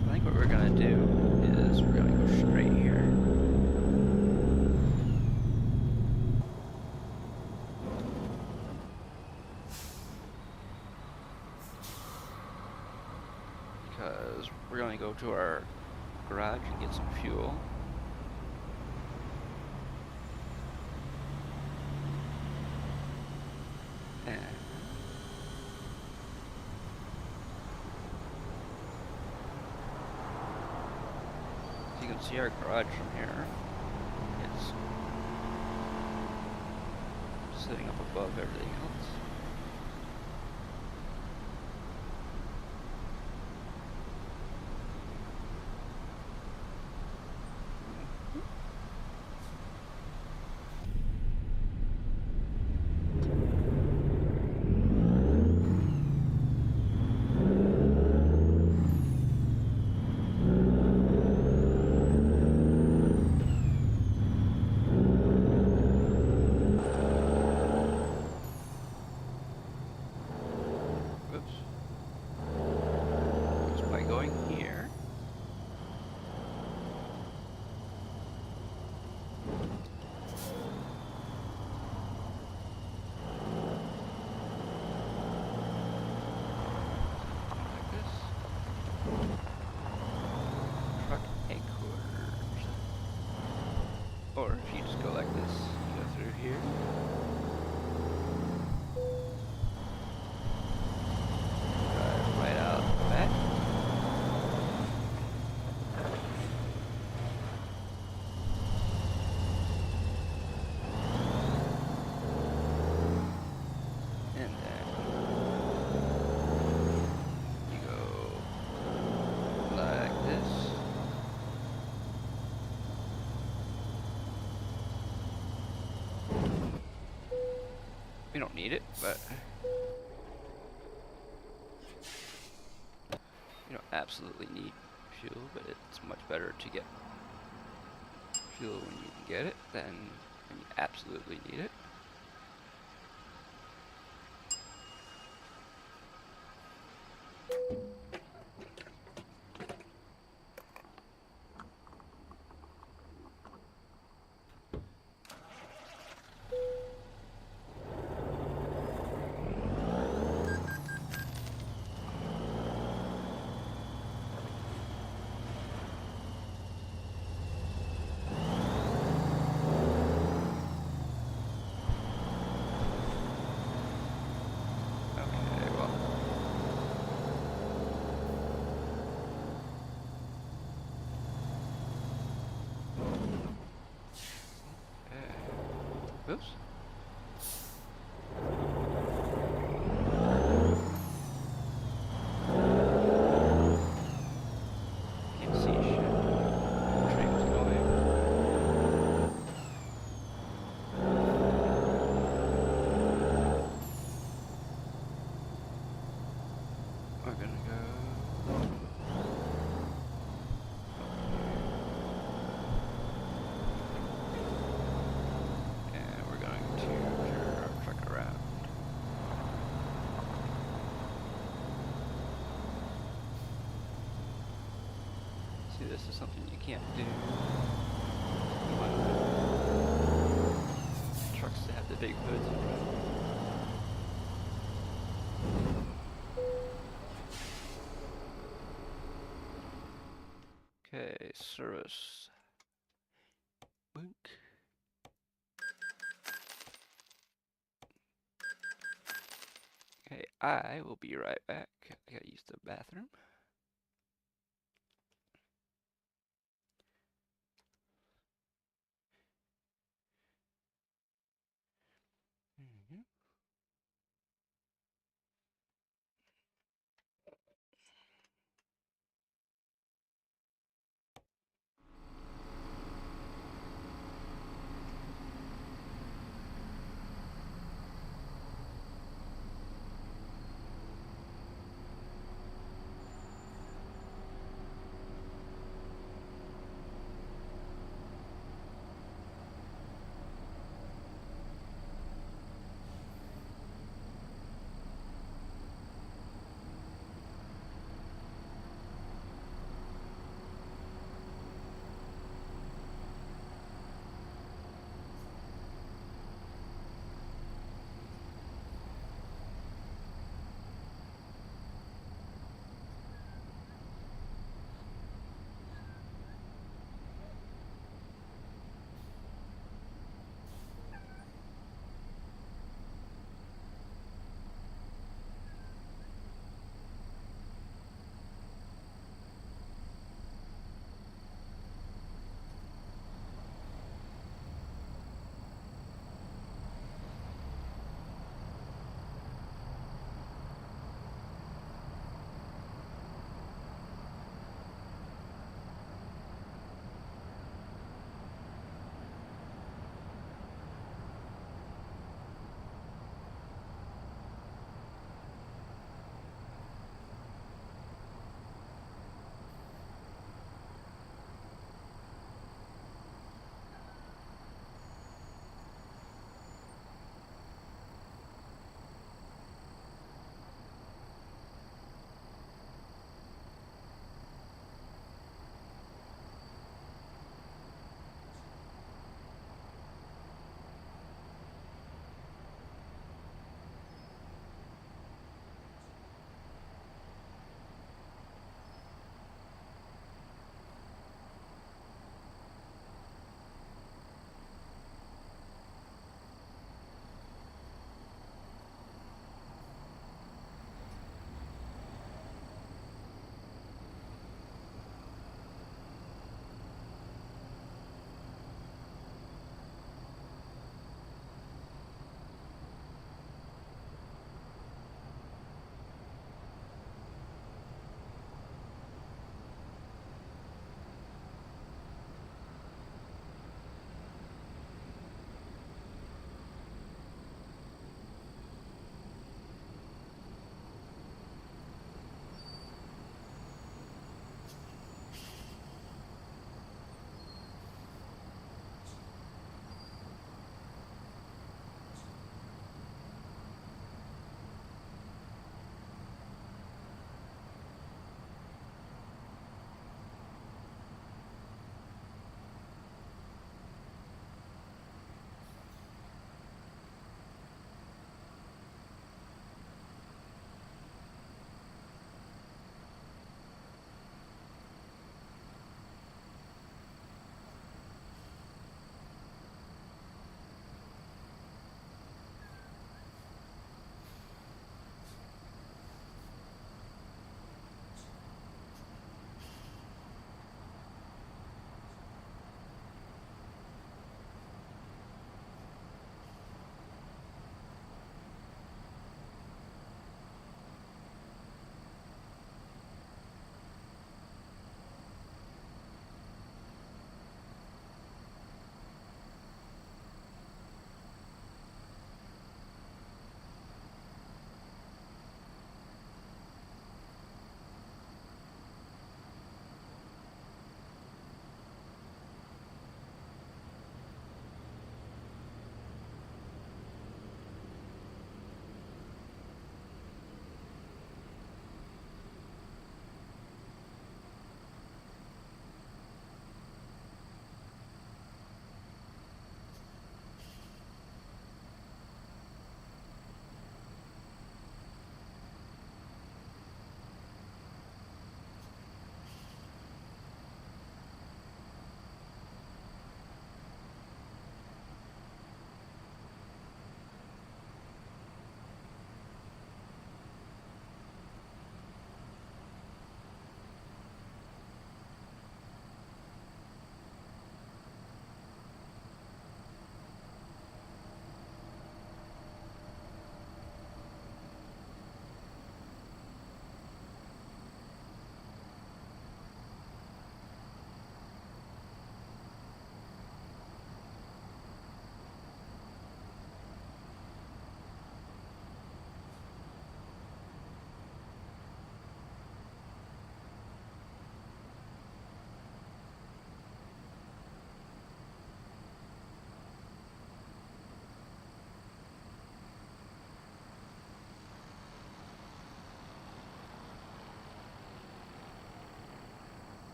I think what we're gonna do is we're gonna go straight here. Because we're going to go to our garage and get some fuel. And as you can see our garage from here, it's sitting up above everything else. Or if you just go like this, you go through here. Drive right out the back. And then you go like this. We don't need it, but you don't absolutely need fuel, but it's much better to get fuel when you can get it than when you absolutely need it. goes. Can't see shit. Train was going. We're gonna go. And we're going to turn our truck around. See, this is something you can't do. Trucks that have the big hoods in front. Okay, service. Boink. Okay, I will be right back. I gotta use the bathroom. Mhm.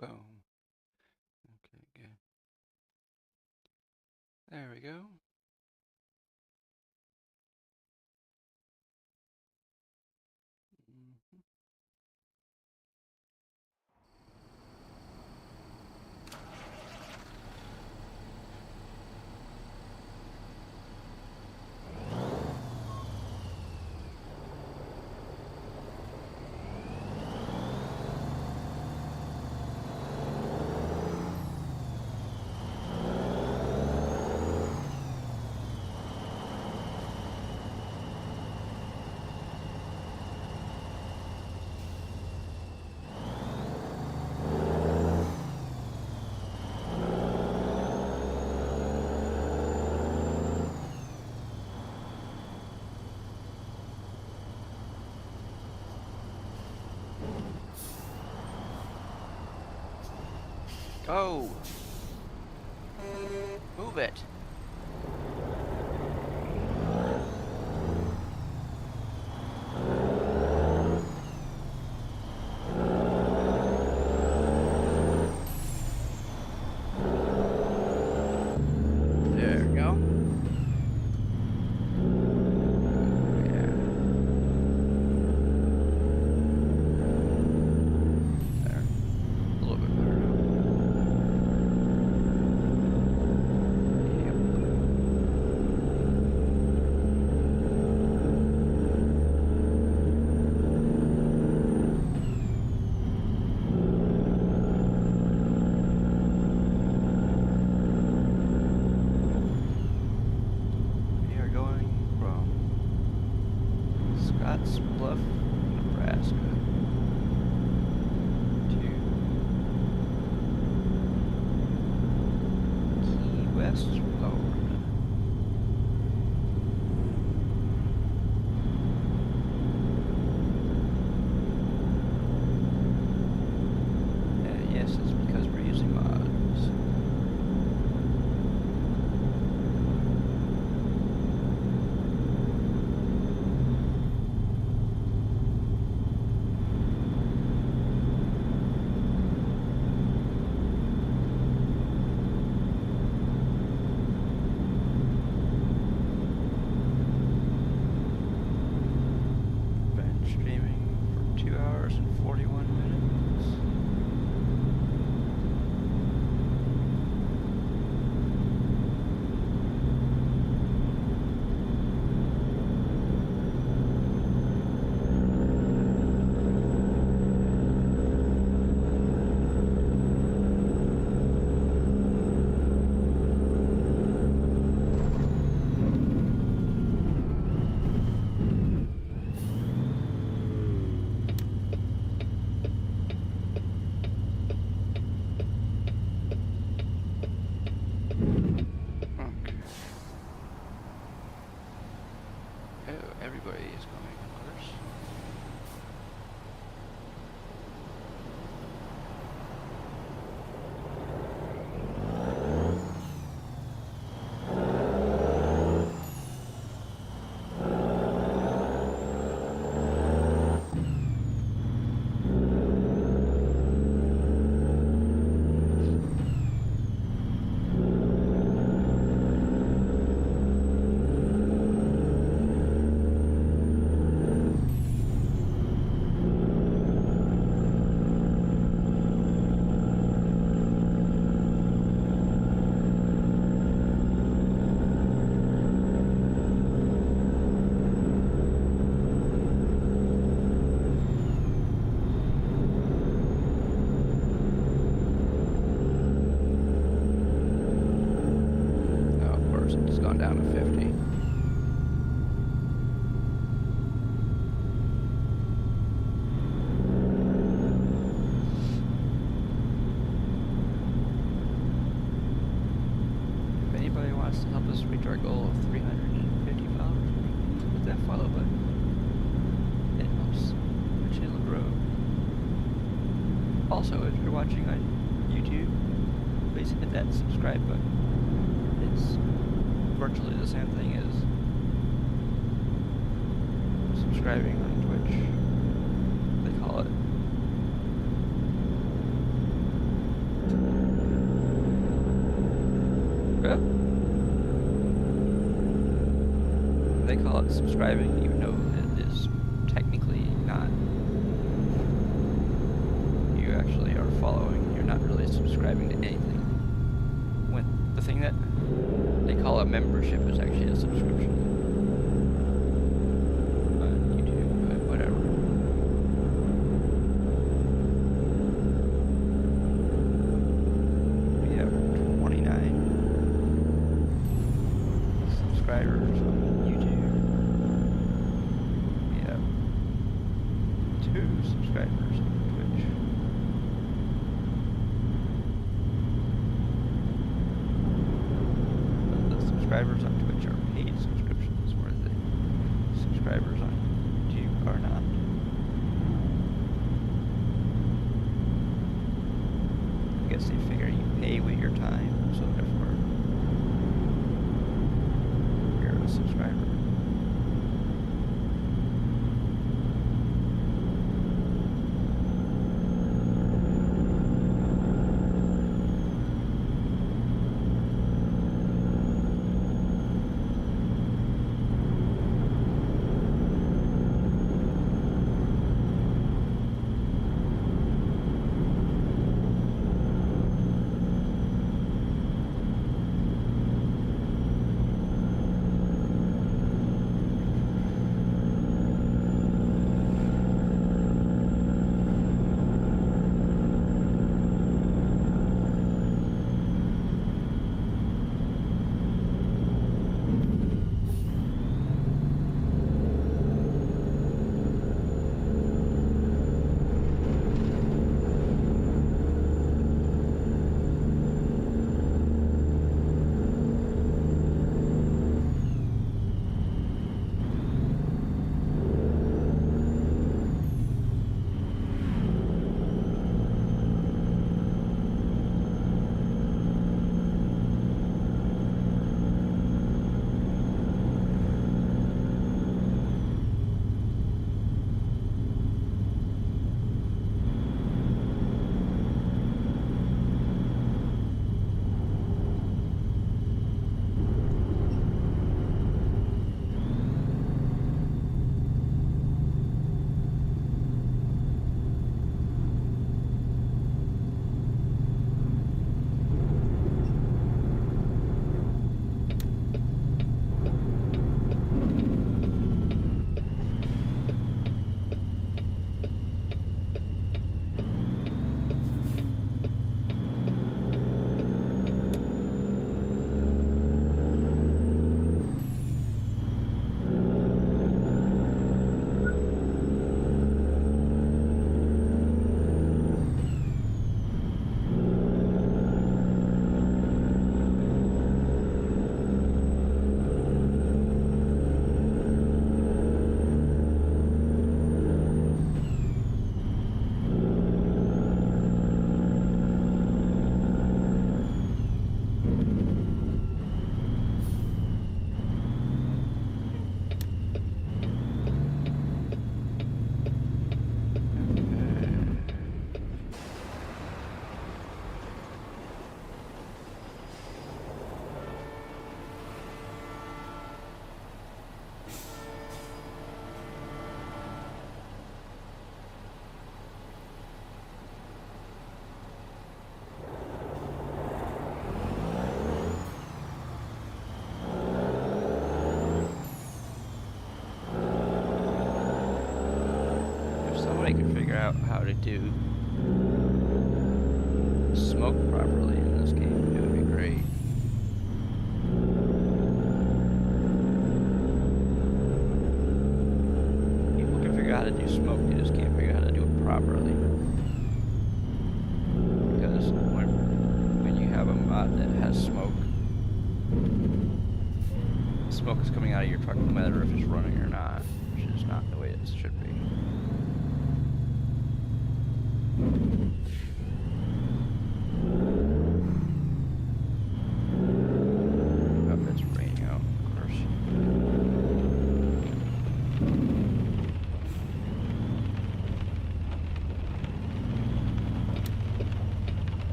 Boom. Okay, good. There we go. Mhm. Go! Move it! There we go. Yeah. There. A little bit better now. Yep. We are going from Scottsbluff, Nebraska to Key West, Florida. And yes, it's because we're using mods. Been streaming for 2 hours and 41 minutes. Okay. Oh, everybody is going others. Oh, of course, it's gone down to 50. If anybody wants to help us reach our goal of 350 followers, please hit that follow button. It helps the channel grow. Also, if you're watching on YouTube, please hit that subscribe button. It's virtually the same thing as subscribing on Twitch. They call it. Yeah. They call it subscribing, even though it is technically not. You actually are following. You're not really subscribing to anything. When the thing that they call a membership is actually a subscription on YouTube, but whatever. We have 29 subscribers on YouTube. We have 2 subscribers on Twitch. The subscribers on Twitch are paid subscriptions, where the subscribers on YouTube are not. I guess they figure you pay with your time, so therefore you're a subscriber. Out how to do smoke properly in this game, it would be great. People can figure out how to do smoke, they just can't figure out how to do it properly. Because when you have a mod that has smoke, smoke is coming out of your truck no matter if it's running or not, which is not the way it should be.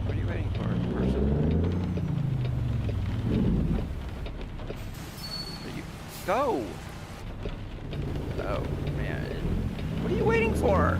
What are you waiting for? Go! Oh, man. What are you waiting for?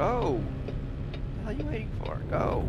Go! What the hell are you waiting for? Go!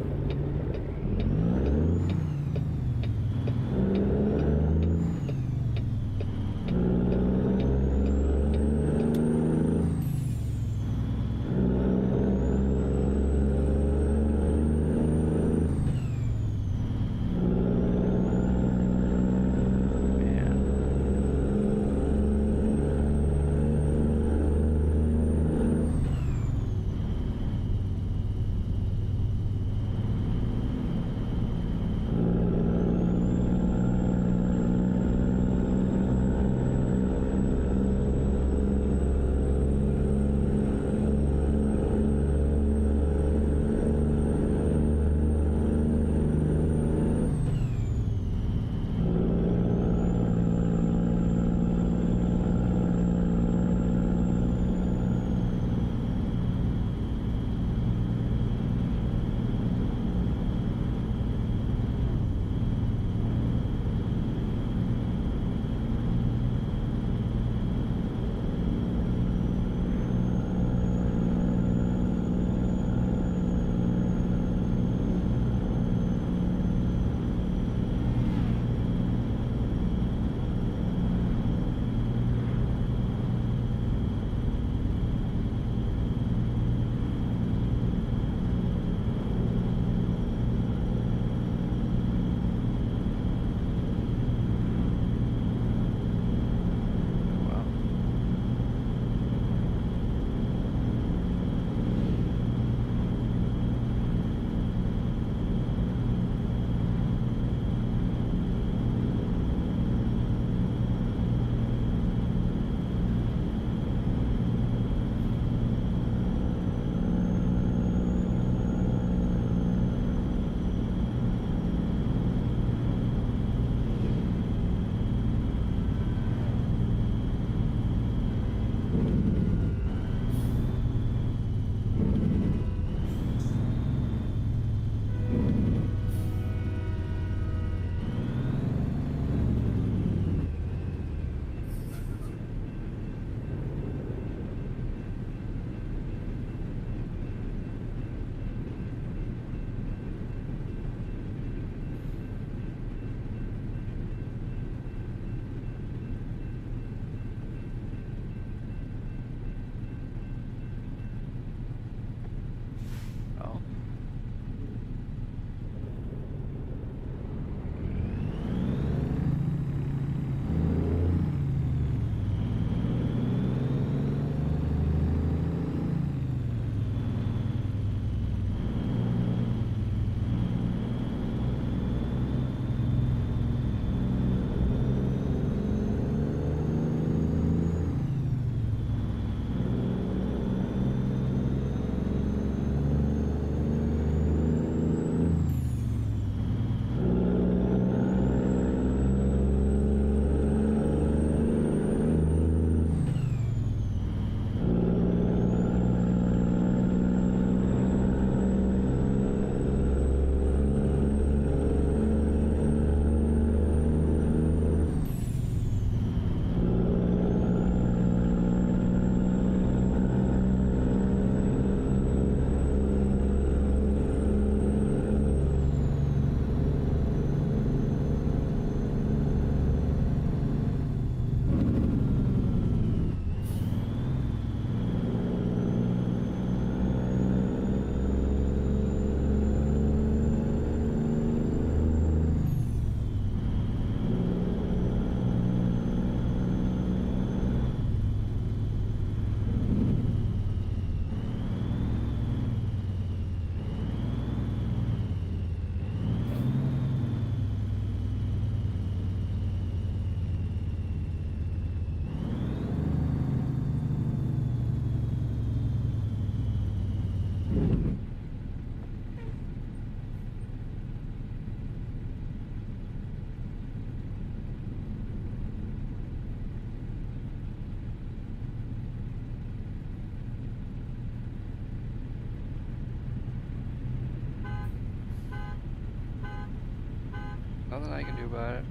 Nothing I can do about it.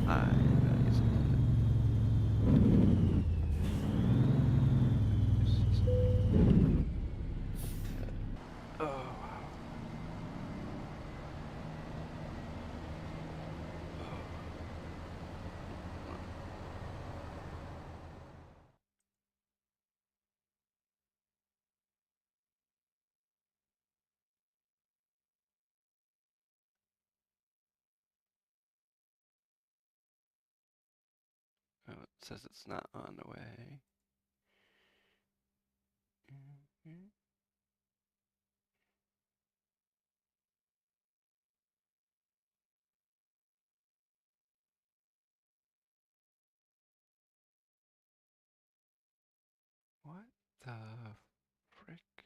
Oh, wow. Oh, it says it's not on the way. Mhm. What the frick?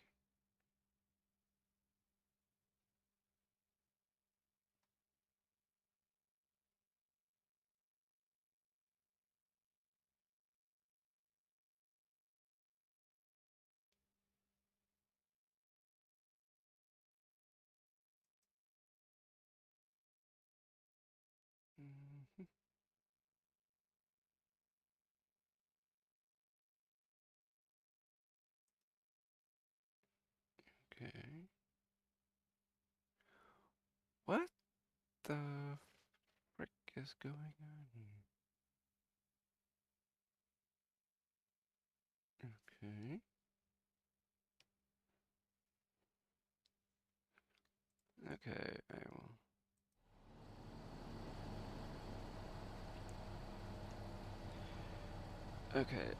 Mhm. Okay. What the frick is going on? Okay. Okay, I will. Okay.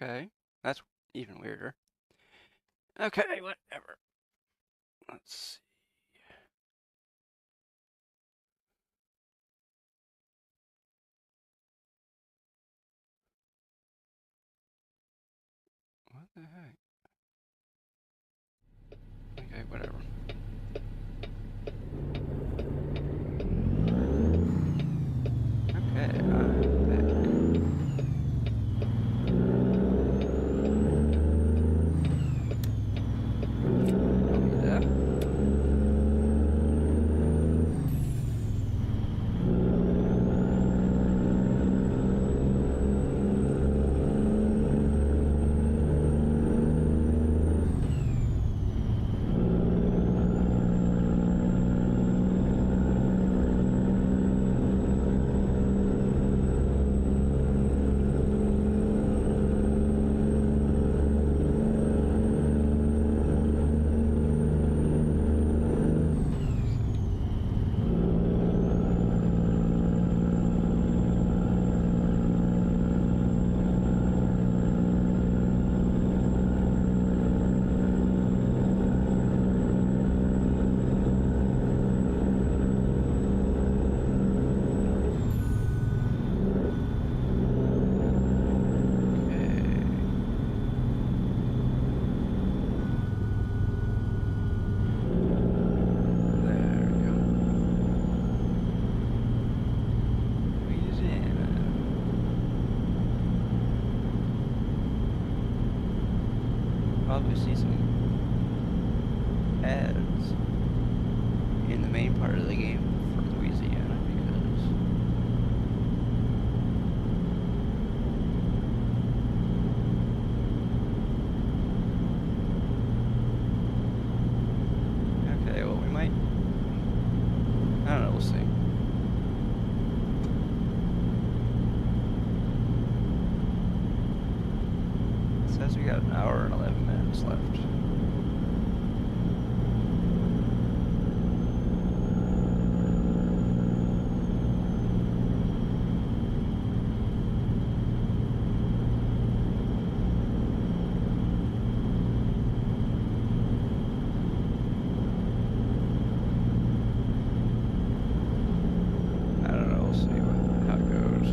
Okay, that's even weirder. Okay, whatever. Let's see. What the heck? Okay, whatever. Okay, I'm back. Yeah. Probably see some ads in the main part of the game for Louisiana because okay, well we might, I don't know, we'll see. It says we got an hour and 11 minutes left. I don't know, we'll see how it goes.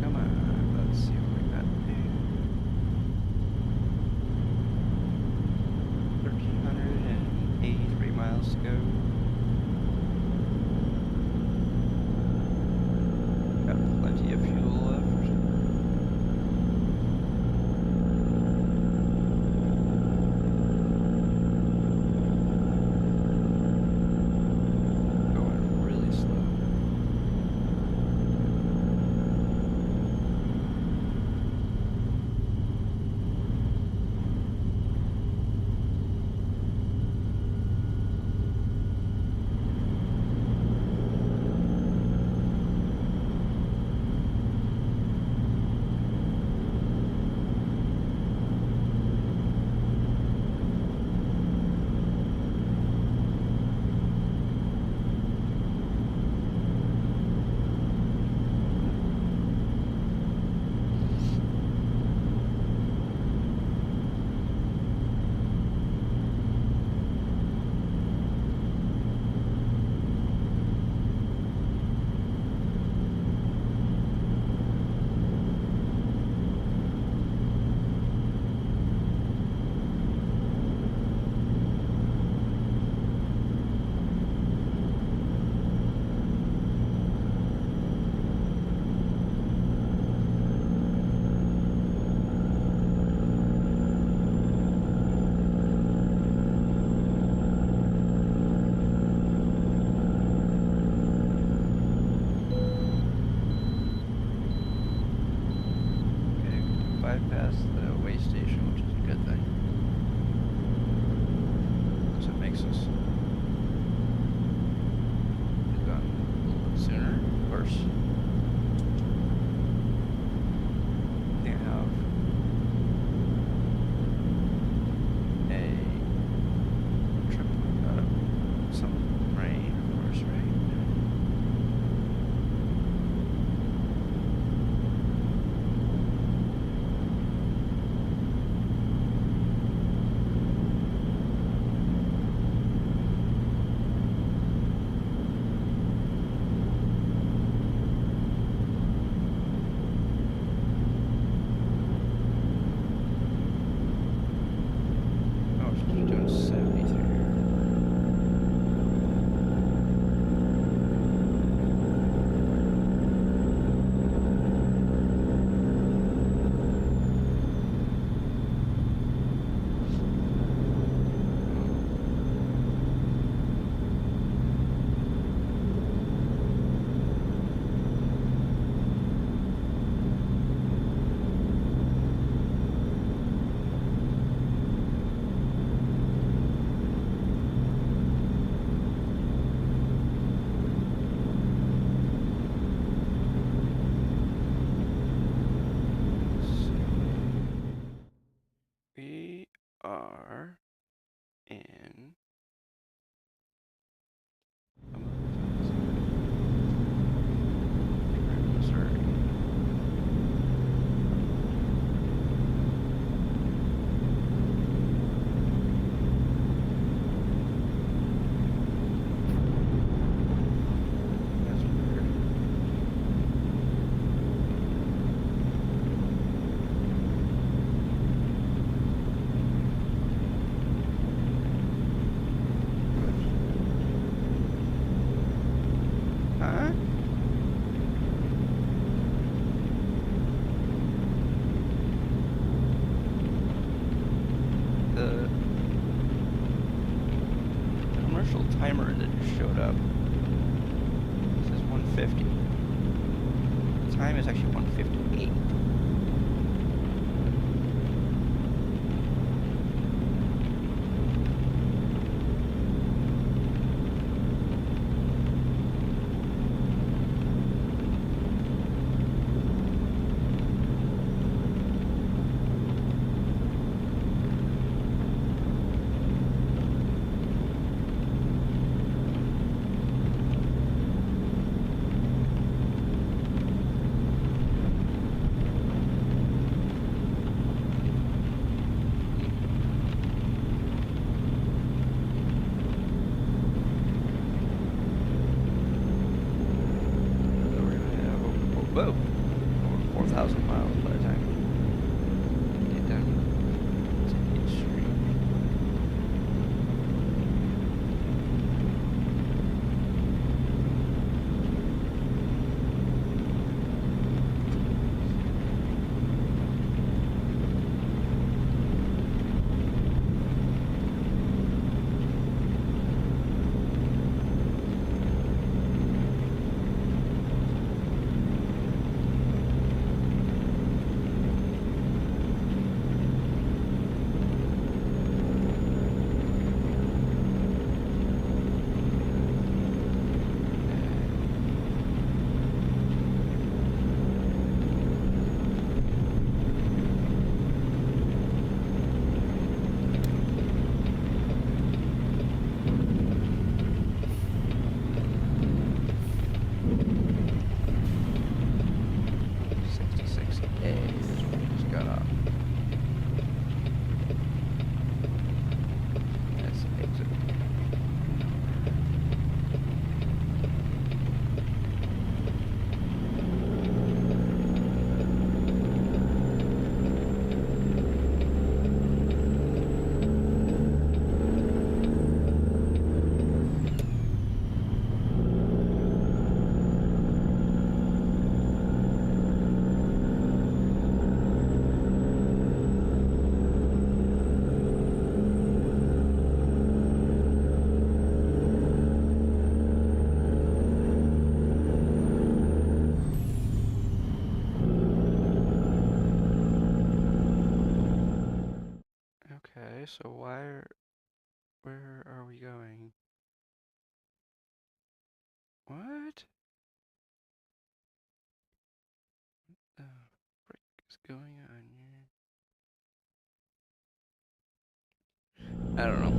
Come on, let's see what we got here. 1,383 miles to go. Got plenty of fuel left. Going really slow. way station, which is a good thing. So it makes us get done a little bit sooner, of course. They have a trip, some rain, of course, right? Oh, she's doing 73. We are in Missouri. That's weird. Huh? The commercial timer that just showed up says 150. The time is actually 1:58. Okay, so where are we going? What? The frick is going on here? I don't know.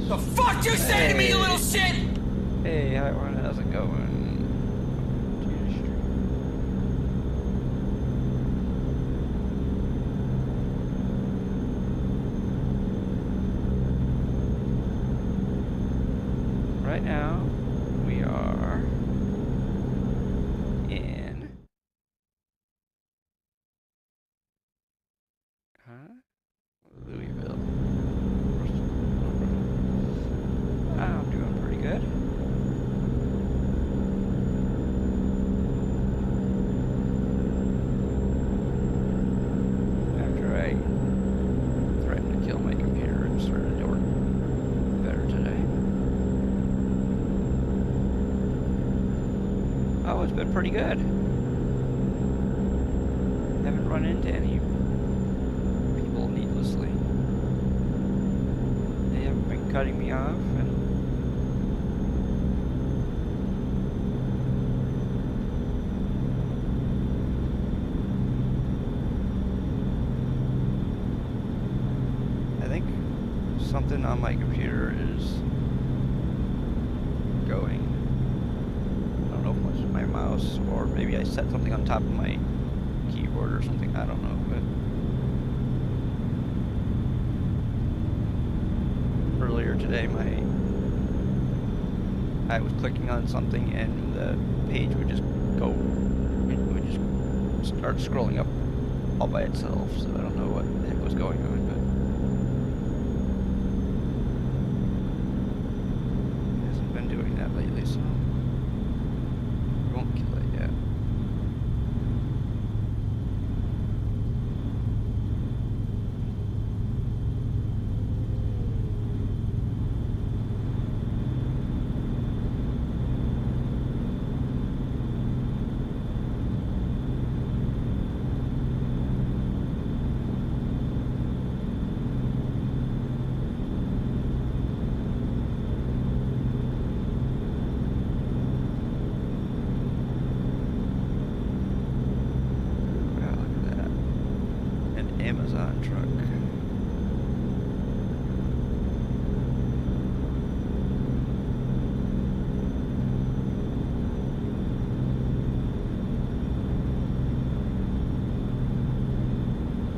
The fuck you say to me, you little shit? Hey, how's it going? Right now, we are Oh, it's been pretty good. Haven't run into any people needlessly. They haven't been cutting me off, and I think something on my computer is going. I don't know if it's my mouse or maybe I set something on top of my keyboard or something. I don't know, but earlier today I was clicking on something and the page would just go, it would just start scrolling up all by itself, so I don't know what the heck was going on, but it hasn't been doing that lately, so I won't kill it yet. Amazon truck.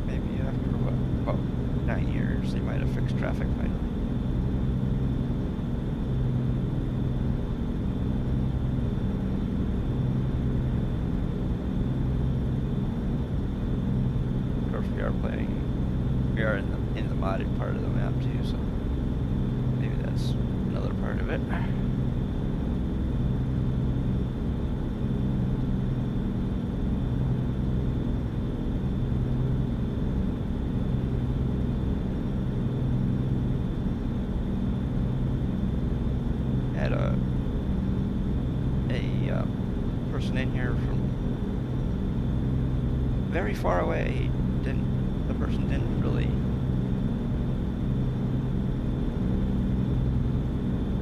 Maybe after what, about 9 years, they might have fixed traffic light. We are in the modded part of the map too, so maybe that's another part of it. Had a person in here from very far away. The person didn't really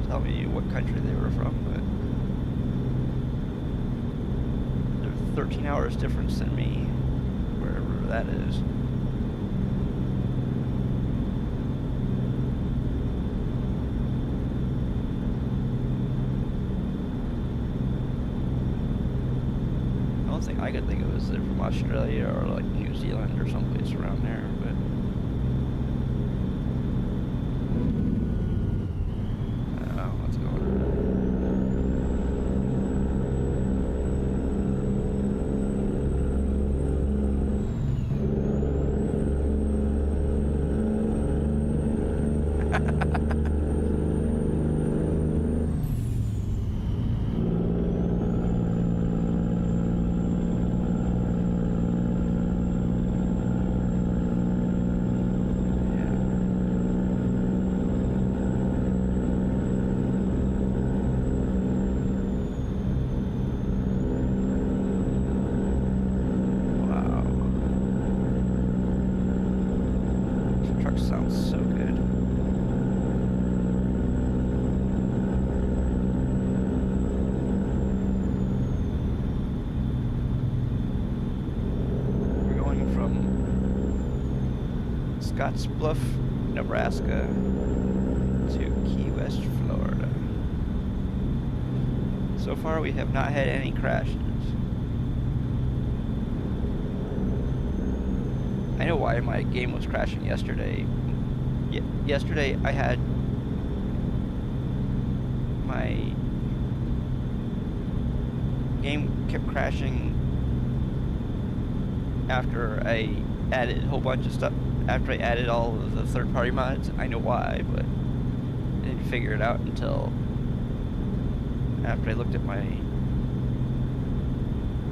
tell me what country they were from, but they're 13 hours difference than me, wherever that is. The only thing I could think of is they're from Australia or like New Zealand or someplace around there, but I don't know what's going sounds so good. We're going from Scottsbluff, Nebraska to Key West, Florida. So far we have not had any crashes. I know why my game was crashing yesterday. Yesterday I had my game kept crashing after I added a whole bunch of stuff. After I added all of the third-party mods. I know why, but I didn't figure it out until after I looked at my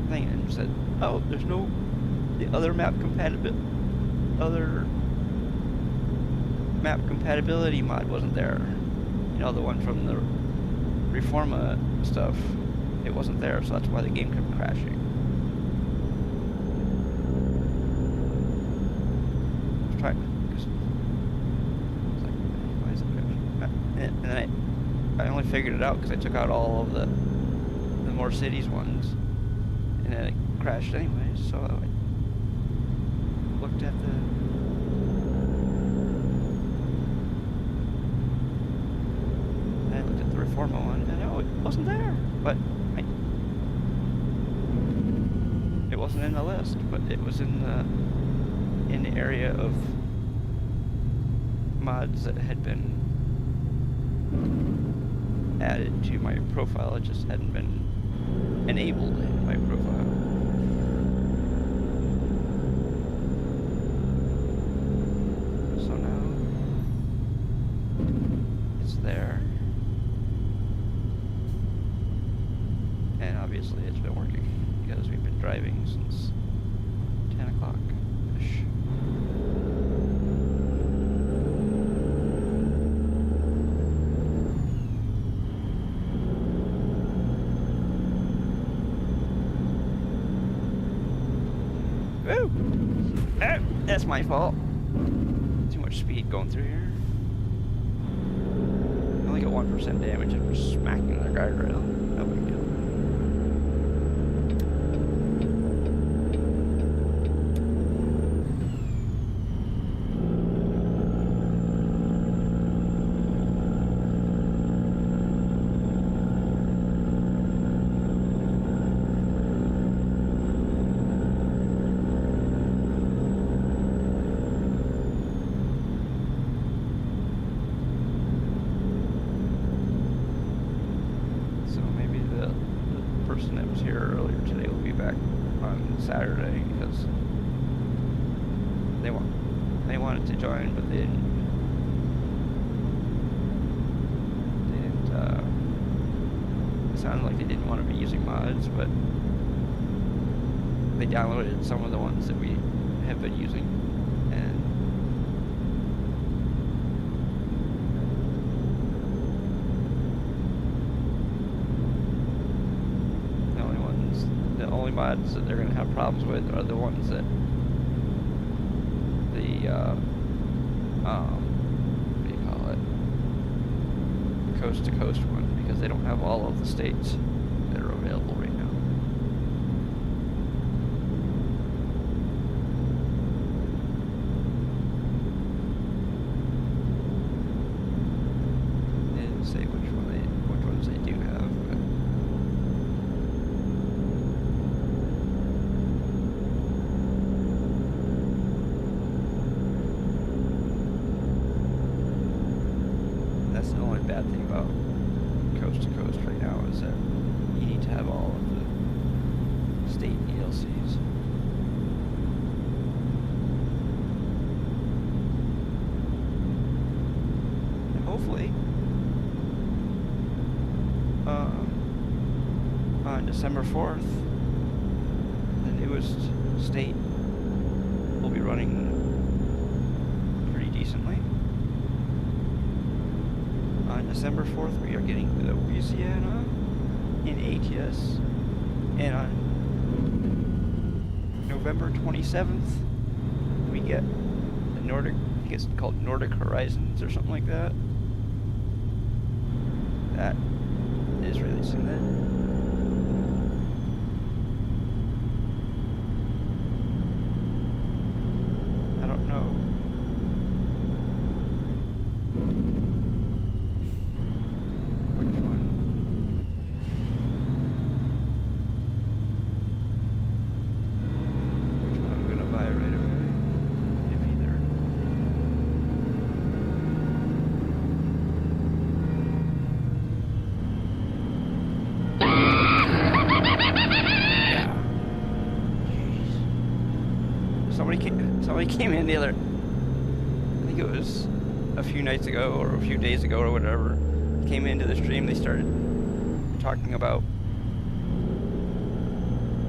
thing and said, "Oh, there's no the other map compatibility mod wasn't there. You know, the one from the Reforma stuff. it wasn't there, so that's why the game kept crashing. I was trying, because it's like, why is it crashing? And then I only figured it out because I took out all of the more cities ones, and then it crashed anyway. So I looked at the Reforma one, and no, it wasn't there. But it wasn't in the list, but it was in the area of mods that had been added to my profile. It just hadn't been enabled in my profile. So now it's there, and obviously it's been working because we've been driving since 10 o'clock-ish. Woo! Oh, that's my fault. Too much speed going through here. I only got 1% damage and we're smacking the guardrail. No big deal. Saturday because they wanted to join, but they didn't it sounded like they didn't want to be using mods, but they downloaded some of the ones that we have been using, and the only mods that they're going to have problems with are the ones that what do you call it, the coast to coast one, because they don't have all of the states that are available right now. They didn't say which ones they do have, but that's the only bad thing about coast to coast right now, is that you need to have all of the state DLCs. And hopefully, on December 4th, the newest state will be running pretty decently. On December 4th, we are getting Louisiana in ATS, and on November 27th, we get the Nordic, I think it's called Nordic Horizons or something like that. That is releasing then. I don't know. Somebody came in the other, I think it was a few nights ago or a few days ago or whatever, came into the stream. They started talking about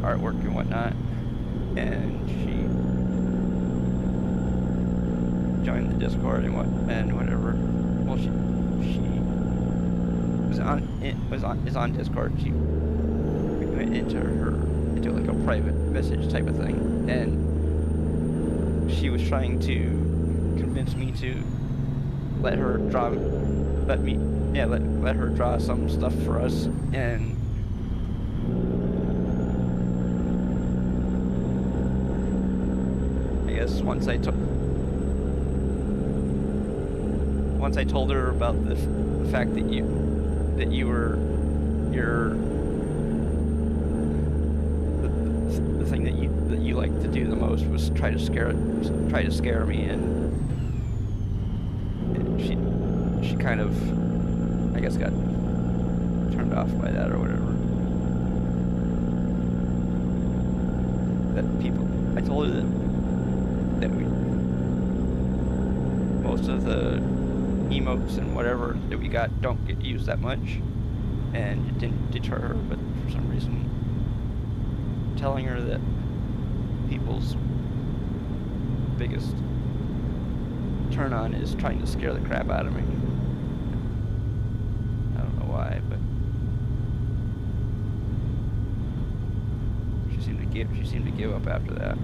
artwork and whatnot, and she joined the Discord and whatever. Well, she is on Discord. She went into like a private message type of thing, and she was trying to convince me to let her draw some stuff for us, and I guess once I told her about the fact that you were the thing that you like to do the most was try to scare me, and she kind of, I guess, got turned off by that or whatever. I told her that most of the emotes and whatever that we got don't get used that much, and it didn't deter her, but for some reason telling her that people's biggest turn on is trying to scare the crap out of me. I don't know why, but she seemed to give up after that.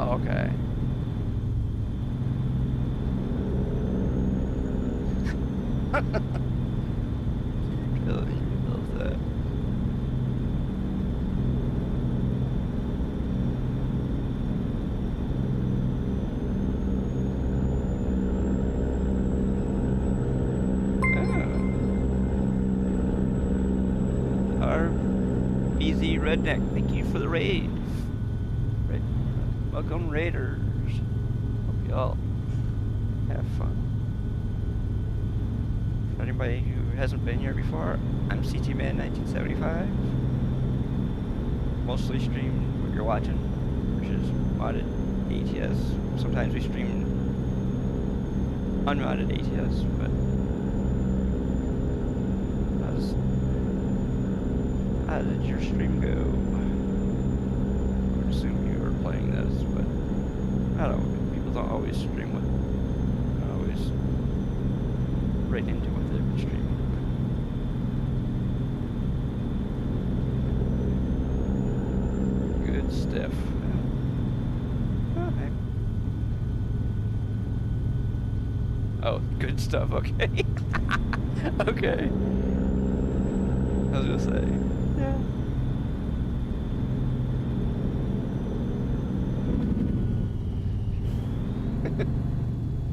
Okay. Really love that. Our BZ Redneck, thank you for the raid. Welcome, Raiders. Hope y'all have fun. For anybody who hasn't been here before, I'm CTman1975. Mostly stream what you're watching, which is modded ATS. Sometimes we stream unmodded ATS, but how did your stream go? I would assume you were playing this, but I don't know. People don't always stream what, not always right into what they've been streaming. Good stuff. Okay. Oh, good stuff. Okay. Okay. I was gonna say. Yeah.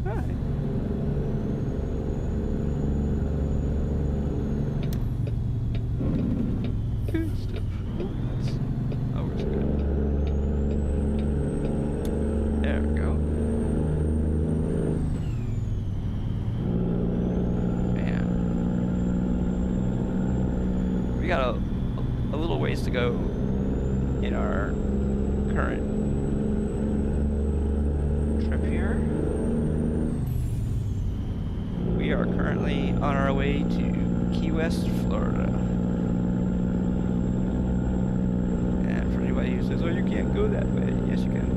Hi. Good stuff. That works good. There we go. Man. We got a little ways to go in our current trip here. We are currently on our way to Key West, Florida. And for anybody who says, oh, you can't go that way, yes you can.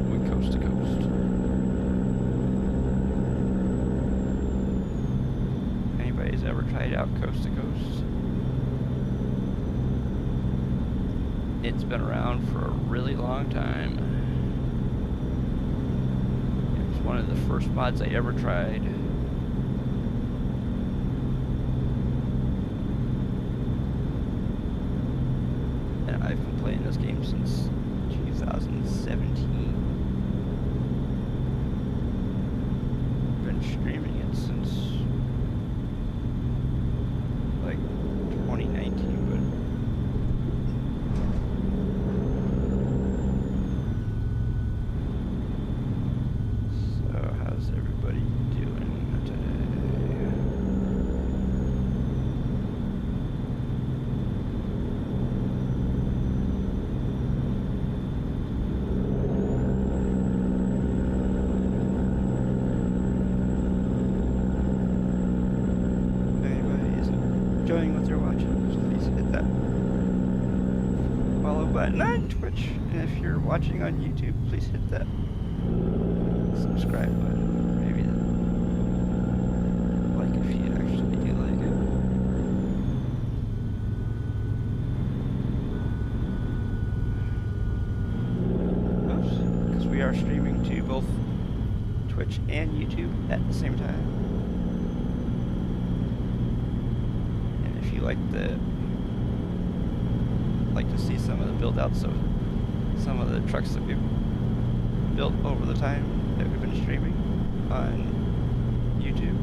We're coast to coast. Anybody's ever tried out coast to coast? It's been around for a really long time. It was one of the first mods I ever tried. And I've this game since 2017. Been streaming it since like 2019, but so how's everybody doing today? Enjoying what they're watching, please hit that follow button on Twitch, and if you're watching on YouTube, please hit that subscribe button, maybe that like if you actually do like it. Oops, because we are streaming to both Twitch and YouTube at the same time. Like to see some of the build outs of some of the trucks that we've built over the time that we've been streaming on YouTube.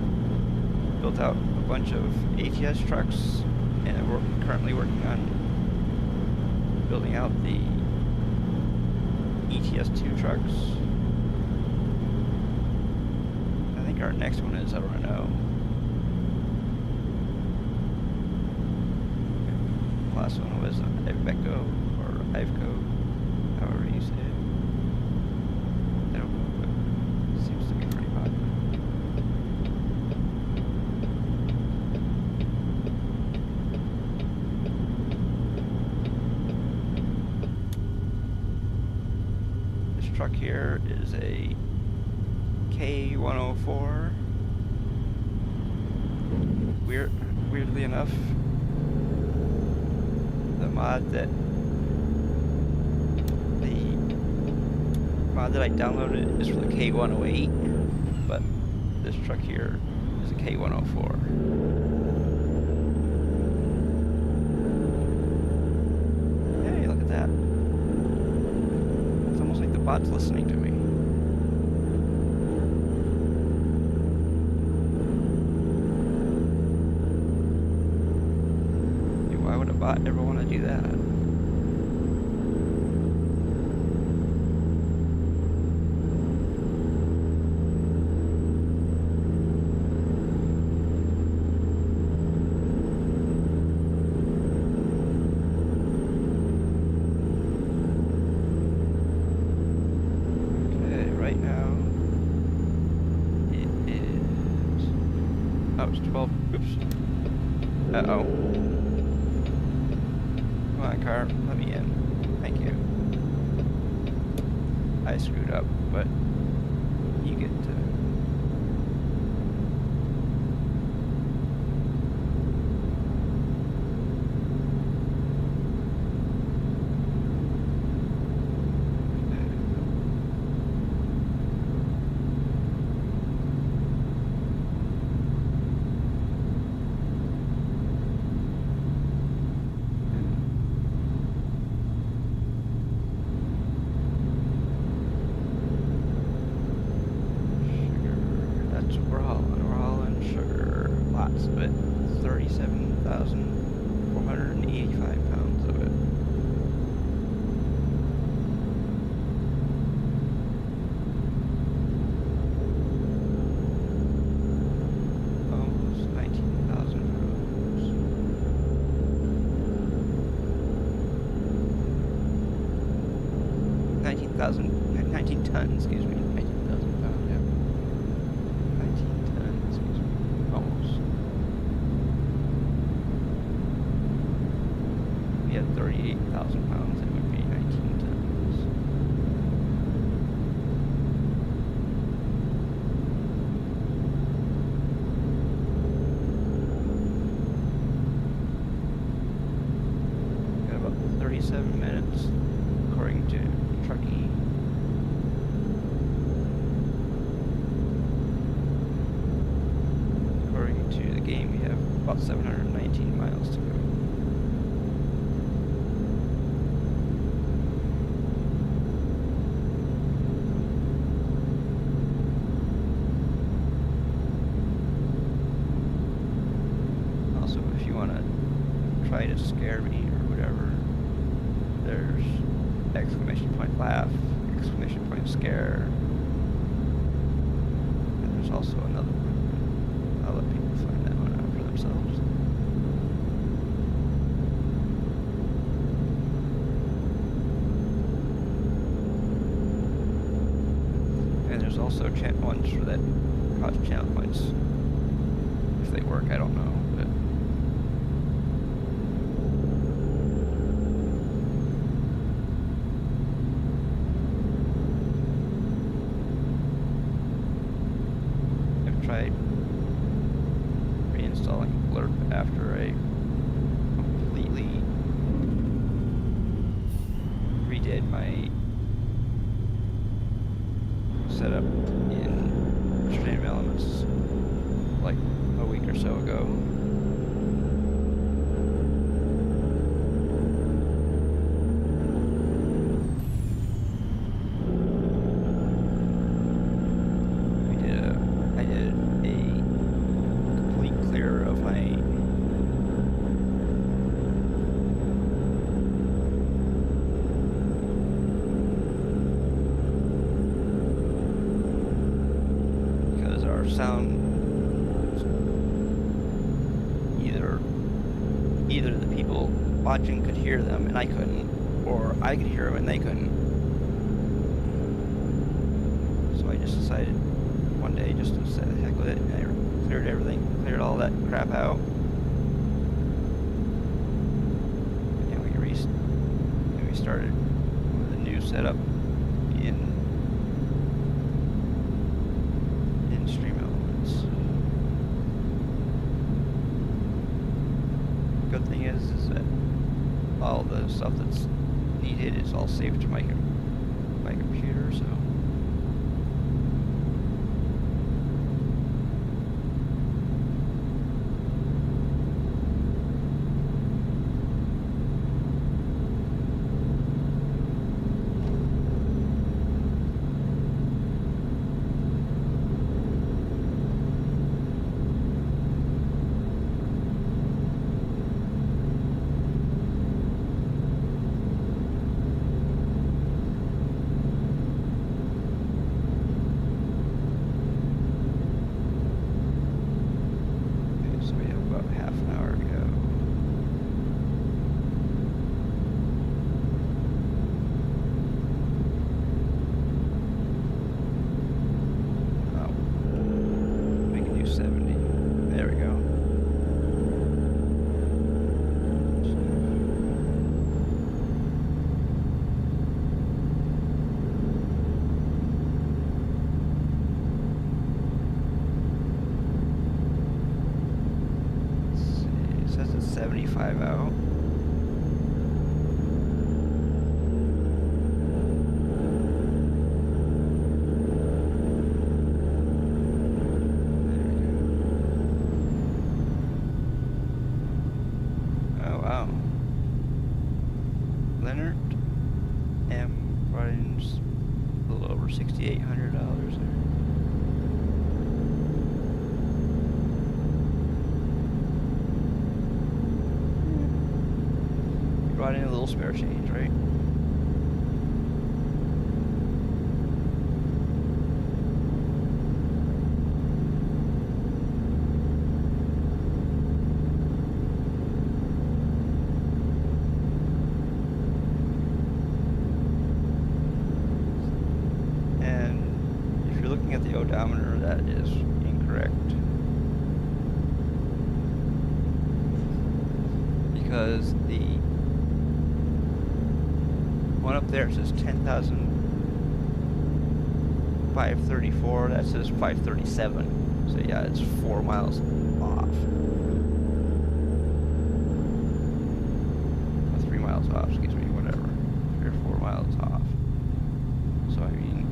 Built out a bunch of ATS trucks, and we're currently working on building out the ETS2 trucks. I think our next one is RNO. Last one was Iveco or Iveco, however you say it. I don't know, but it seems to be pretty popular. This truck here is a K104. Weirdly enough, the mod that I downloaded is for the K108, but this truck here is a K104. Hey, look at that. It's almost like the bot's listening to me. Why would a bot ever want to do that? Okay, right now it is... Oh, it's 12. Oops. Uh-oh. Come on, car, let me in. Thank you. I screwed up, but you get to... Of it, 37,485 pounds of it. Almost 19,000 pounds. 19 tons, excuse me. 19,000 pounds, yeah. 19 tons, excuse me. Almost. We had 38,000 pounds, it would be 19 tons. Got about 37 minutes, according to Truckin. According to the game, we have about 719 miles to go. exclamation point laugh, exclamation point scare. And there's also another one. I'll let people find that one out for themselves. And there's also ones for that cost channel points. If they work, I don't know, but I've tried reinstalling Blurb after I completely redid my setup in Stream Elements like a week or so ago. I did a complete clear of my because our sound either the people watching could hear them and I couldn't, or I could hear them and they couldn't. So I just decided one day just to say the heck with it, and I cleared everything, cleared all that crap out. And we started with a new setup in Stream Elements. Good thing is that all the stuff that's needed is all saved to my computer, so. Out. Oh wow. Leonard M. Ryan's a little over $6,800 there. Brought in a little spare change, right? And if you're looking at the odometer, that is incorrect. Because the one up there says 10,534. That says 537. So yeah, it's 4 miles off. Or 3 miles off, excuse me, whatever. 3 or 4 miles off. So I mean,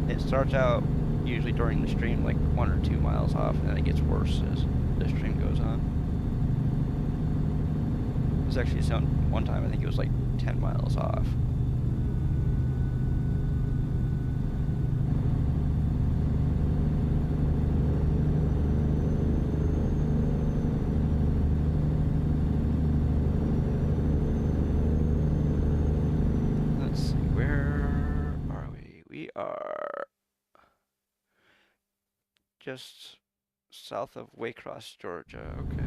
it starts out usually during the stream like 1 or 2 miles off, and then it gets worse as the stream goes on. It was actually one time I think it was like 10 miles off. are just south of Waycross, Georgia. Okay.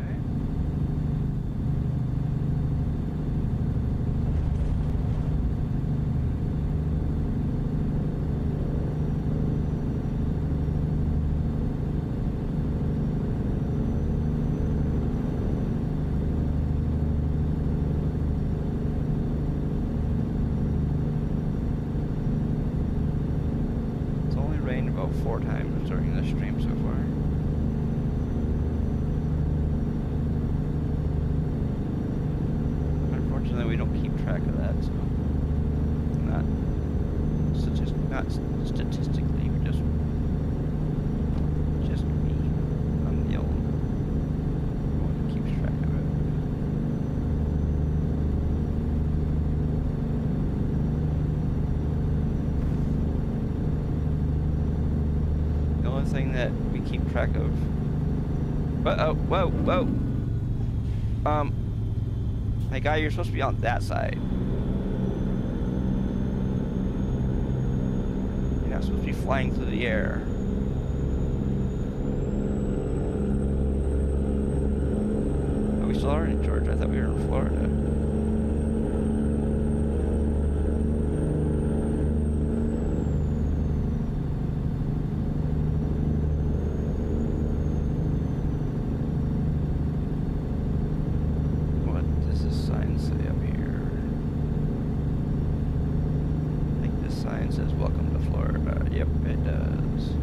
It's only rained about 4 times during this stream so far. Unfortunately, we don't keep track of that, so not statistically, we just me. I'm the only one who keeps track of it. The only thing that we keep track of. Whoa. Hey guy, you're supposed to be on that side. You're not supposed to be flying through the air. Oh, we still are in Georgia. I thought we were in Florida. Says welcome to Florida. Yep, it does.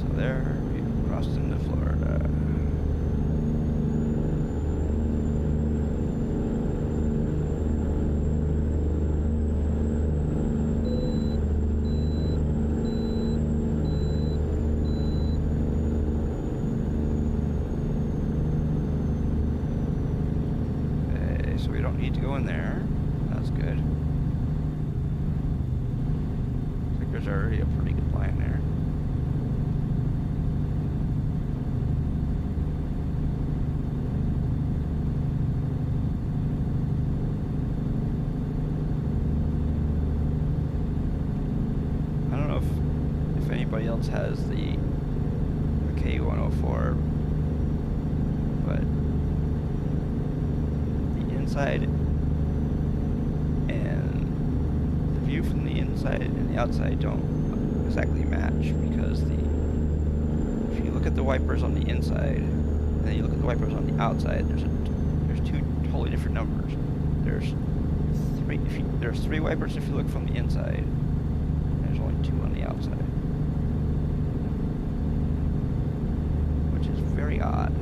So there, we've crossed into Florida. Okay, so we don't need to go in there. That's good. There's already a pretty good line there. I don't know if anybody else has the K104, but the inside and the view from the inside and the outside don't exactly match, because if you look at the wipers on the inside and then you look at the wipers on the outside, there's 2 totally different numbers. There's 3 wipers if you look from the inside, and there's only 2 on the outside, which is very odd.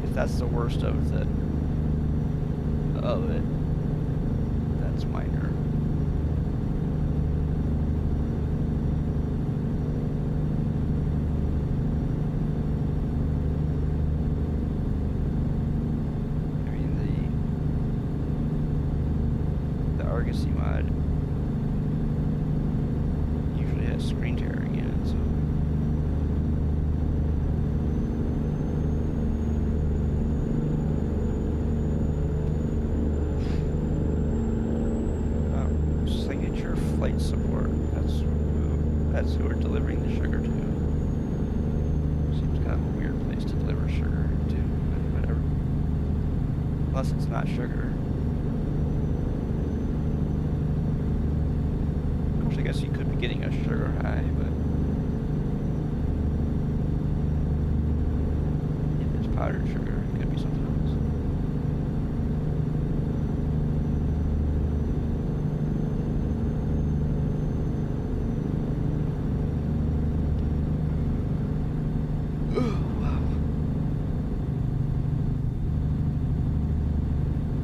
If that's the worst of it, that's minor. I mean, the Argosy mod usually has screen tearing in it, so. Flight support. That's who we're delivering the sugar to. Seems kind of a weird place to deliver sugar to, but whatever. Unless it's not sugar. Of course, I guess you could be getting a sugar high, but if it's powdered sugar, it could be something else.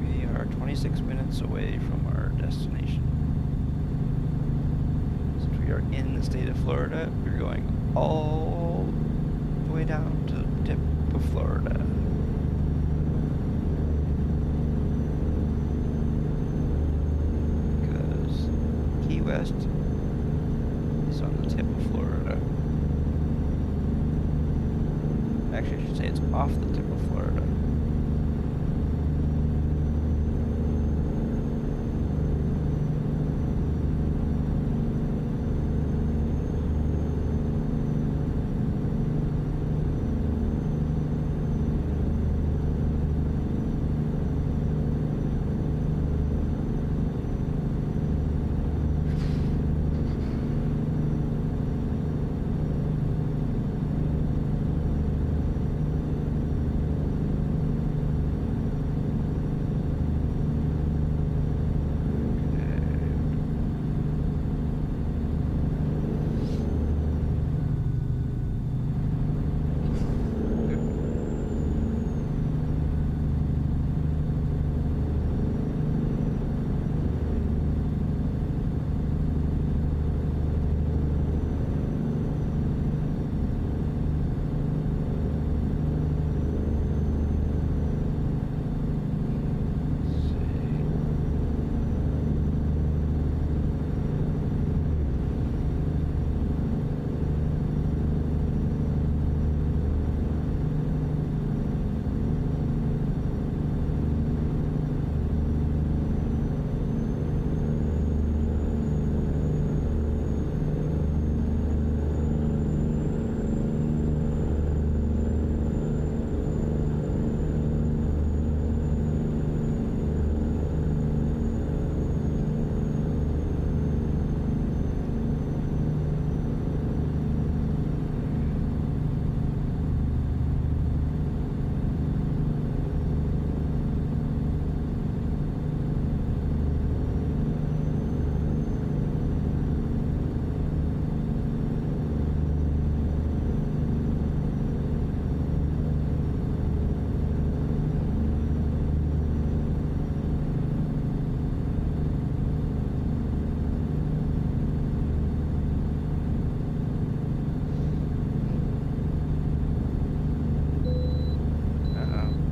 We are 26 minutes away from our destination. Since we are in the state of Florida, we're going all the way down to the tip of Florida. West is on the tip of Florida. Actually, I should say it's off the tip of Florida.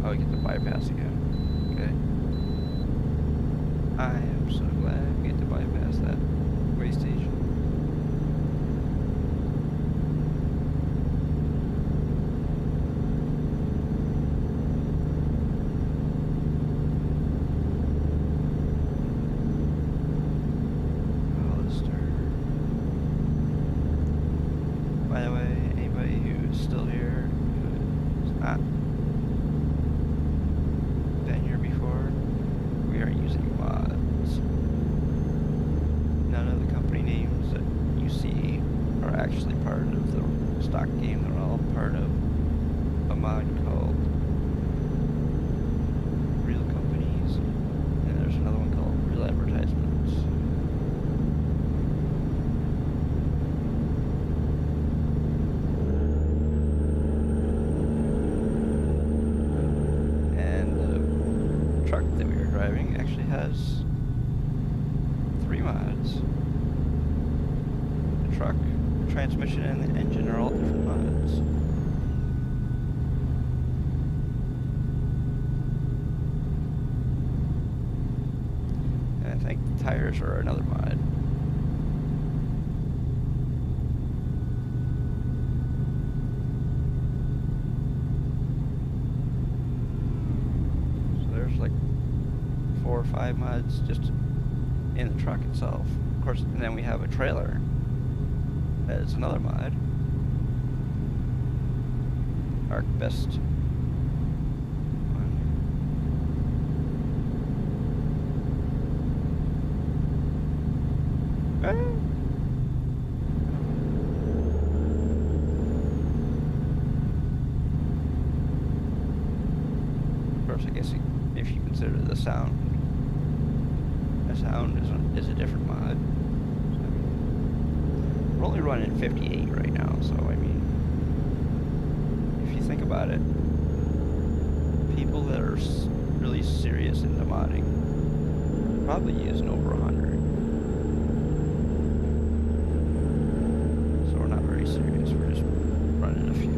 Oh, get the bypass again. Okay. I am so glad we get to bypass that way station. By the way, anybody who's still here who's not been here before, we are using mods. None of the company names that you see are actually part of the stock game. They're all part of a mod called Real Companies, and there's another one called Real Advertisements. Truck that we were driving actually has 3 mods. The truck, the transmission, and the engine are all different mods. And I think the tires are another mod. Like 4 or 5 mods just in the truck itself. Of course, and then we have a trailer that is another mod. Our best one. Of course, I guess if you consider the sound is a different mod. So, we're only running 58 right now, so I mean, if you think about it, people that are really serious into modding probably using over 100. So we're not very serious, we're just running a few.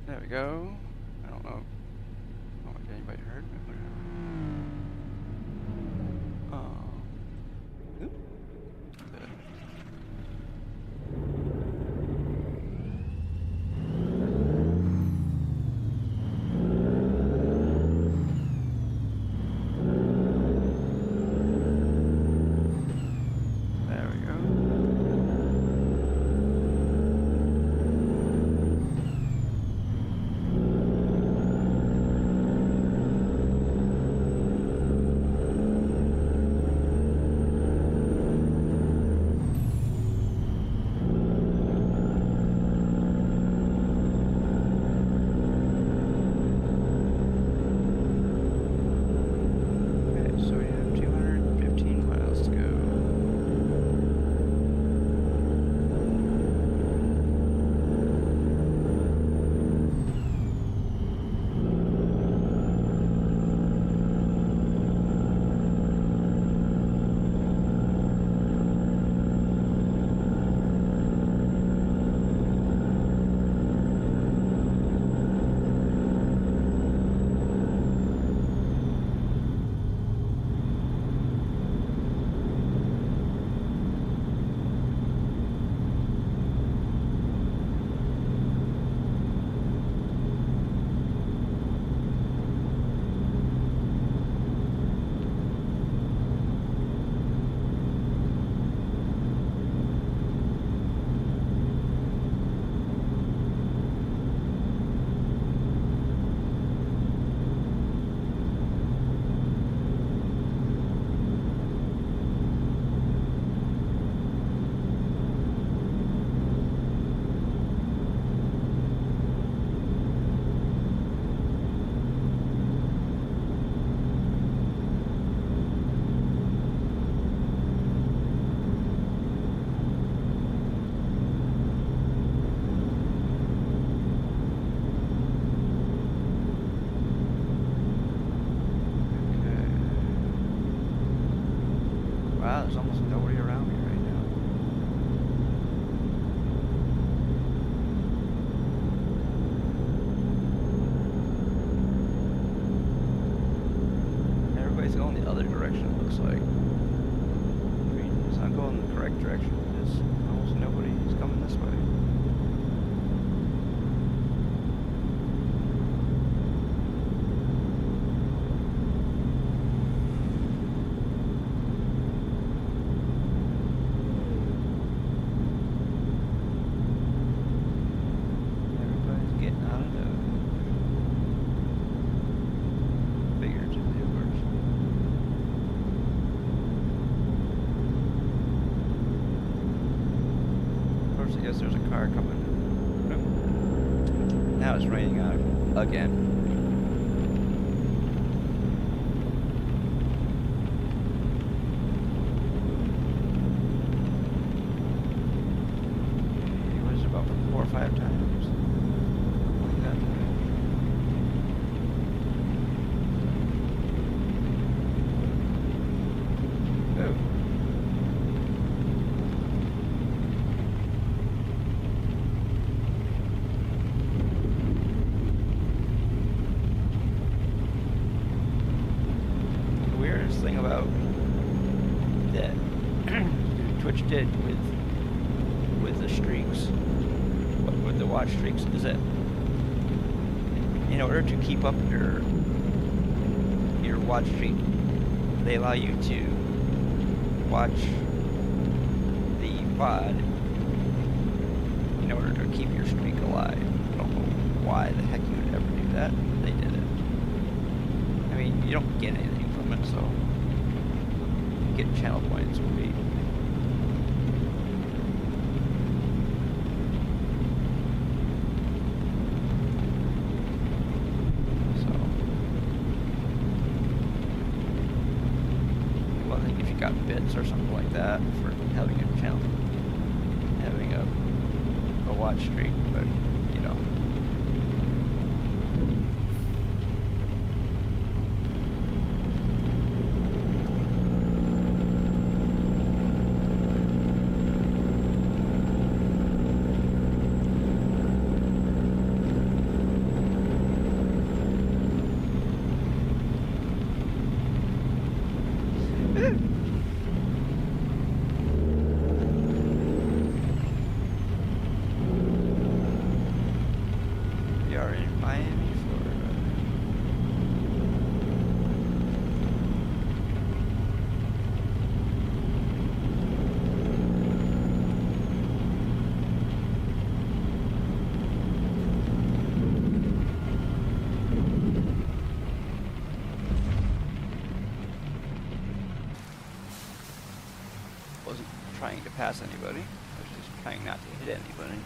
There we go. I don't know. Oh, if anybody heard me. Oop. Good. There we go. Okay, so we have 215 miles to go. Wow, there's almost nobody around me right now. Everybody's going the other direction, it looks like. I mean, it's not going the correct direction. There's almost nobody who's coming this way. Everybody's getting out of the figuratively, of course. Of course, I guess there's a car coming. Now it's raining out again. It was about 4 or 5 times. Like that. Oh. The weirdest thing about that Twitch did with the streaks, with the watch streaks, is that in order to keep up your watch streak, they allow you to watch the VOD in order to keep your streak alive. I don't know why the heck you would ever do that, but they did it. I mean, you don't get anything from it, so you get channel points would be. So, well, I think if you got bits or something like that for having a channel, having a watch streak, but you know. Miami, Florida. Wasn't trying to pass anybody. I was just trying not to hit anybody.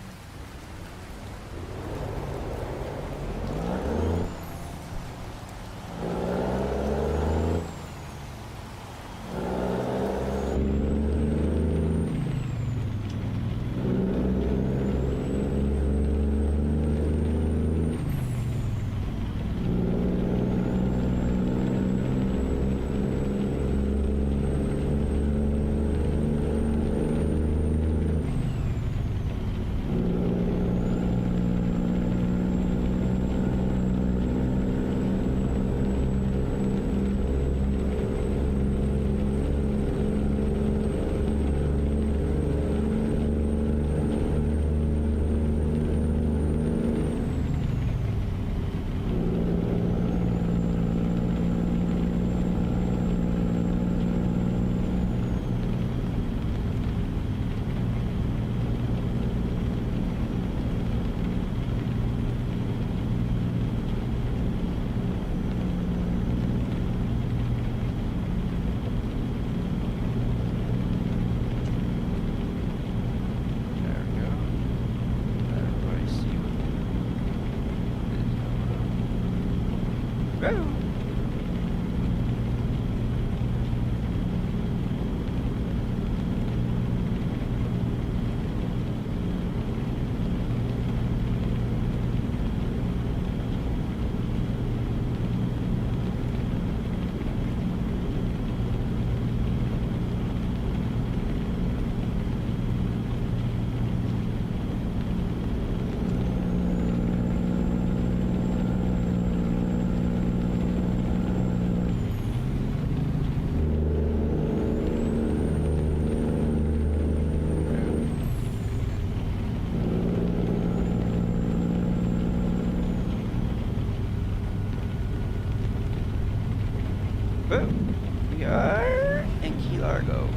We are in Key Largo.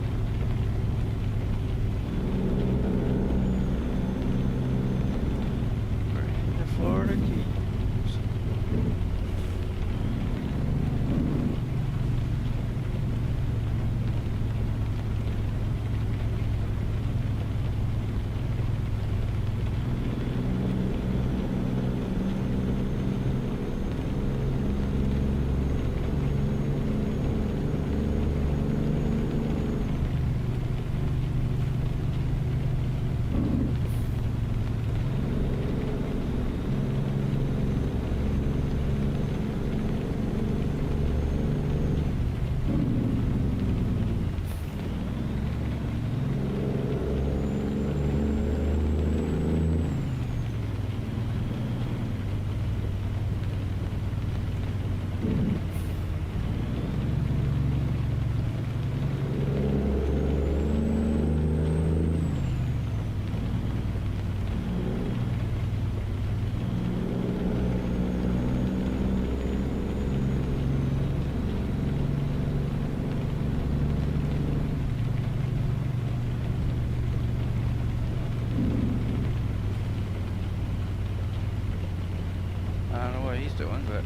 We're in the Florida Keys. I don't know what he's doing, but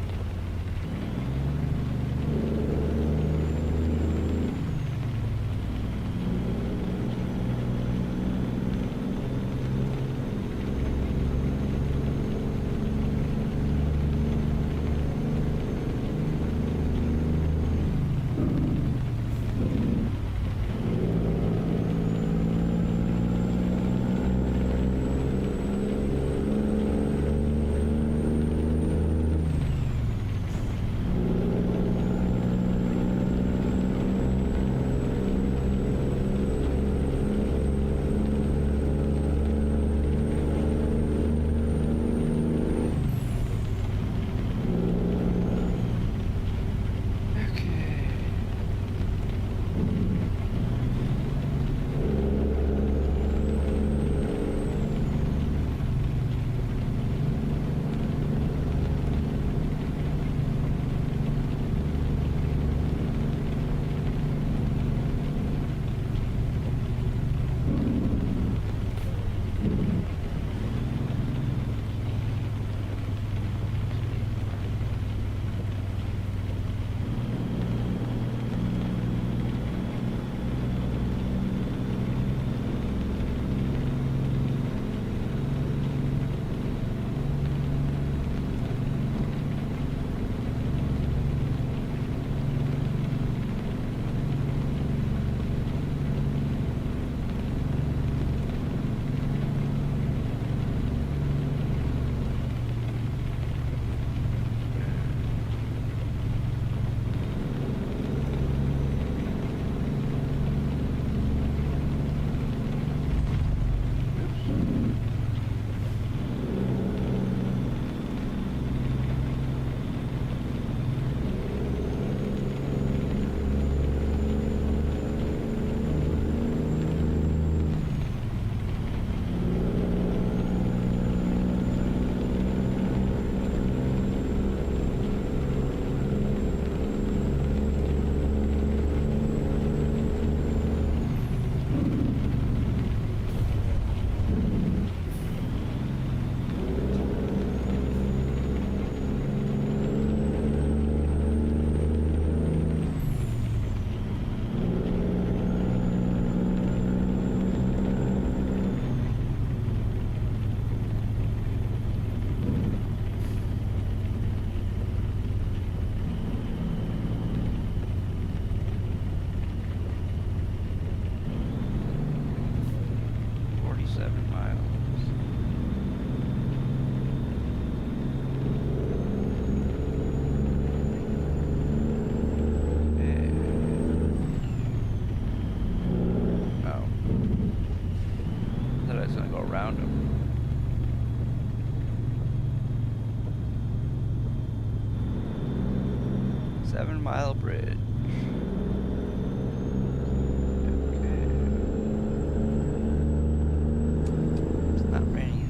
7-mile bridge. It's not raining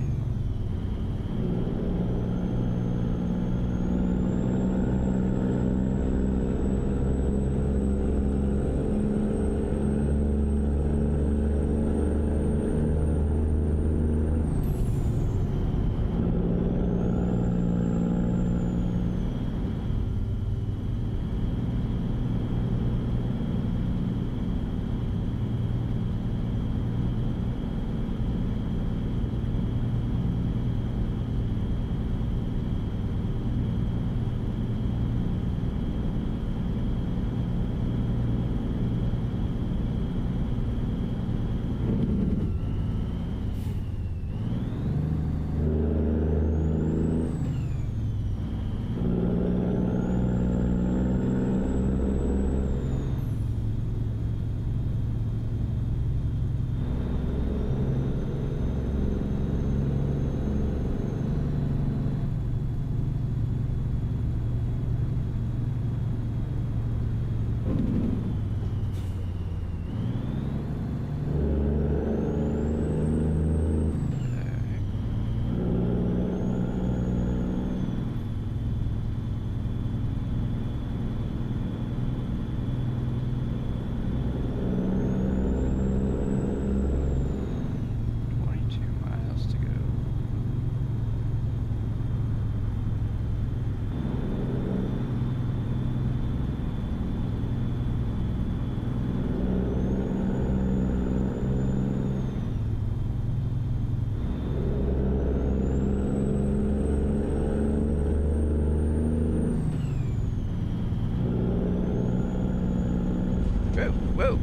Whoa!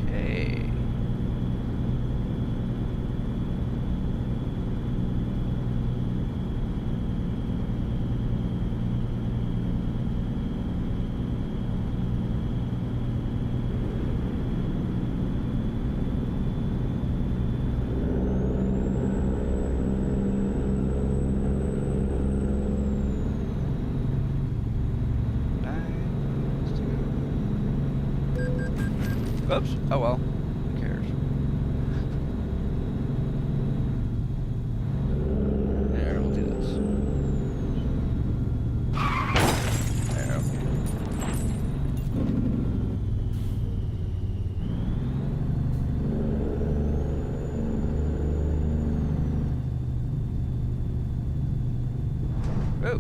Okay. Oops. Oh well. Who cares? There, we'll do this. There, okay. Oh.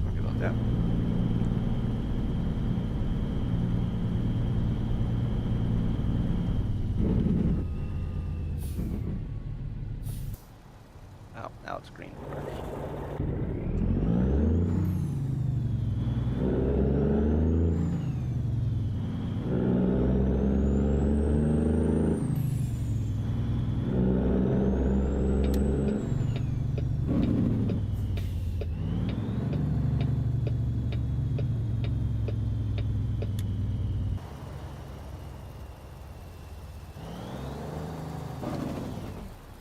Sorry about that. Oh, now it's green.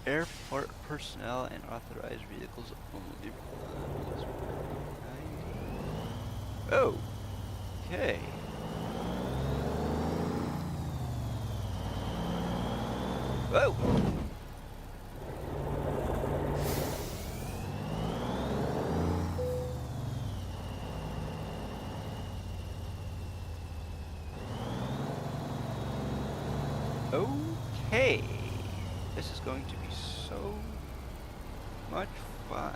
Airport personnel and authorized vehicles only. Oh, okay. Whoa. Okay. This is going to be so much fun.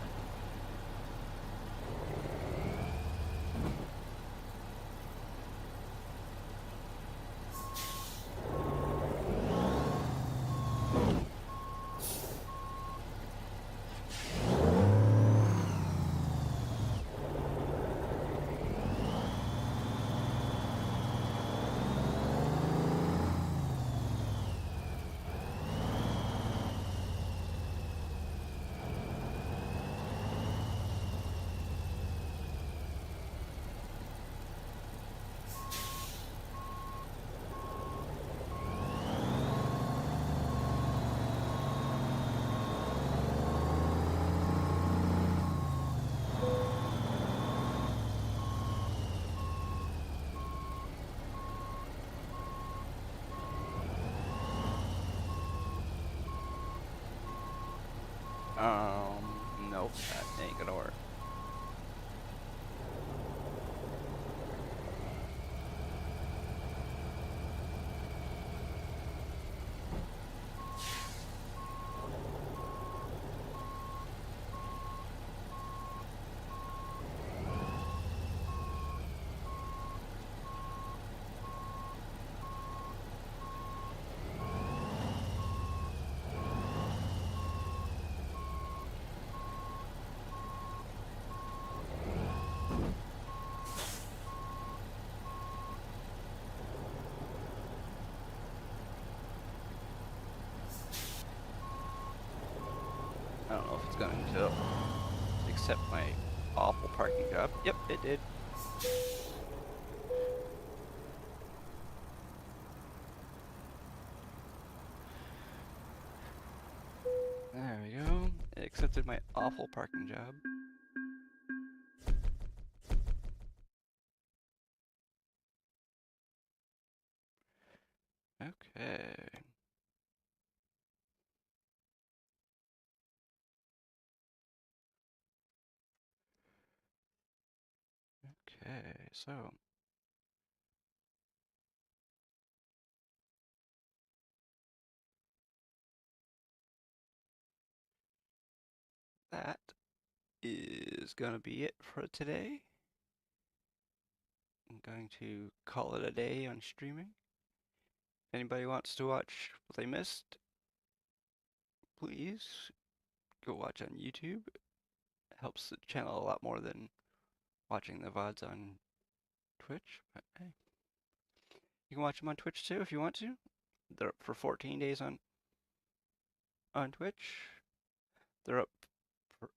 Nope, that ain't gonna work. I don't know if it's going to accept my awful parking job. Yep, it did. There we go. It accepted my awful parking job. Okay. Okay, so that is gonna be it for today. I'm going to call it a day on streaming. If anybody wants to watch what they missed, please go watch on YouTube. It helps the channel a lot more than watching the VODs on Twitch. But hey, you can watch them on Twitch too if you want to. They're up for 14 days on Twitch. They're up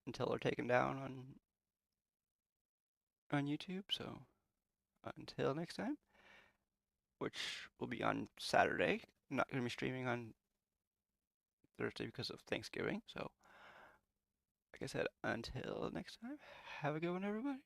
until they're taken down on YouTube. So until next time, which will be on Saturday. I'm not going to be streaming on Thursday because of Thanksgiving. So, like I said, until next time, have a good one, everybody.